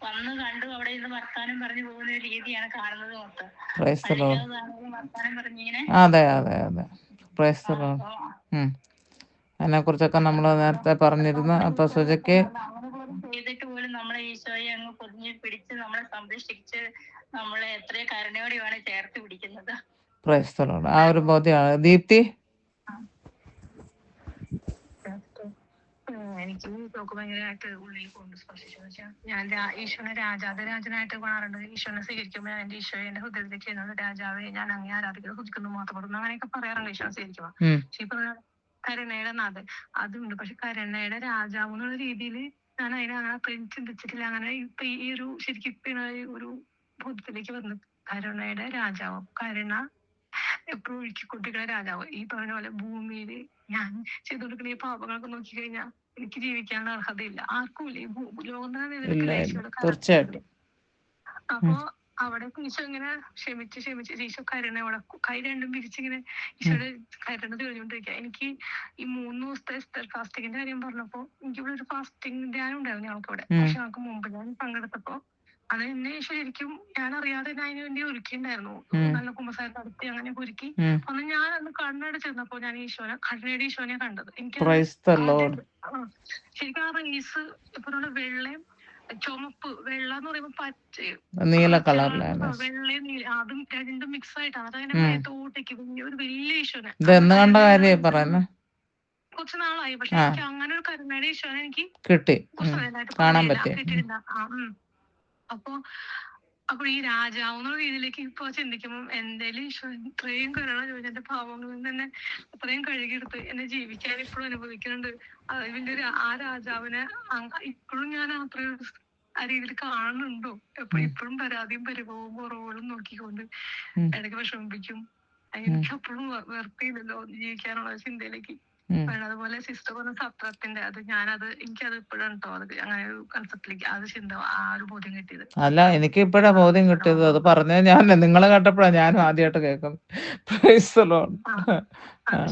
B: വന്ന് കണ്ടു അവിടെ നിന്ന് വർത്താനം പറഞ്ഞു പോകുന്ന ഒരു രീതിയാണ് കാണുന്നത് മൊത്തം. വർത്താനം പറഞ്ഞിങ്ങനെ.
A: അതെ അതെ അതെ. Price the Lord. അതിനെ കുറിച്ചൊക്കെ നമ്മൾ നേരത്തെ പറഞ്ഞിരുന്നു. അപ്പൊ സുജയ്ക്ക്
B: ചെയ്തിട്ട് പോലും നമ്മളെ ഈശോയെ അങ്ങ് പൊതിഞ്ഞ് പിടിച്ച് നമ്മളെ സംരക്ഷിച്ച് നമ്മളെ എത്ര കരുണയോടെയാണ് ചേർത്ത് പിടിക്കുന്നത്.
A: Price the Lord. ആ ഒരു ബോധ്യമാണ്. ദീപ്തി?
B: എനിക്ക് തോക്ക് ഭയങ്കരമായിട്ട് ഉള്ളിൽ കൊണ്ട് സ്പർശിച്ചു വെച്ചാൽ ഞാൻ ഈശോനെ രാജാതിരാജനായിട്ട് കാണാറുണ്ട്. ഈശോനെ സ്വീകരിക്കുമ്പോൾ എന്റെ ഈശോയെ എന്റെ ഹൃദയത്തിൽ ചെയ്യുന്നത് രാജാവെ ഞാൻ അങ്ങേ ആരാധിക്കുന്നത് ഹുദിക്കുന്നു മാത്രപ്പെടുന്നു അങ്ങനെയൊക്കെ പറയാറുണ്ട് ഈശോനെ സ്വീകരിക്കുമ്പോൾ. പക്ഷെ ഇപ്പൊ കരുണയുടെ നാഥൻ അതുണ്ട്. പക്ഷെ കരുണയുടെ രാജാവ് എന്നുള്ള രീതിയിൽ ഞാൻ അതിനെ അങ്ങനെ ചിന്തിച്ചിട്ടില്ല. അങ്ങനെ ഇപ്പൊ ഈ ഒരു ശരിക്കും ഇപ്പൊ ഒരു ബോധത്തിലേക്ക് വന്നു. കരുണയുടെ രാജാവ്, കരുണ എപ്പോഴും ഒഴുക്കിക്കൊണ്ടിരിക്കുന്ന രാജാവ്. ഈ പറഞ്ഞ പോലെ ഭൂമിയിൽ ഞാൻ ചെയ്തുകൊടുക്കുന്ന ഈ പാപങ്ങളൊക്കെ നോക്കിക്കഴിഞ്ഞാൽ എനിക്ക് ജീവിക്കാനുള്ള അർഹതയില്ല, ആർക്കും ഇല്ല. ഈ ലോകം തന്നെ
A: തീർച്ചയായിട്ടും.
B: അപ്പൊ അവിടെ ഈശോ ഇങ്ങനെ ക്ഷമിച്ച് ഈശോ കരുണയോടെ കൈ രണ്ടും പിരിച്ചിങ്ങനെ ഈശോയുടെ കരുണ തെളിഞ്ഞുകൊണ്ടിരിക്കുക. എനിക്ക് ഈ 3 ദിവസത്തെ ഫാസ്റ്റിങ്ങിന്റെ കാര്യം പറഞ്ഞപ്പോ എനിക്കിവിടെ ഒരു ഫാസ്റ്റിംഗ് ധ്യാനം ഉണ്ടായിരുന്നു ഞങ്ങൾക്കിവിടെ. പക്ഷെ ഞങ്ങൾക്ക് മുമ്പ് ഞാൻ പങ്കെടുത്തപ്പോ അത് എന്നെ ശരിക്കും ഞാൻ അറിയാതെ തന്നെ അതിന് വേണ്ടി ഒരുക്കിണ്ടായിരുന്നു. നല്ല കുമ്പസാരം നടത്തി അങ്ങനെ ഒരുക്കി. അന്ന് ഞാൻ അന്ന് കണ്ണട ചെന്നപ്പോ ഞാൻ കണ്ണയുടെ ഈശോനെ കണ്ടത്. എനിക്ക് ശരിക്കും ആ റൈസ് ഇപ്പൊ വെള്ളയും ചുമപ്പ്, വെള്ള എന്ന് പറയുമ്പോ പച്ച
A: നീല കളറിലാണ്,
B: വെള്ളയും നീല, അതും രണ്ടും മിക്സ് ആയിട്ടാണ്. അതങ്ങനെ തോട്ടേക്ക് ഒരു വലിയ ഈശോനെ
A: കണ്ട കാര്യം പറയുന്നത്
B: കുറച്ച് നാളായി. പക്ഷെ എനിക്ക് അങ്ങനെ ഒരു കരുണയുടെ ഈശോനെ എനിക്ക്
A: കിട്ടി, കാണാൻ
B: കിട്ടിയിട്ടില്ല. അപ്പൊ ഈ രാജാവ് എന്നുള്ള രീതിയിലേക്ക് ഇപ്പൊ ചിന്തിക്കുമ്പോൾ എന്തേലും ഈശോ ഇത്രയും കരുണ ചോദിച്ചു എന്റെ പാവങ്ങളിൽ തന്നെ അത്രയും കഴുകിയെടുത്ത് എന്നെ ജീവിക്കാൻ ഇപ്പോഴും അനുഭവിക്കുന്നുണ്ട്. അതിന്റെ ആ രാജാവിനെ ഇപ്പോഴും ഞാൻ അത്രയും ആ രീതിയിൽ കാണുന്നുണ്ടോ? ഇപ്പോഴും പരാതിയും പരിഭവവും കുറവുകളും നോക്കിക്കൊണ്ട് ഇടയ്ക്ക് വിഷമിപ്പിക്കും. എനിക്ക് അപ്പോഴും വെറുപ്പില്ലല്ലോ ജീവിക്കാനുള്ള ചിന്തയിലേക്ക്. അതുപോലെ സിസ്റ്റർ പറഞ്ഞ സത്രത്തിന്റെ എനിക്കത് ഇപ്പോഴാണ് കേട്ടോ അത് അങ്ങനെ ഒരു കൺസെപ്റ്റിലേക്ക് അത് ചിന്ത ആ ഒരു ബോധ്യം കിട്ടിയത്.
A: അല്ല, എനിക്ക് ഇപ്പോഴാ ബോധ്യം കിട്ടിയത്. അത് പറഞ്ഞ ഞാൻ നിങ്ങളെ കേട്ടപ്പോഴാണ് ഞാനും ആദ്യമായിട്ട് കേൾക്കുന്നത്.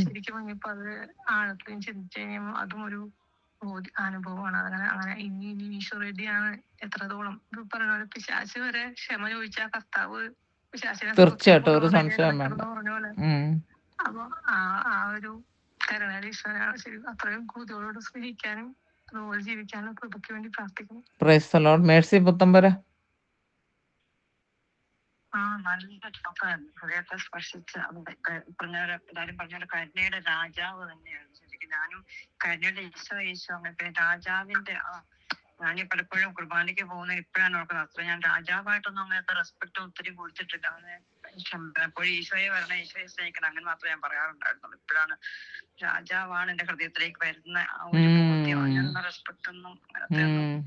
B: ശരിക്കും ഇപ്പൊ അത് ആഴത്തെയും ചിന്തിച്ചു കഴിഞ്ഞാൽ അതും ഒരു അനുഭവമാണ്. അങ്ങനെ ഇനി ഈശോ റെഡിയാണ് എത്രത്തോളം പറയുന്ന പോലെ പിശാച് വരെ ക്ഷമ ചോദിച്ച കർത്താവ് പിശാചിനെ
A: തീർച്ചയായിട്ടും ഒരു സംശയം വേണ്ട.
B: പറഞ്ഞ പോലെ അപ്പൊ ആ ഒരു കരുണയുടെ ഈശോനാണ് ശരി അത്രയും കൂതിയോട് സ്നേഹിക്കാനും അതുപോലെ ജീവിക്കാനും കൃപയ്ക്ക് വേണ്ടി പ്രാർത്ഥിക്കുന്നു.
A: Price the Lord. മേഴ്സി പുത്തമ്പര.
B: ഹൃദയത്തെ സ്പർശിച്ച് എല്ലാരും പറഞ്ഞ കരുണയുടെ രാജാവ് തന്നെയാണ് ശരിക്കും. ഞാനും കരുണയുടെ ഈശോ അങ്ങനെ രാജാവിന്റെ ഞാൻ പലപ്പോഴും കുർബാനയ്ക്ക് പോകുന്നത് ഇപ്പോഴാണ് ഓർക്കുന്നത്. അത്ര ഞാൻ രാജാവായിട്ടൊന്നും അങ്ങനത്തെ റെസ്പെക്ട് ഒത്തിരി കൊടുത്തിട്ടില്ല. എപ്പോഴും ഈശോയെ വരണം, ഈശോയെ സ്നേഹിക്കണം, അങ്ങനെ മാത്രമേ ഞാൻ പറയാറുണ്ടായിരുന്നുള്ളൂ. ഇപ്പോഴാണ് രാജാവാണ് എന്റെ ഹൃദയത്തിലേക്ക് വരുന്ന ആ ഒരു ബോധ്യം. അങ്ങനെയുള്ള റെസ്പെക്ട് ഒന്നും അങ്ങനത്തെ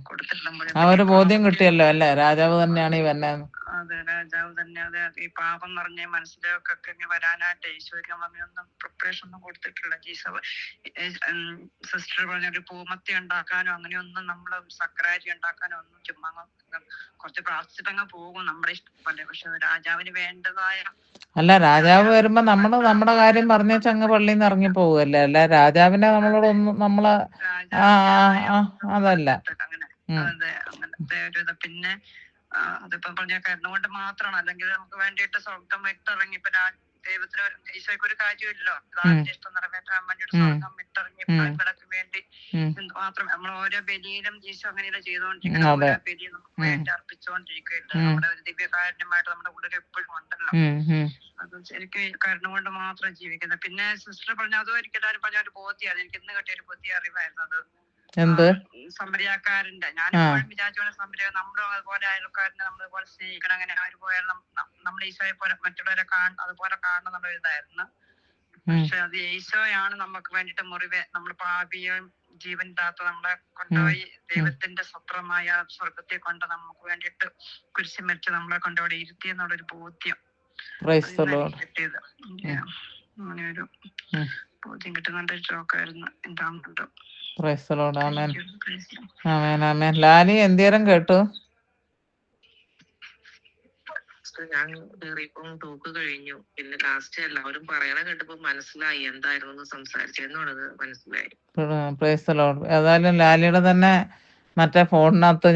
B: കൊടുത്തിട്ടില്ല.
A: ആ ഒരു ബോധ്യം കിട്ടിയല്ലോ അല്ലേ, രാജാവ് തന്നെയാണ് ഈ വന്നെ.
B: അതെ, രാജാവ് തന്നെ അത് ഈ പാപം നിറഞ്ഞ മനസ്സിലേക്കൊക്കെ വരാനായിട്ട് ഈശോയ്ക്ക് അങ്ങനെയൊന്നും പ്രിപ്പറേഷൻ ഒന്നും കൊടുത്തിട്ടില്ല. സിസ്റ്റർ പറഞ്ഞൊരു പൂമത്തി ഉണ്ടാക്കാനോ അങ്ങനെയൊന്നും നമ്മൾ സക്രാരി ഉണ്ടാക്കാനോ ഒന്നും ചുമ്മാ കുറച്ച് പ്രാർത്ഥിച്ചിട്ടങ്ങ് പോകും നമ്മുടെ ഇഷ്ടമല്ലേ. പക്ഷെ രാജാവിന് വേണ്ടതായ
A: അല്ല, രാജാവ് വരുമ്പോ നമ്മള് നമ്മുടെ കാര്യം പറഞ്ഞേച്ച് അങ്ങ് പള്ളിയിൽ നിന്ന് ഇറങ്ങി പോവുകയല്ലേ. അല്ല, രാജാവിനെ നമ്മളോടൊന്നും നമ്മള് അതല്ല.
B: അങ്ങനെ അതെ അങ്ങനത്തെ ഒരു ഇത്. പിന്നെ അതിപ്പം പറഞ്ഞ കരുണ മാത്രമാണ്. അല്ലെങ്കിൽ നമുക്ക് വേണ്ടിയിട്ട് സ്വർഗം വിട്ടിറങ്ങി ഇപ്പൊ ദൈവത്തിന് ഈശോയ്ക്ക് ഒരു കാര്യമില്ലല്ലോ, അതിന്റെ ഇഷ്ടം നിറവേറ്റാൻ വേണ്ടിയിട്ട് സ്വർഗം വിട്ടിറങ്ങി വിളക്ക് വേണ്ടി മാത്രം നമ്മൾ ഓരോ ബലിയിലും ഈശോ അങ്ങനെയല്ല ചെയ്തുകൊണ്ടിരിക്കുന്നത്. ഓരോ ബലിയും നമുക്ക് വേണ്ടി അർപ്പിച്ചുകൊണ്ടിരിക്കുകയില്ല. നമ്മുടെ ഒരു ദിവ്യകാരുണ്യമായിട്ട് നമ്മുടെ കൂടെ എപ്പോഴും ഉണ്ടല്ലോ. അത് ശരിക്കും കരുണ കൊണ്ട് മാത്രം ജീവിക്കുന്നത്. പിന്നെ സിസ്റ്റർ പറഞ്ഞ അതും എനിക്ക് എല്ലാവരും പറഞ്ഞ ഒരു ബോധ്യമാണ്. എനിക്ക് ഇന്ന് കിട്ടിയ ഒരു പുതിയ അറിവായിരുന്നു അത്. സമരിയാക്കാരന്റെ ഞാൻ എപ്പോഴും വിചാരിച്ചോളെ സമരിയ നമ്മളും അതുപോലെ അയൽക്കാരനെ നമ്മളതുപോലെ സ്നേഹിക്കണം, അങ്ങനെ ആര് പോയാലും നമ്മൾ ഈശോയെ പോലെ മറ്റുള്ളവരെ അതുപോലെ കാണണം എന്നുള്ള ഇതായിരുന്നു. പക്ഷെ അത് ഈശോയാണ് നമുക്ക് വേണ്ടിയിട്ട് മുറിവ് നമ്മൾ പാപിയും ജീവൻ ഇല്ലാത്ത നമ്മളെ കൊണ്ടുപോയി ദൈവത്തിന്റെ സത്രമായ സ്വർഗത്തെ കൊണ്ട് നമുക്ക് വേണ്ടിയിട്ട് കുരിശ് മരിച്ച് നമ്മളെ കൊണ്ടുപോയി ഇരുത്തി എന്നുള്ളൊരു ബോധ്യം കിട്ടിയത്. അങ്ങനെ ഒരു ബോധ്യം കിട്ടുന്നുണ്ട്. ചോക്കായിരുന്നു എന്താണെന്നുണ്ട്.
A: ലാലി എന്തേരം കേട്ടു?
B: ഞാൻ കേറിയപ്പം ടോക്ക് കഴിഞ്ഞു. പിന്നെ ലാസ്റ്റ് എല്ലാവരും പറയണ കേട്ടപ്പോ മനസ്സിലായി എന്തായിരുന്നു സംസാരിച്ചെന്നുള്ളത് മനസ്സിലായി.
A: ഏതായാലും ലാലിയുടെ തന്നെ മറ്റേ ഫോണിനകത്ത്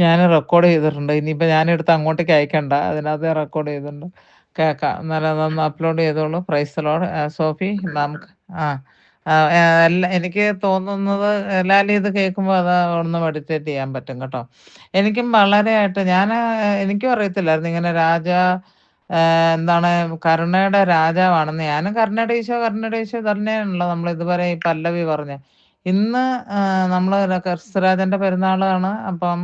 A: ഞാൻ റെക്കോർഡ് ചെയ്തിട്ടുണ്ട്. ഇനിയിപ്പോൾ ഞാനെടുത്ത് അങ്ങോട്ടേക്ക് അയക്കണ്ട, അതിനകത്ത് റെക്കോർഡ് ചെയ്തിട്ടുണ്ട്. കേൾക്കാം, നല്ലതൊന്ന് അപ്ലോഡ് ചെയ്തോളൂ. Praise lord. സോഫി, നമുക്ക് എനിക്ക് തോന്നുന്നത് ലാലി ഇത് കേൾക്കുമ്പോൾ അത് ഒന്ന് മെഡിറ്റേറ്റ് ചെയ്യാൻ പറ്റും കേട്ടോ. എനിക്കും വളരെയായിട്ട് എനിക്കും അറിയത്തില്ലായിരുന്നു ഇങ്ങനെ എന്താണ് കരുണയുടെ രാജാവാണെന്ന്. ഞാനും കരുണയുടെ ഈശോ തന്നെയാണല്ലോ നമ്മൾ ഇതുവരെ ഈ പല്ലവി പറഞ്ഞ. ഇന്ന് നമ്മൾ ക്രിസ്തുരാജന്റെ പെരുന്നാളാണ്. അപ്പം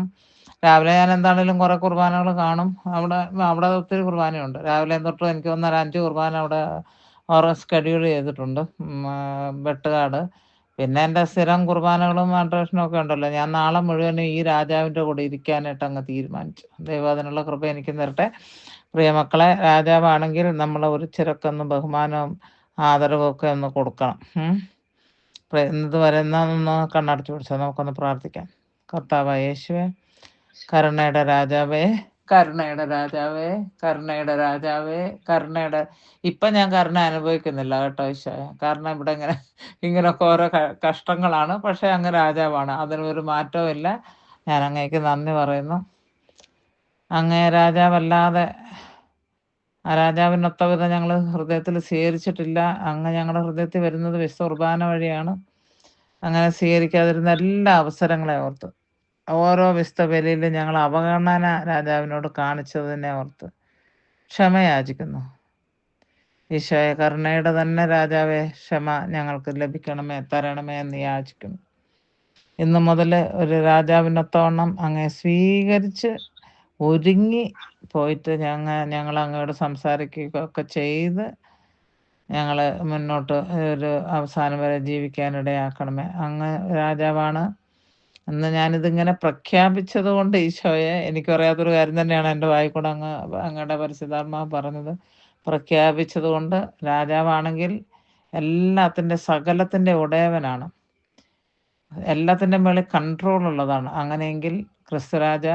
A: രാവിലെ ഞാൻ എന്താണേലും കുറെ കുർബാനകൾ കാണും. അവിടെ ഒത്തിരി കുർബാനയുണ്ട്. രാവിലെ തൊട്ട് എനിക്ക് തോന്നുന്ന 5 കുർബാന അവിടെ സ്കെഡ്യൂൾ ചെയ്തിട്ടുണ്ട്, വെട്ടുകാട്. പിന്നെ എൻ്റെ സ്ഥിരം കുർബാനകളും അഡ്രേഷനും ഒക്കെ ഉണ്ടല്ലോ. ഞാൻ നാളെ മുഴുവനും ഈ രാജാവിൻ്റെ കൂടെ ഇരിക്കാനായിട്ട് അങ്ങ് തീരുമാനിച്ചു. ദൈവം അതിനുള്ള കൃപ എനിക്ക് തരട്ടെ. പ്രിയമക്കളെ, രാജാവാണെങ്കിൽ നമ്മൾ ഒരു ചിരക്കൊന്ന് ബഹുമാനവും ആദരവും ഒക്കെ ഒന്ന് കൊടുക്കണം. ഇതുവരെ എന്നാന്ന് കണ്ണടച്ചു പിടിച്ചാൽ നമുക്കൊന്ന് പ്രാർത്ഥിക്കാം. കർത്താവായ യേശുവേ, കരുണയുടെ രാജാവേ, കരുണയുടെ രാജാവേ, കരുണയുടെ രാജാവേ, കരുണയുടെ ഇപ്പം ഞാൻ കരുണ അനുഭവിക്കുന്നില്ല കേട്ടോ ഈശോയെ. കാരണം ഇവിടെ ഇങ്ങനെയൊക്കെ ഓരോ കഷ്ടങ്ങളാണ്. പക്ഷെ അങ്ങ് രാജാവാണ്, അതിനൊരു മാറ്റവും ഇല്ല. ഞാൻ അങ്ങേക്ക് നന്ദി പറയുന്നു. അങ്ങേ രാജാവല്ലാതെ ആ രാജാവിനൊത്ത വിധം ഞങ്ങൾ ഹൃദയത്തിൽ സ്വീകരിച്ചിട്ടില്ല. അങ്ങ് ഞങ്ങളുടെ ഹൃദയത്തിൽ വരുന്നത് വിശുദ്ധ കുർബാന വഴിയാണ്. അങ്ങനെ സ്വീകരിക്കാതിരുന്ന എല്ലാ അവസരങ്ങളെ ഓർത്ത്, ഓരോ വിശുദ്ധ ബലിയിലും ഞങ്ങൾ അവഗണന രാജാവിനോട് കാണിച്ചതിനെ ഓർത്ത് ക്ഷമയാചിക്കുന്നു. ഈശോയെ, കരുണയുടെ തന്നെ രാജാവേ, ക്ഷമ ഞങ്ങൾക്ക് ലഭിക്കണമേ, തരണമേ എന്ന് യാചിക്കുന്നു. ഇന്നു മുതൽ ഒരു രാജാവിനൊത്തവണ്ണം അങ്ങേ സ്വീകരിച്ച് ഒരുങ്ങി പോയിട്ട് ഞങ്ങൾ അങ്ങയോട് സംസാരിക്കുകയൊക്കെ ചെയ്ത് ഞങ്ങൾ മുന്നോട്ട് ഒരു അവസാനം വരെ ജീവിക്കാനിടയാക്കണമേ. അങ്ങ് രാജാവാണ് എന്ന് ഞാനിതിങ്ങനെ പ്രഖ്യാപിച്ചത് കൊണ്ട് ഈശോയെ, എനിക്കറിയാത്തൊരു കാര്യം തന്നെയാണ് എൻ്റെ വായിക്കൂടെ അങ്ങയുടെ പരിശുദ്ധാത്മാവ് പറഞ്ഞത്. പ്രഖ്യാപിച്ചത് കൊണ്ട് രാജാവാണെങ്കിൽ എല്ലാത്തിൻ്റെ സകലത്തിൻ്റെ ഉടയവനാണ്, എല്ലാത്തിൻ്റെ മേളിൽ കൺട്രോൾ ഉള്ളതാണ്. അങ്ങനെയെങ്കിൽ ക്രിസ്തുരാജ,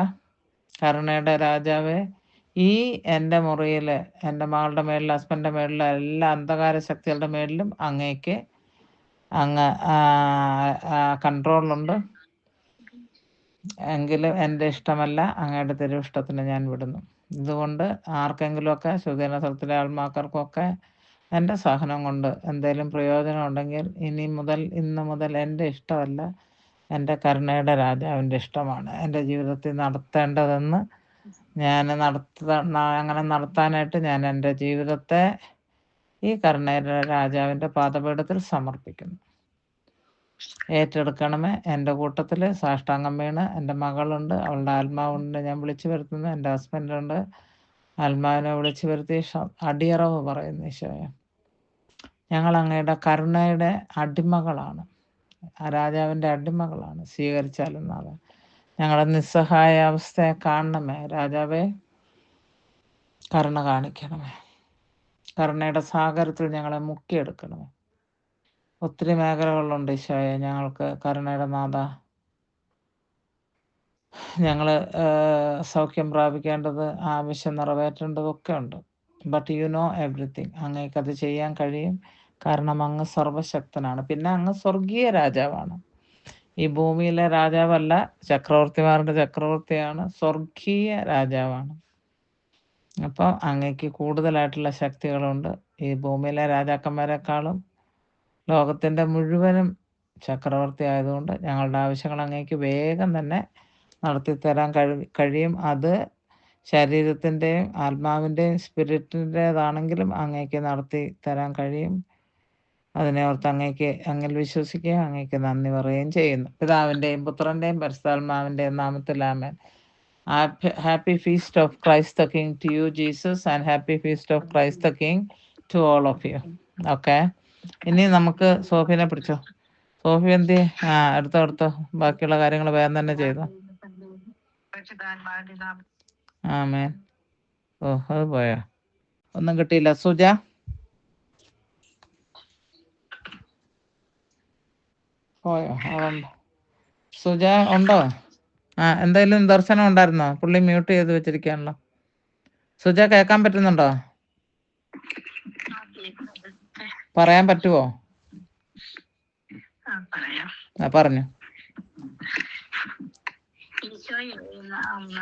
A: കരുണയുടെ രാജാവേ, ഈ എൻ്റെ മുറിയിൽ എൻ്റെ മകളുടെ മേളിൽ, ഹസ്ബൻഡിൻ്റെ മേളിൽ, എല്ലാ അന്ധകാര ശക്തികളുടെ മേളിലും അങ്ങേക്ക് അങ്ങ് കൺട്രോളുണ്ട്. എങ്കിലും എൻ്റെ ഇഷ്ടമല്ല, അങ്ങയുടെ തിരുവിഷ്ടത്തിന് ഞാൻ വിടുന്നു. ഇതുകൊണ്ട് ആർക്കെങ്കിലുമൊക്കെ ശുദ്ധീകരണ സ്ഥലത്തിലെ ആത്മാക്കൾക്കൊക്കെ എൻ്റെ സഹനം കൊണ്ട് എന്തെങ്കിലും പ്രയോജനം ഉണ്ടെങ്കിൽ ഇന്ന് മുതൽ എൻ്റെ ഇഷ്ടമല്ല, എൻ്റെ കരുണയുടെ രാജാവിൻ്റെ ഇഷ്ടമാണ് എൻ്റെ ജീവിതത്തിൽ നടത്തേണ്ടതെന്ന് അങ്ങനെ നടത്താനായിട്ട് ഞാൻ എൻ്റെ ജീവിതത്തെ ഈ കരുണയുടെ രാജാവിൻ്റെ പാദപീഠത്തിൽ സമർപ്പിക്കുന്നു. ഏറ്റെടുക്കണമേ. എൻ്റെ കൂട്ടത്തിൽ സാഷ്ടാംഗം വീണ്, എൻ്റെ മകളുണ്ട്, അവളുടെ ആത്മാവുണ്ട്, ഞാൻ വിളിച്ചു വരുത്തുന്നു. എൻ്റെ ഹസ്ബൻഡുണ്ട്, ആത്മാവിനെ വിളിച്ചു വരുത്തി അടിയറവ് പറയുന്നു. ഈശോയെ, ഞങ്ങൾ അങ്ങയുടെ കരുണയുടെ അടിമകളാണ്, ആ രാജാവിൻ്റെ അടിമകളാണ്. സ്വീകരിച്ചാലും നാളെ ഞങ്ങളുടെ നിസ്സഹായ അവസ്ഥയെ കാണണമേ രാജാവേ. കരുണ കാണിക്കണമേ. കരുണയുടെ സാഗരത്തിൽ ഞങ്ങളെ മുക്കിയെടുക്കണമേ. ഒത്തിരി മേഖലകളുണ്ട് ഈശോയെ, ഞങ്ങൾക്ക് കരുണയുടെ നാഥ. ഞങ്ങൾ സൗഖ്യം പ്രാപിക്കേണ്ടത്, ആവശ്യം നിറവേറ്റേണ്ടതൊക്കെ ഉണ്ട്. But you know everything. അങ്ങേക്കത് ചെയ്യാൻ കഴിയും, കാരണം അങ്ങ് സർവശക്തനാണ്. പിന്നെ അങ്ങ് സ്വർഗീയ രാജാവാണ്. ഈ ഭൂമിയിലെ രാജാവല്ല, ചക്രവർത്തിമാരുടെ ചക്രവർത്തിയാണ്, സ്വർഗീയ രാജാവാണ്. അപ്പോൾ അങ്ങേക്ക് കൂടുതലായിട്ടുള്ള ശക്തികളുണ്ട്. ഈ ഭൂമിയിലെ രാജാക്കന്മാരെക്കാളും ലോകത്തിൻ്റെ മുഴുവനും ചക്രവർത്തി ആയതുകൊണ്ട് ഞങ്ങളുടെ ആവശ്യങ്ങൾ അങ്ങേക്ക് വേഗം തന്നെ നടത്തിത്തരാൻ കഴിയും. അത് ശരീരത്തിൻ്റെയും ആത്മാവിൻ്റെയും സ്പിരിറ്റിൻ്റേതാണെങ്കിലും അങ്ങേക്ക് നടത്തി തരാൻ കഴിയും. അതിനെ ഓർത്ത് അങ്ങേക്ക് അങ്ങിൽ വിശ്വസിക്കുകയും അങ്ങേക്ക് നന്ദി പറയുകയും ചെയ്യുന്നു. പിതാവിൻ്റെയും പുത്രൻ്റെയും പരിശുദ്ധാത്മാവിൻ്റെയും നാമത്തിൽ ആമേൻ. Happy feast of Christ the King to you, Jesus, and happy feast of Christ the King to all of you. Okay, ഇനി നമുക്ക് സോഫിനെ പിടിച്ചോ. സോഫി എന്തി എടുത്തോ, ബാക്കിയുള്ള കാര്യങ്ങൾ വേഗം തന്നെ ചെയ്തോ. ആമേൻ. ഓ, അത് പോയോ? ഒന്നും കിട്ടിയില്ല. സുജ പോയോ? അതുണ്ട്. സുജ ഉണ്ടോ? എന്തായാലും ദർശനം ഉണ്ടായിരുന്നോ? പുള്ളി മ്യൂട്ട് ചെയ്ത് വെച്ചിരിക്കുകയാണല്ലോ. സുജ കേൾക്കാൻ പറ്റുന്നുണ്ടോ? പറയാൻ പറ്റുമോ? പറഞ്ഞു.
B: ഈശോയെ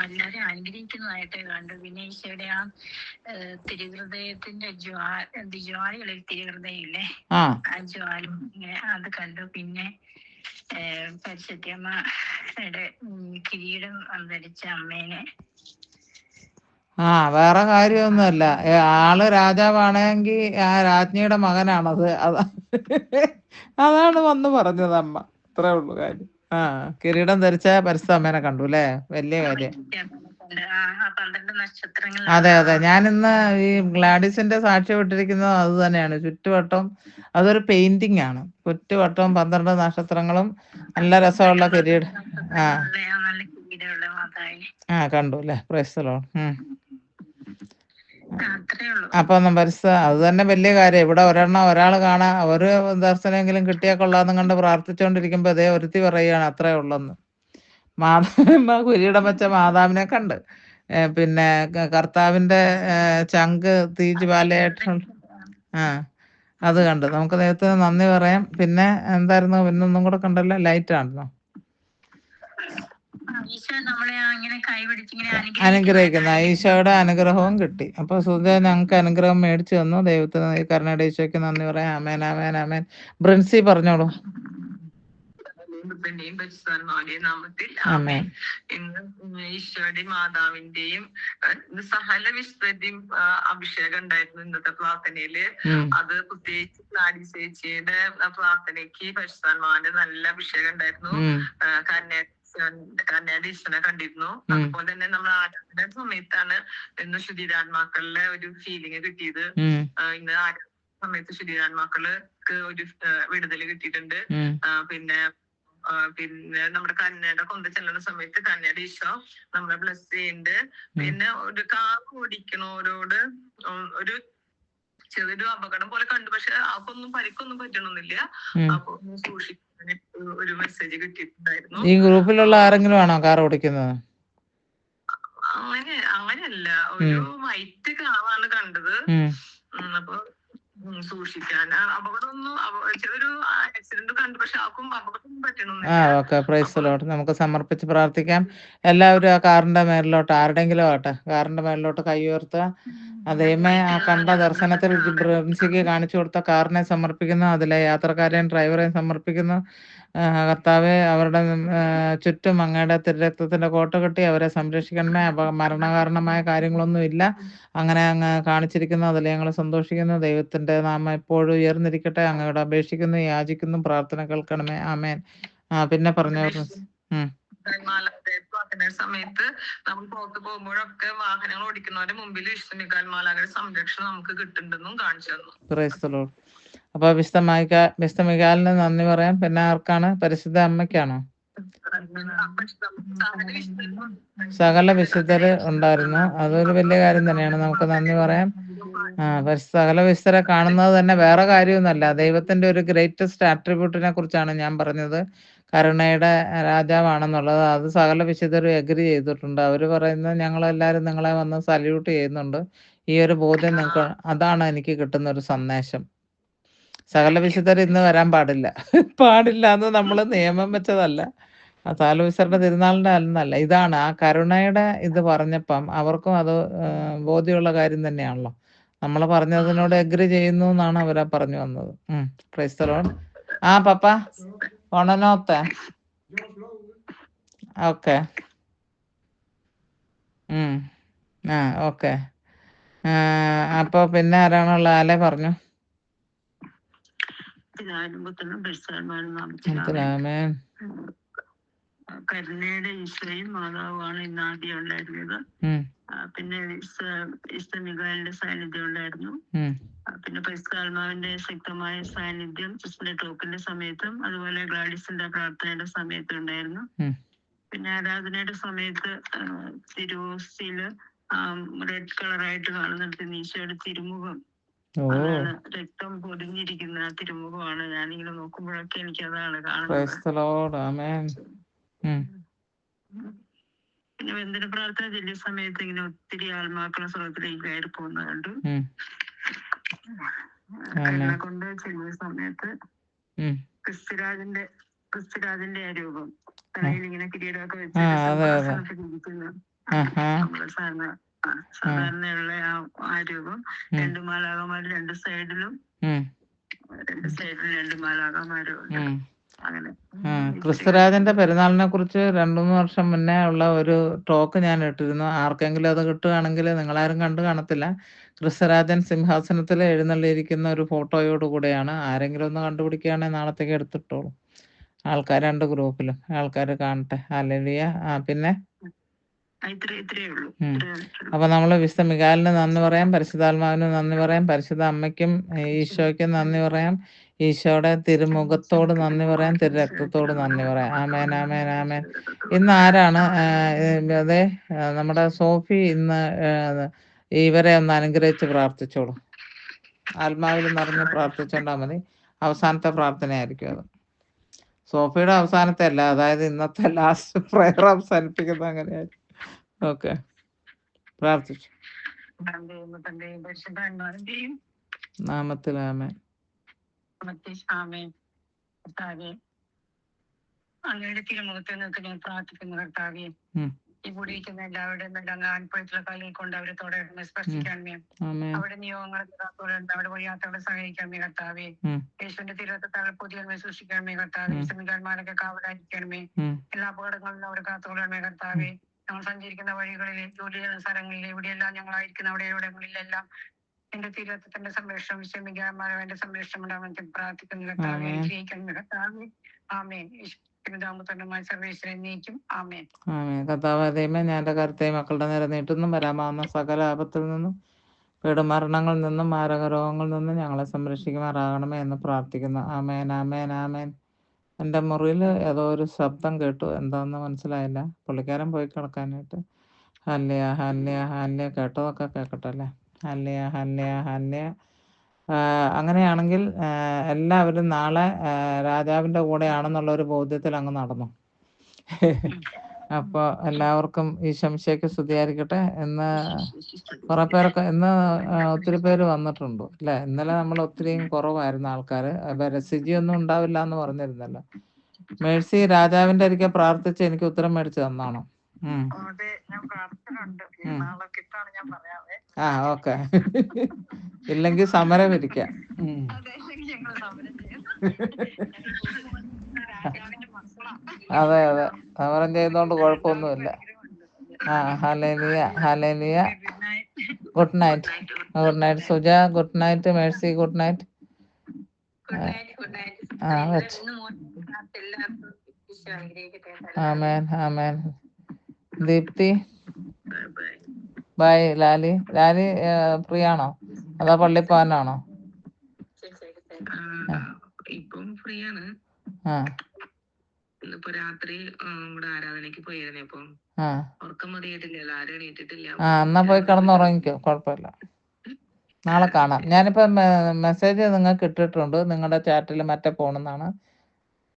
B: എല്ലാവരും അനുഗ്രഹിക്കുന്നതായിട്ട് കണ്ടു. പിന്നെ ഈശോയുടെ ആ തിരുഹൃദയത്തിന്റെ ജ്വാലകളിൽ തിരുഹൃദയില്ലേ, ആ ജ്വാല അത് കണ്ടു. പിന്നെ പരിശുദ്ധമ്മയുടെ കിരീടം ധരിച്ച അമ്മേനെ.
A: വേറെ കാര്യമൊന്നുമല്ല. ആള് രാജാവാണെങ്കിൽ ആ രാജ്ഞിയുടെ മകനാണത്. അതാണ് വന്ന് പറഞ്ഞത് അമ്മ. അത്രേ ഉള്ളു കാര്യം. കിരീടം ധരിച്ച പരിശുദ്ധ അമ്മേനെ കണ്ടു അല്ലേ? വലിയ കാര്യം. അതെ അതെ, ഞാനിന്ന് ഈ ഗ്ലാഡിസിന്റെ സാക്ഷ്യം ഇട്ടിരിക്കുന്നത് അത് തന്നെയാണ്. ചുറ്റുവട്ടം അതൊരു പെയിന്റിംഗ് ആണ്. ചുറ്റുവട്ടം 12 നക്ഷത്രങ്ങളും നല്ല രസമുള്ള കിരീടം. കണ്ടു അല്ലേ? Price the Lord. അപ്പൊ പരിസ്ഥിതി അത് തന്നെ വലിയ കാര്യം. ഇവിടെ ഒരാൾ കാണാൻ ഒരു ദർശനമെങ്കിലും കിട്ടിയാൽ കൊള്ളാന്ന് കണ്ട് പ്രാർത്ഥിച്ചുകൊണ്ടിരിക്കുമ്പോ അതേ ഒരുത്തി പറയുകയാണ് അത്രേ ഉള്ളെന്ന്. മാതാവിമ്മ കുരിയിടം വെച്ച മാതാവിനെ കണ്ട്, പിന്നെ കർത്താവിന്റെ ചങ്ക് തീജ്വാലയായിട്ട് അത് കണ്ട്. നമുക്ക് ദൈവത്തിന് നന്ദി പറയാം. പിന്നെ എന്തായിരുന്നു? പിന്നൊന്നും കൂടെ കണ്ടല്ലോ, ലൈറ്റ് ആണല്ലോ അനുഗ്രഹിക്കുന്ന. ഈശോയുടെ അനുഗ്രഹവും കിട്ടി. അപ്പൊ സുധ ഞങ്ങൾക്ക് അനുഗ്രഹം മേടിച്ചു തന്നു. ദൈവത്തിന് കരുണയുടെ ഈശോയ്ക്ക് നന്ദി പറയാം. ആമേൻ ആമേൻ ആമേൻ. ബ്രിൻസി പറഞ്ഞോളൂ.
B: നാമത്തിൽ ആമേൻ. ഇന്ന് ഈശോയുടെയും മാതാവിന്റെയും സകല വിശുദ്ധരുടെയും അഭിഷേകം ഉണ്ടായിരുന്നു ഇന്നത്തെ പ്രാർത്ഥനയില്. അത് പ്രത്യേകിച്ച് ഗ്ലാഡിസ് ചേച്ചിയുടെ പ്രാർത്ഥനയ്ക്ക് പരിശുദ്ധാത്മാവിന്റെ നല്ല അഭിഷേകം ഉണ്ടായിരുന്നു. കന്യാടി ഈശ്വരനെ കണ്ടിരുന്നു. അതുപോലെ തന്നെ നമ്മൾ ആരാധന സമയത്താണ് ഇന്ന് ശുദ്ധീരാത്മാക്കളുടെ ഒരു ഫീലിംഗ് കിട്ടിയത്. ഇന്ന് ആരാധന സമയത്ത് ശുദ്ധീരാത്മാക്കൾക്ക് ഒരു വിടുതൽ കിട്ടിയിട്ടുണ്ട്. പിന്നെ നമ്മുടെ കന്യയുടെ കൊന്ത ചെല്ലുന്ന സമയത്ത് കന്യയുടെ ഈശോ നമ്മളെ ബ്ലസ് ചെയ്യുന്നുണ്ട്. പിന്നെ ഒരു കാർ ഓടിക്കണോരോട് ഒരു ചെറിയൊരു അപകടം പോലെ കണ്ടു, പക്ഷെ അവർക്കൊന്നും പരിക്കൊന്നും പറ്റണമെന്നില്ല. അപ്പൊ ഒന്ന് സൂക്ഷിക്കാൻ ഒരു മെസ്സേജ് കിട്ടിയിട്ടുണ്ടായിരുന്നു.
A: ഈ ഗ്രൂപ്പിലുള്ള ആരെങ്കിലും ആണോ കാർ ഓടിക്കുന്നത്?
B: അങ്ങനെയല്ല, ഒരു വൈറ്റ് കാറാണ് കണ്ടത്. അപ്പൊ സൂക്ഷിക്കാൻ. അപകടമൊന്നും ഒരു ആക്സിഡന്റ് കണ്ടു, പക്ഷെ ആർക്കും അപകടമൊന്നും പറ്റണമെന്നില്ല.
A: നമുക്ക് സമർപ്പിച്ച് പ്രാർത്ഥിക്കാം. എല്ലാവരും ആ കാറിന്റെ മേലിലോട്ട്, ആരുടെങ്കിലും ആട്ടെ, കാറിന്റെ മേലിലോട്ട് കൈ ഉയർത്തുക. അതേമേ ആ കണ്ട ദർശനത്തിൽ ബ്രിൻസിക്ക് കാണിച്ചു കൊടുത്ത കാറിനെ സമർപ്പിക്കുന്നു. അതിലെ യാത്രക്കാരെയും ഡ്രൈവറെയും സമർപ്പിക്കുന്നു. കർത്താവെ, അവരുടെ ചുറ്റും അങ്ങയുടെ തിരുരക്തത്തിന്റെ കോട്ട കെട്ടി അവരെ സംരക്ഷിക്കണമേ. മരണകാരണമായ കാര്യങ്ങളൊന്നും ഇല്ല. അങ്ങനെ അങ്ങ് കാണിച്ചിരിക്കുന്നു. അതിൽ ഞങ്ങൾ സന്തോഷിക്കുന്നു. ദൈവത്തിന്റെ നാമം എപ്പോഴും ഉയർന്നിരിക്കട്ടെ. അങ്ങയോട് അപേക്ഷിക്കുന്നു, യാചിക്കുന്നു. പ്രാർത്ഥന കേൾക്കണമേ. ആമേൻ. പിന്നെ പറഞ്ഞു.
B: സമയത്ത് നമ്മൾ പുറത്ത് പോകുമ്പോഴൊക്കെ വാഹനങ്ങൾ ഓടിക്കുന്നവരുടെ മുമ്പിൽ വിശുദ്ധ സംരക്ഷണം നമുക്ക് കിട്ടുന്നുണ്ടെന്നും കാണിച്ചു തന്നു.
A: അപ്പൊ വിശുദ്ധ മികാലിന് നന്ദി പറയാം. പിന്നെ ആർക്കാണ്? പരിശുദ്ധ അമ്മയ്ക്കാണോ? സകല വിശുദ്ധര് ഉണ്ടായിരുന്നു. അതൊരു വലിയ കാര്യം തന്നെയാണ്. നമുക്ക് നന്ദി പറയാം. സകല വിശുദ്ധരെ കാണുന്നത് തന്നെ വേറെ കാര്യമൊന്നുമല്ല. ദൈവത്തിന്റെ ഒരു ഗ്രേറ്റസ്റ്റ് ആട്രിബ്യൂട്ടിനെ കുറിച്ചാണ് ഞാൻ പറഞ്ഞത്. കരുണയുടെ രാജാവാണെന്നുള്ളത്. അത് സകല വിശുദ്ധരും എഗ്രി ചെയ്തിട്ടുണ്ട്. അവര് പറയുന്നത് ഞങ്ങളെല്ലാവരും നിങ്ങളെ വന്ന് സല്യൂട്ട് ചെയ്യുന്നുണ്ട്. ഈ ഒരു ബോധ്യം നിങ്ങൾക്ക്, അതാണ് എനിക്ക് കിട്ടുന്ന ഒരു സന്ദേശം. സകല വിശുദ്ധർ ഇന്ന് വരാൻ പാടില്ല. പാടില്ല എന്ന് നമ്മൾ നിയമം വെച്ചതല്ല, സകല വിശുദ്ധരുടെ തിരുനാളിന്റെ അല്ലെന്നല്ല. ഇതാണ് ആ കരുണയുടെ ഇത് പറഞ്ഞപ്പം അവർക്കും അത് ബോധ്യമുള്ള കാര്യം തന്നെയാണല്ലോ. നമ്മൾ പറഞ്ഞതിനോട് എഗ്രി ചെയ്യുന്നു എന്നാണ് അവരാ പറഞ്ഞു വന്നത്. Praise the lord. പപ്പ ഒണനോത്തെ ഓക്കെ. ഓക്കെ. അപ്പൊ പിന്നെ ആരാണുള്ള ആലെ പറഞ്ഞു?
B: കരുണയുടെ ഈശോയും മാതാവുമാണ് ഇന്ന് ആദ്യം ഉണ്ടായിരുന്നത്. പിന്നെ മികാലിന്റെ സാന്നിധ്യം ഉണ്ടായിരുന്നു. പിന്നെ പരിശുദ്ധാത്മാവിന്റെ ശക്തമായ സാന്നിധ്യം ക്രിസ്തുവിന്റെ ടോക്കിന്റെ സമയത്തും അതുപോലെ ഗ്ലാഡിസിന്റെ പ്രാർത്ഥനയുടെ സമയത്തും ഉണ്ടായിരുന്നു. പിന്നെ ആരാധനയുടെ സമയത്ത് തിരുവോസ്തിയില് റെഡ് കളറായിട്ട് കാണുന്നിടത്ത് ഈശോയുടെ തിരുമുഖം, അതാണ് രക്തം പൊതിഞ്ഞിരിക്കുന്ന ആ തിരുമുഖമാണ്. ഞാനിങ്ങനെ നോക്കുമ്പോഴൊക്കെ എനിക്ക് അതാണ് കാണുന്നത്. പിന്നെ വന്ദന പ്രാർത്ഥന ചെല്ലിയ സമയത്ത് ഇങ്ങനെ ഒത്തിരി ആത്മാക്കളെ സ്വർഗത്തിലേക്ക് കയറി പോകുന്നത് കണ്ടു. കരുണ കൊണ്ട് ചെല്ലിയ സമയത്ത് ക്രിസ്തുരാജന്റെ ആ രൂപം, തലയിൽ ഇങ്ങനെ കിരീടമൊക്കെ വെച്ചിരിക്കുന്ന നമ്മള് സാധാരണയുള്ള ആ രൂപം, രണ്ട് മാലാഖമാര് രണ്ട് സൈഡിലും രണ്ട് മാലാഖമാരും ഉണ്ട്.
A: ക്രിസ്തുരാജന്റെ പെരുന്നാളിനെ കുറിച്ച് 2-3 വർഷം മുന്നേ ഉള്ള ഒരു ടോക്ക് ഞാൻ ഇട്ടിരുന്നു. ആർക്കെങ്കിലും അത് കിട്ടുകയാണെങ്കിൽ, നിങ്ങളാരും കണ്ടു കാണത്തില്ല. ക്രിസ്തുരാജൻ സിംഹാസനത്തിൽ എഴുന്നള്ളിയിരിക്കുന്ന ഒരു ഫോട്ടോയോട് കൂടെയാണ്. ആരെങ്കിലും ഒന്ന് കണ്ടുപിടിക്കുകയാണെങ്കിൽ നാളത്തേക്ക് എടുത്തിട്ടോളൂ. ആൾക്കാർ 2 ഗ്രൂപ്പിലും ആൾക്കാർ കാണട്ടെ. ഹല്ലേലൂയ. പിന്നെ അപ്പൊ നമ്മള് വിശുദ്ധ മികാലിന് നന്ദി പറയാം, പരിശുദ്ധാത്മാവിന് നന്ദി പറയാം, പരിശുദ്ധ അമ്മയ്ക്കും ഈശോയ്ക്കും നന്ദി പറയാം, ഈശോയുടെ തിരുമുഖത്തോട് നന്ദി പറയാം, തിരുരക്തത്തോട് നന്ദി പറയാം. ആമേൻ, ആമേൻ, ആമേൻ. ഇന്ന് ആരാണ്? അതെ, നമ്മുടെ സോഫി ഇന്ന് ഇവരെ ഒന്ന് അനുഗ്രഹിച്ച് പ്രാർത്ഥിച്ചോളൂ. ആത്മാവിൽ നിറഞ്ഞ് പ്രാർത്ഥിച്ചോണ്ടാ മതി. അവസാനത്തെ പ്രാർത്ഥനയായിരിക്കും അത്. സോഫിയുടെ അവസാനത്തെ അല്ല, അതായത് ഇന്നത്തെ ലാസ്റ്റ് പ്രയർ അവസാനിപ്പിക്കുന്നത് അങ്ങനെയായിരിക്കും. ഓക്കെ, പ്രാർത്ഥിച്ചു. നാമത്തിൽ ആമേൻ.
B: അങ്ങയുടെ തിരുമുഖത്ത് നിന്നൊക്കെ ഞാൻ പ്രാർത്ഥിക്കുന്നു കർത്താവേ. ഈ കൂടിയിരിക്കുന്ന എല്ലാവരുടെയും എല്ലാം ആൺപഴത്തിലുള്ള കൈകൾ കൊണ്ട് അവരെ തുടരണമേ, സ്പർശിക്കണമേ. അവിടെ നിയോഗങ്ങളെ തുടരണമേ, അവിടെ വഴിയാത്രകളെ സഹായിക്കണമേ കർത്താവേ. യേശുവിന്റെ തിരുവത്തത്താൽ പുതിയ സൂക്ഷിക്കണമേ കർത്താവേ. സംവിധാന്മാരൊക്കെ കാവലായിരിക്കണമേ. എല്ലാ അപകടങ്ങളിലും അവരെ കാത്തുകൊള്ളണമേ കർത്താവേ. ഞങ്ങൾ സഞ്ചരിക്കുന്ന വഴികളിലെ, ജോലി ചെയ്യുന്ന സ്ഥലങ്ങളിലെ, എവിടെയെല്ലാം ഞങ്ങളായിരിക്കുന്ന എവിടെങ്ങളിലെല്ലാം എന്റെ തിരുവത്തത്തിന്റെ സംരക്ഷണം, വിശ്രമിക്കാന്മാരുടെ സംരക്ഷണം ഉണ്ടാകുന്ന പ്രാർത്ഥിക്കുന്നു കർത്താവേ. അനുഗ്രഹിക്കണമേ കർത്താവേ. ആമേൻ.
A: കർത്താവേ, ഞാൻ എൻ്റെ കരുത്തെ മക്കളുടെ നേരെ നീട്ടുന്നു. വരാമാവുന്ന സകല ആപത്തിൽ നിന്നും, പീഡമരണങ്ങളിൽ നിന്നും, മാരക രോഗങ്ങളിൽ നിന്നും ഞങ്ങളെ സംരക്ഷിക്കുമാറാകണമേ എന്ന് പ്രാർത്ഥിക്കുന്നു. ആമേൻ, ആമേൻ, ആമേൻ. എൻ്റെ മുറിയിൽ ഏതോ ഒരു ശബ്ദം കേട്ടു, എന്താണെന്ന് മനസ്സിലായില്ല. പുള്ളിക്കാരൻ പോയി കിടക്കാനായിട്ട്. ഹല്ലേയ, ഹല്ലേയ, ഹല്ലേയ. കേട്ടതൊക്കെ കേൾക്കട്ടെ അല്ലേ. ഹല്ലേയ, ഹല്ലേയ, ഹല്ലേയ. അങ്ങനെയാണെങ്കിൽ എല്ലാവരും നാളെ രാജാവിൻ്റെ കൂടെയാണെന്നുള്ള ഒരു ബോധ്യത്തിൽ അങ്ങ് നടന്നു. അപ്പോൾ എല്ലാവർക്കും ഈ ശംശയ്ക്ക് സ്തുതിയായിരിക്കട്ടെ. ഇന്ന് കുറെ പേരൊക്കെ, ഇന്ന് ഒത്തിരി പേര് വന്നിട്ടുണ്ട് അല്ലേ. ഇന്നലെ നമ്മൾ ഒത്തിരിയും കുറവായിരുന്നു ആൾക്കാർ. സിജിയൊന്നും ഉണ്ടാവില്ല എന്ന് പറഞ്ഞിരുന്നല്ലോ. മേഴ്സി രാജാവിൻ്റെ ഒരിക്കൽ പ്രാർത്ഥിച്ച് എനിക്ക് ഉത്തരം മേടിച്ച് തന്നാണോ? ഓക്കെ. ഇല്ലെങ്കിൽ സമരം ഇരിക്കാം. അതെ അതെ, സമരം ചെയ്യുന്നോണ്ട് കുഴപ്പമൊന്നുമില്ല. Hallelujah, hallelujah. Good night, good night Suja, good night Mercy, good night. Amen, amen. Deepthi bye. Lali, Lali free ആണോ അതോ പള്ളി പോകാനാണോ?
B: ഇപ്പം ഫ്രീ ആണ്. ഇന്നിപ്പോ രാത്രി ഇവിടെ ആരാധനയ്ക്ക് പോയിരുന്നേ. അപ്പം
A: ആ
B: ഉറക്കം മതിയായിട്ടില്ലല്ലോ, ആരും എണീറ്റിട്ടില്ല.
A: ആ എന്നാ പോയി കിടന്നുറങ്ങിക്കോ, കുഴപ്പമില്ല. നാളെ കാണാം. ഞാനിപ്പോൾ മെസ്സേജ് നിങ്ങൾക്ക് ഇട്ടിട്ടുണ്ട് നിങ്ങളുടെ ചാറ്റിൽ മറ്റേ ഫോണെന്നാണ്.